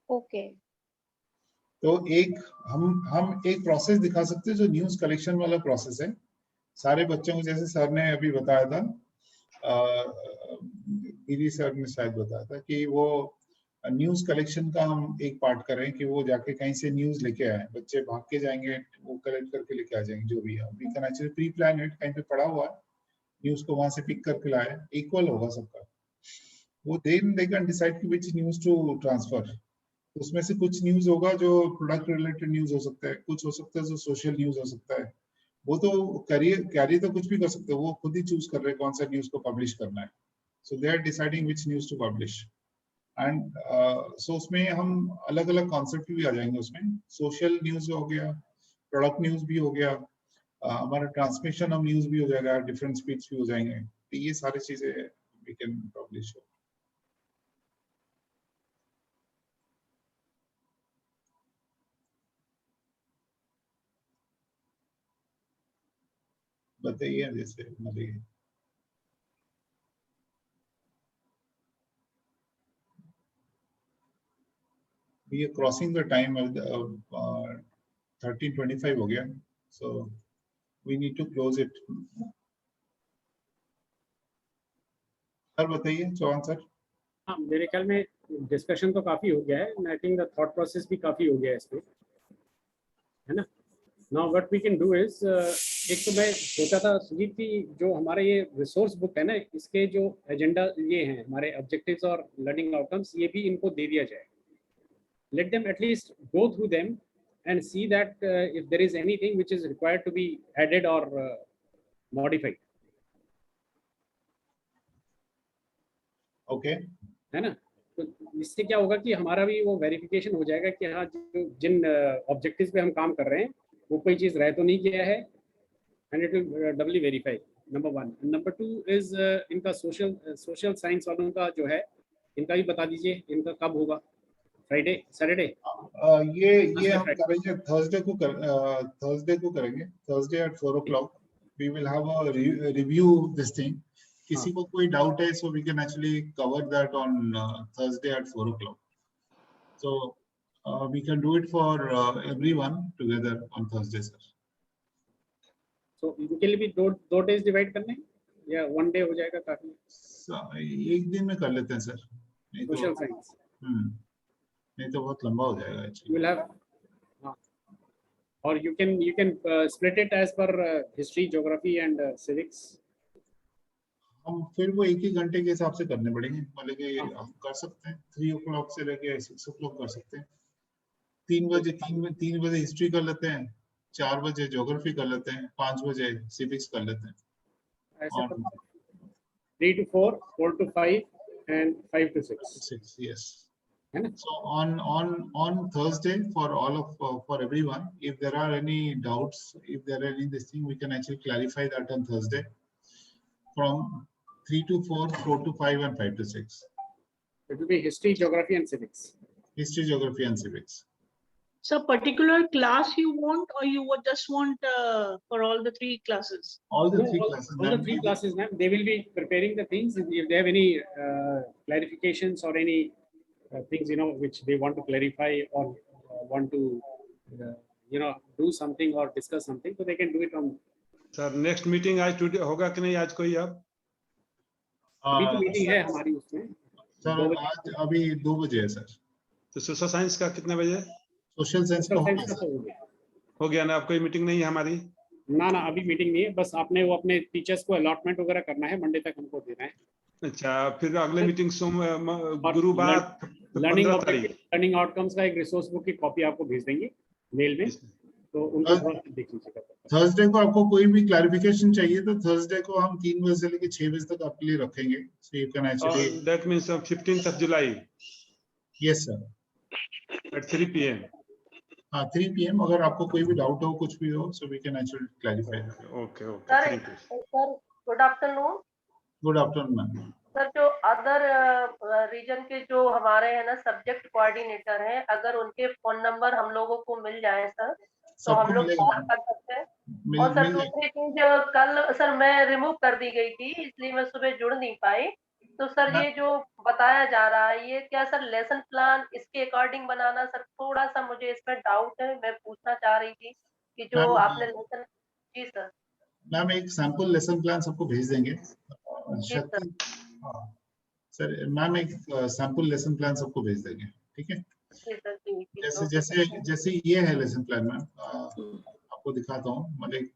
Okay. तो हम एक प्रोसेस दिखा सकते हैं जो न्यूज कलेक्शन वाला प्रोसेस है. सारे बच्चों को, जैसे सर ने अभी बताया था, गिरी सर ने शायद बताया था कि वो न्यूज कलेक्शन का हम एक पार्ट करें कि वो जाके कहीं से न्यूज लेके आए. बच्चे भाग के जाएंगे, वो कलेक्ट करके लेके आ जाएंगे, जो भी है. We can actually pre plan it. कहीं पे पड़ा हुआ है, न्यूज को वहां से पिक करके लाए. इक्वल होगा सबका. वो देन दे कैन डिसाइड कि विच न्यूज टू ट्रांसफर. उसमें से कुछ न्यूज होगा जो प्रोडक्ट रिलेटेड न्यूज हो सकता है, कुछ हो सकता है जो सोशल न्यूज हो सकता है. वो तो कैरी तो कुछ भी कर सकते हैं, वो खुद ही चूज कर रहे हैं कौन सा न्यूज को पब्लिश करना है. So they are deciding which news to publish. And so उसमें हम अलग अलग कॉन्सेप्ट भी आ जाएंगे. उसमें सोशल न्यूज हो गया, प्रोडक्ट न्यूज भी हो गया, हमारा ट्रांसमिशन ऑफ न्यूज भी हो जाएगा, डिफरेंट स्पीड्स भी हो जाएंगे. तो ये सारी चीजें वी कैन पब्लिश. बताइए. जैसे मतलब we are crossing the time of the 13:25 हो गया. So we need to close it. Sir बताइए, चौहान सर. हाँ, मेरे ख्याल में डिस्कशन तो काफी हो गया है. I think the thought process भी काफी हो गया है इसमें, है ना. Now what we can do is, एक तो मैं सोचा था सुजीत की, जो हमारा ये रिसोर्स बुक है ना, इसके जो एजेंडा ये हैं हमारे ऑब्जेक्टिव्स और लर्निंग आउटकम्स, ये भी इनको दे दिया जाए. Let them at least go through them and see that if there is anything which is required to be added or modified. Okay. है ना. तो इससे क्या होगा कि हमारा भी वो वेरिफिकेशन हो जाएगा कि हाँ, जिन ऑब्जेक्टिव्स पे हम काम कर रहे हैं वो कोई चीज़ रह तो नहीं गया है, and it will doubly verify. Number 1. Number 2 is इनका सोशल साइंस वालों का जो है, इनका भी बता दीजिए इनका कब होगा. Friday, Saturday. ये हम करेंगे थर्सडे को करेंगे. Thursday at 4 o'clock we will have a review this thing. किसी को कोई डाउट है, so we can actually cover that on Thursday at 4 o'clock. So we can do it for everyone together on Thursday, sir. So इनके लिए भी दो days divide करने या वन डे हो जाएगा काफी? एक दिन में कर लेते हैं सर. Social science. नहीं तो बहुत लंबा हो जाएगा actually. We'll have, or you can split it as per history, geography and civics. हम फिर वो एक ही घंटे के हिसाब से करने पड़ेंगे. मतलब कि हम कर सकते हैं 3 o'clock से लेके 6 o'clock कर सकते हैं. 3 बजे हिस्ट्री कर लेते हैं, 4 बजे ज्योग्राफी कर लेते हैं, 5 बजे सिविक्स कर लेते हैं. ऐसे 3 to 4, 4 to 5 and 5 to 6. Yes. So on Thursday for all of for everyone, if there are any doubts, if there are any this thing, we can actually clarify that on Thursday from 3 to 4, 4 to 5 and 5 to 6. It will be history, geography and civics. History, geography, and civics. So particular class you want, or you would just want for all the 3 classes? All the No, 3 classes. all the 3 classes, ma'am. They will be preparing the things. If they have any clarifications or any things, which they want to clarify or want to, do something or discuss something, so they can do it on. Sir, next meeting आज today होगा कि नहीं आज कोई अब? अभी तो meeting है हमारी उसमें। सर आज अभी 2 बजे है सर। तो सोशल साइंस का कितने बजे? सोशल साइंस का हो गया ना, अब कोई मीटिंग नहीं है हमारी? ना अभी मीटिंग नहीं है, बस आपने वो अपने टीचर्स को अलॉटमेंट वगैरह करना है, मंडे तक हमको देना है। अच्छा, फिर अगले मीटिंग गुरुवार लर्निंग आउटकम्स का एक रिसोर्स बुक की कॉपी आपको भेज देंगे मेल में, तो उनको देख लीजिएगा। थर्सडे को आपको कोई भी क्लैरिफिकेशन चाहिए तो थर्सडे को हम 3 बजे से लेकर 6 बजे तक आपके लिए रखेंगे। So you can actually. That means 15th of July. Yes sir. At 3 p.m. 3 p.m. अगर आपको कोई भी डाउट हो, कुछ भी हो, so we can actually clarify. Okay. Sir, good afternoon. Good afternoon, ma'am. Sir, जो अदर रीजन के जो हमारे है ना सब्जेक्ट कोऑर्डिनेटर हैं, अगर उनके फोन नंबर हम लोगों को मिल जाए सर, तो हम लोग बात कर सकते हैं। और सर दूसरी चीज, कल सर मैं रिमूव कर दी गई थी, इसलिए मैं सुबह जुड़ नहीं पाई। तो सर ये जो बताया जा रहा है, ये क्या सर लेसन प्लान इसके अकॉर्डिंग बनाना? सर थोड़ा सा मुझे इसमें डाउट है, मैं पूछना चाह रही थी कि जो आपने लेसन। जी सर। मैम एक सैंपल लेसन प्लान सबको भेज देंगे। सर मैम एक सैंपल लेसन प्लान सबको भेज देंगे, ठीक है? जैसे ये है लेसन प्लान मैम, आपको दिखाता हूँ। मतलब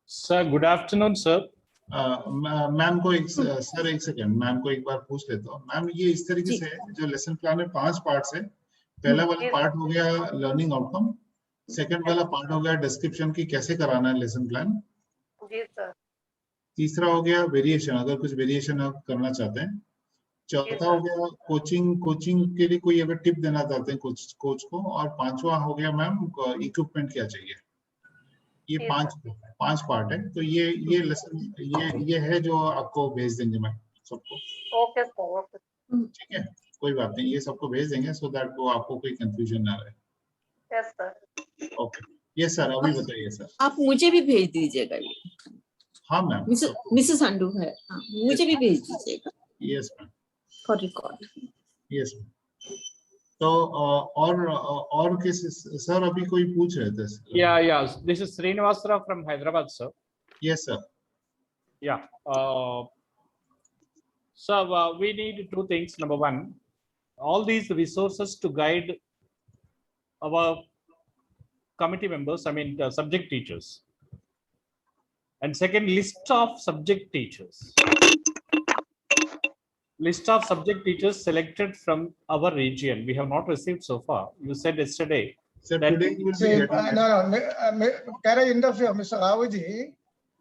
sir good afternoon sir. Ma'am को एक सेकंड, मैम को एक बार पूछ लेता हूँ। मैम ये इस तरीके से है, जो लेसन प्लान में 5 पार्ट्स है। पहला वाला पार्ट हो गया लर्निंग आउटकम, सेकंड वाला पार्ट हो गया डिस्क्रिप्शन की कैसे कराना है लेसन प्लान। जी सर। तीसरा हो गया वेरिएशन, अगर कुछ वेरिएशन आप करना चाहते हैं। चौथा हो गया कोचिंग के लिए कोई अगर टिप देना चाहते हैं कोच को। और 5वां हो गया मैम इक्विपमेंट क्या चाहिए। ये 5 पार्ट है। तो ये लेसन ये है जो आपको भेज देंगे मैम सबको। ओके सर, ओके ठीक है, कोई बात नहीं, ये सबको भेज देंगे सो दैट वो आपको कोई कंफ्यूजन ना रहे। Yes sir. Okay yes sir, अभी बताइए सर। आप मुझे भी भेज दीजिएगा ये। हाँ मैम, मिसेस अंडू है, हाँ मुझे भी भेज दीजिएगा। Yes ma'am, for record. Yes ma'am. तो और किस सर अभी कोई पूछ रहे थे? Yeah this is Srinivasrao from Hyderabad sir. Yes sir. Yeah sir we need 2 things. Number 1, all these resources to guide our committee members, I mean subject teachers. And second, list of subject teachers. List of subject teachers selected from our region. We have not received so far. You said yesterday. Sir, today you will be getting. No. Can I interfere, Mr. Ravuji?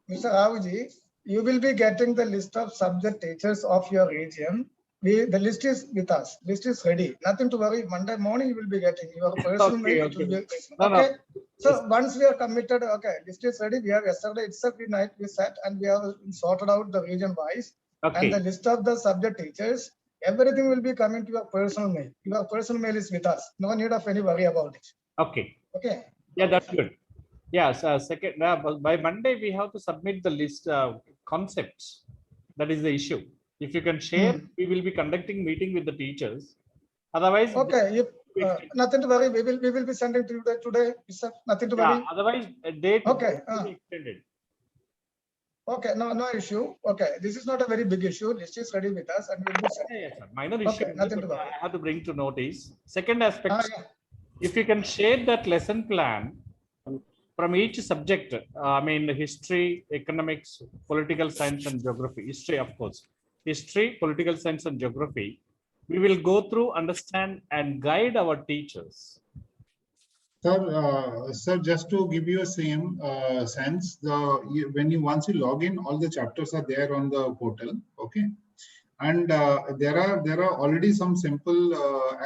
Mr. Ravuji, you will be getting the list of subject teachers of your region. The list is with us. List is ready. Nothing to worry. Monday morning you will be getting your personal mail. Okay. So once we are committed, okay, list is ready. We have yesterday itself night we sat and we have sorted out the region wise. Okay. And the list of the subject teachers, everything will be coming to your personal mail. Your personal mail is with us. No need of any worry about it. Okay. Okay. Yeah, that's good. Yes. Second, by Monday we have to submit the list concepts. That is the issue. If you can share, we will be conducting meeting with the teachers. Otherwise, okay. If nothing to worry, we will be sending to you today. Nothing to worry. Otherwise, a date okay. will be extended. Okay, no issue. Okay, this is not a very big issue. List is ready with us, and we will be sending. Yes, sir. Minor issue. Okay, nothing to worry. I have to bring to notice. Second aspect, if you can share that lesson plan from each subject. I mean, history, economics, political science, and geography. History, of course. History, political science, and geography. We will go through, understand, and guide our teachers. Sir, just to give you a same sense, once you log in, all the chapters are there on the portal. Okay, and there are already some simple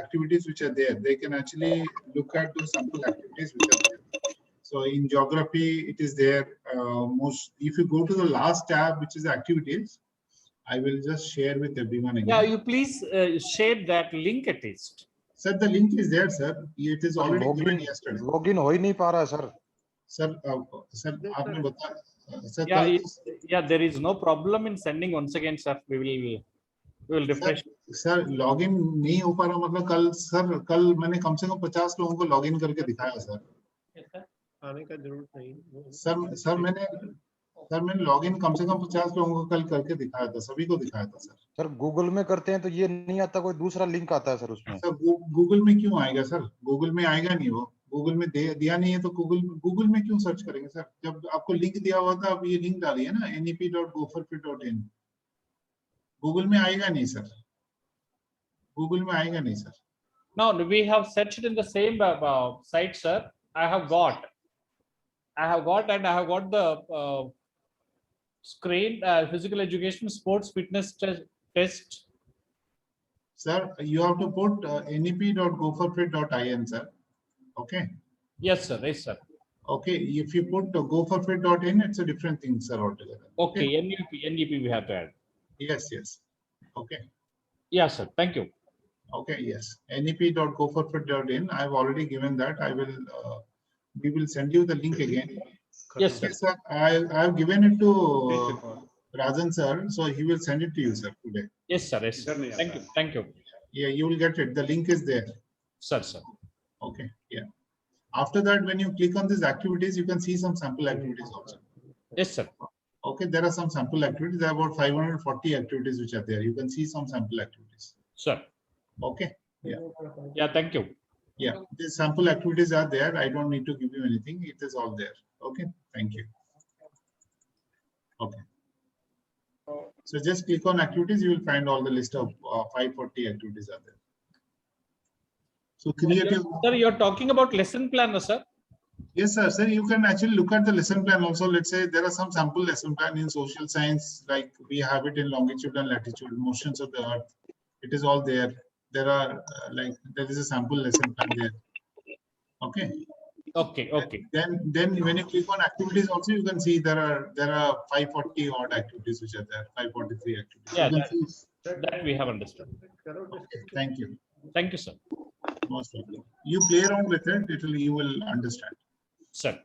activities which are there. They can actually look at those simple activities which are there. So in geography, it is there. If you go to the last tab, which is activities. I will just share with everyone again. Yeah, you please share that link at least. Sir, the link is there, sir. It is already given yesterday. Login हो ही नहीं पा रहा है sir. Sir, आपने बताया. Sir, Yeah, there is no problem in sending once again, sir. We will refresh. Sir login नहीं हो पा रहा मतलब कल मैंने कम से कम 50 लोगों को लॉगिन करके दिखाया सर. आने का जरूरत नहीं. सर मैंने लॉगिन कम से कम 50 लोगों को कल करके दिखाया था, सभी को दिखाया था सर. सर गूगल में करते हैं तो ये नहीं आता, कोई दूसरा लिंक आता है सर उसमें. सर गूगल में क्यों आएगा सर? गूगल में आएगा नहीं, वो गूगल में दिया नहीं है तो गूगल में क्यों सर्च करेंगे सर? जब आपको लिंक दिया हुआ था, आप ये लिंक डालिए ना nep.goforfit.in. गूगल में आएगा नहीं सर, गूगल में आएगा नहीं sir. No, we have searched in the same site, sir. I have got and I have got the screen physical education sports fitness test. Sir, you have to put nep.goforfit.in, sir. Okay. Yes, sir. Yes, sir. Okay. If you put goforfit.in, it's a different thing, sir, altogether. Okay. NEP we have to add. Yes. Okay. Yes, sir. Thank you. Okay. Yes. nep.goforfit.in. I've already given that. We will send you the link again. Yes, sir. Yes, sir. I've given it to Rajan, sir. So he will send it to you, sir, today. Yes, sir. Yes, sir. Thank you. Thank you. Yeah, you will get it. The link is there. Sir. Okay. Yeah. After that, when you click on these activities, you can see some sample activities also. Yes, sir. Okay, there are some sample activities. There are about 540 activities which are there. You can see some sample activities. Sir. Okay. Yeah. Yeah, thank you. Yeah, these sample activities are there. I don't need to give you anything. It is all there. Okay. Thank you. Okay. So just click on activities. You will find all the list of 540 activities are there. So creative. Sir, you're talking about lesson plan, sir? Yes, sir. Sir, you can actually look at the lesson plan also. Let's say there are some sample lesson plan in social science, like we have it in longitude and latitude, motions of the earth. It is all there. There are there is a sample lesson plan there. Okay. Okay. Then when you click on activities also, you can see there are 540 odd activities which are there, 543 activities. Yeah, that we have understood. Okay, thank you. Thank you, sir. Most welcome. You play around with it, you will understand. Sir.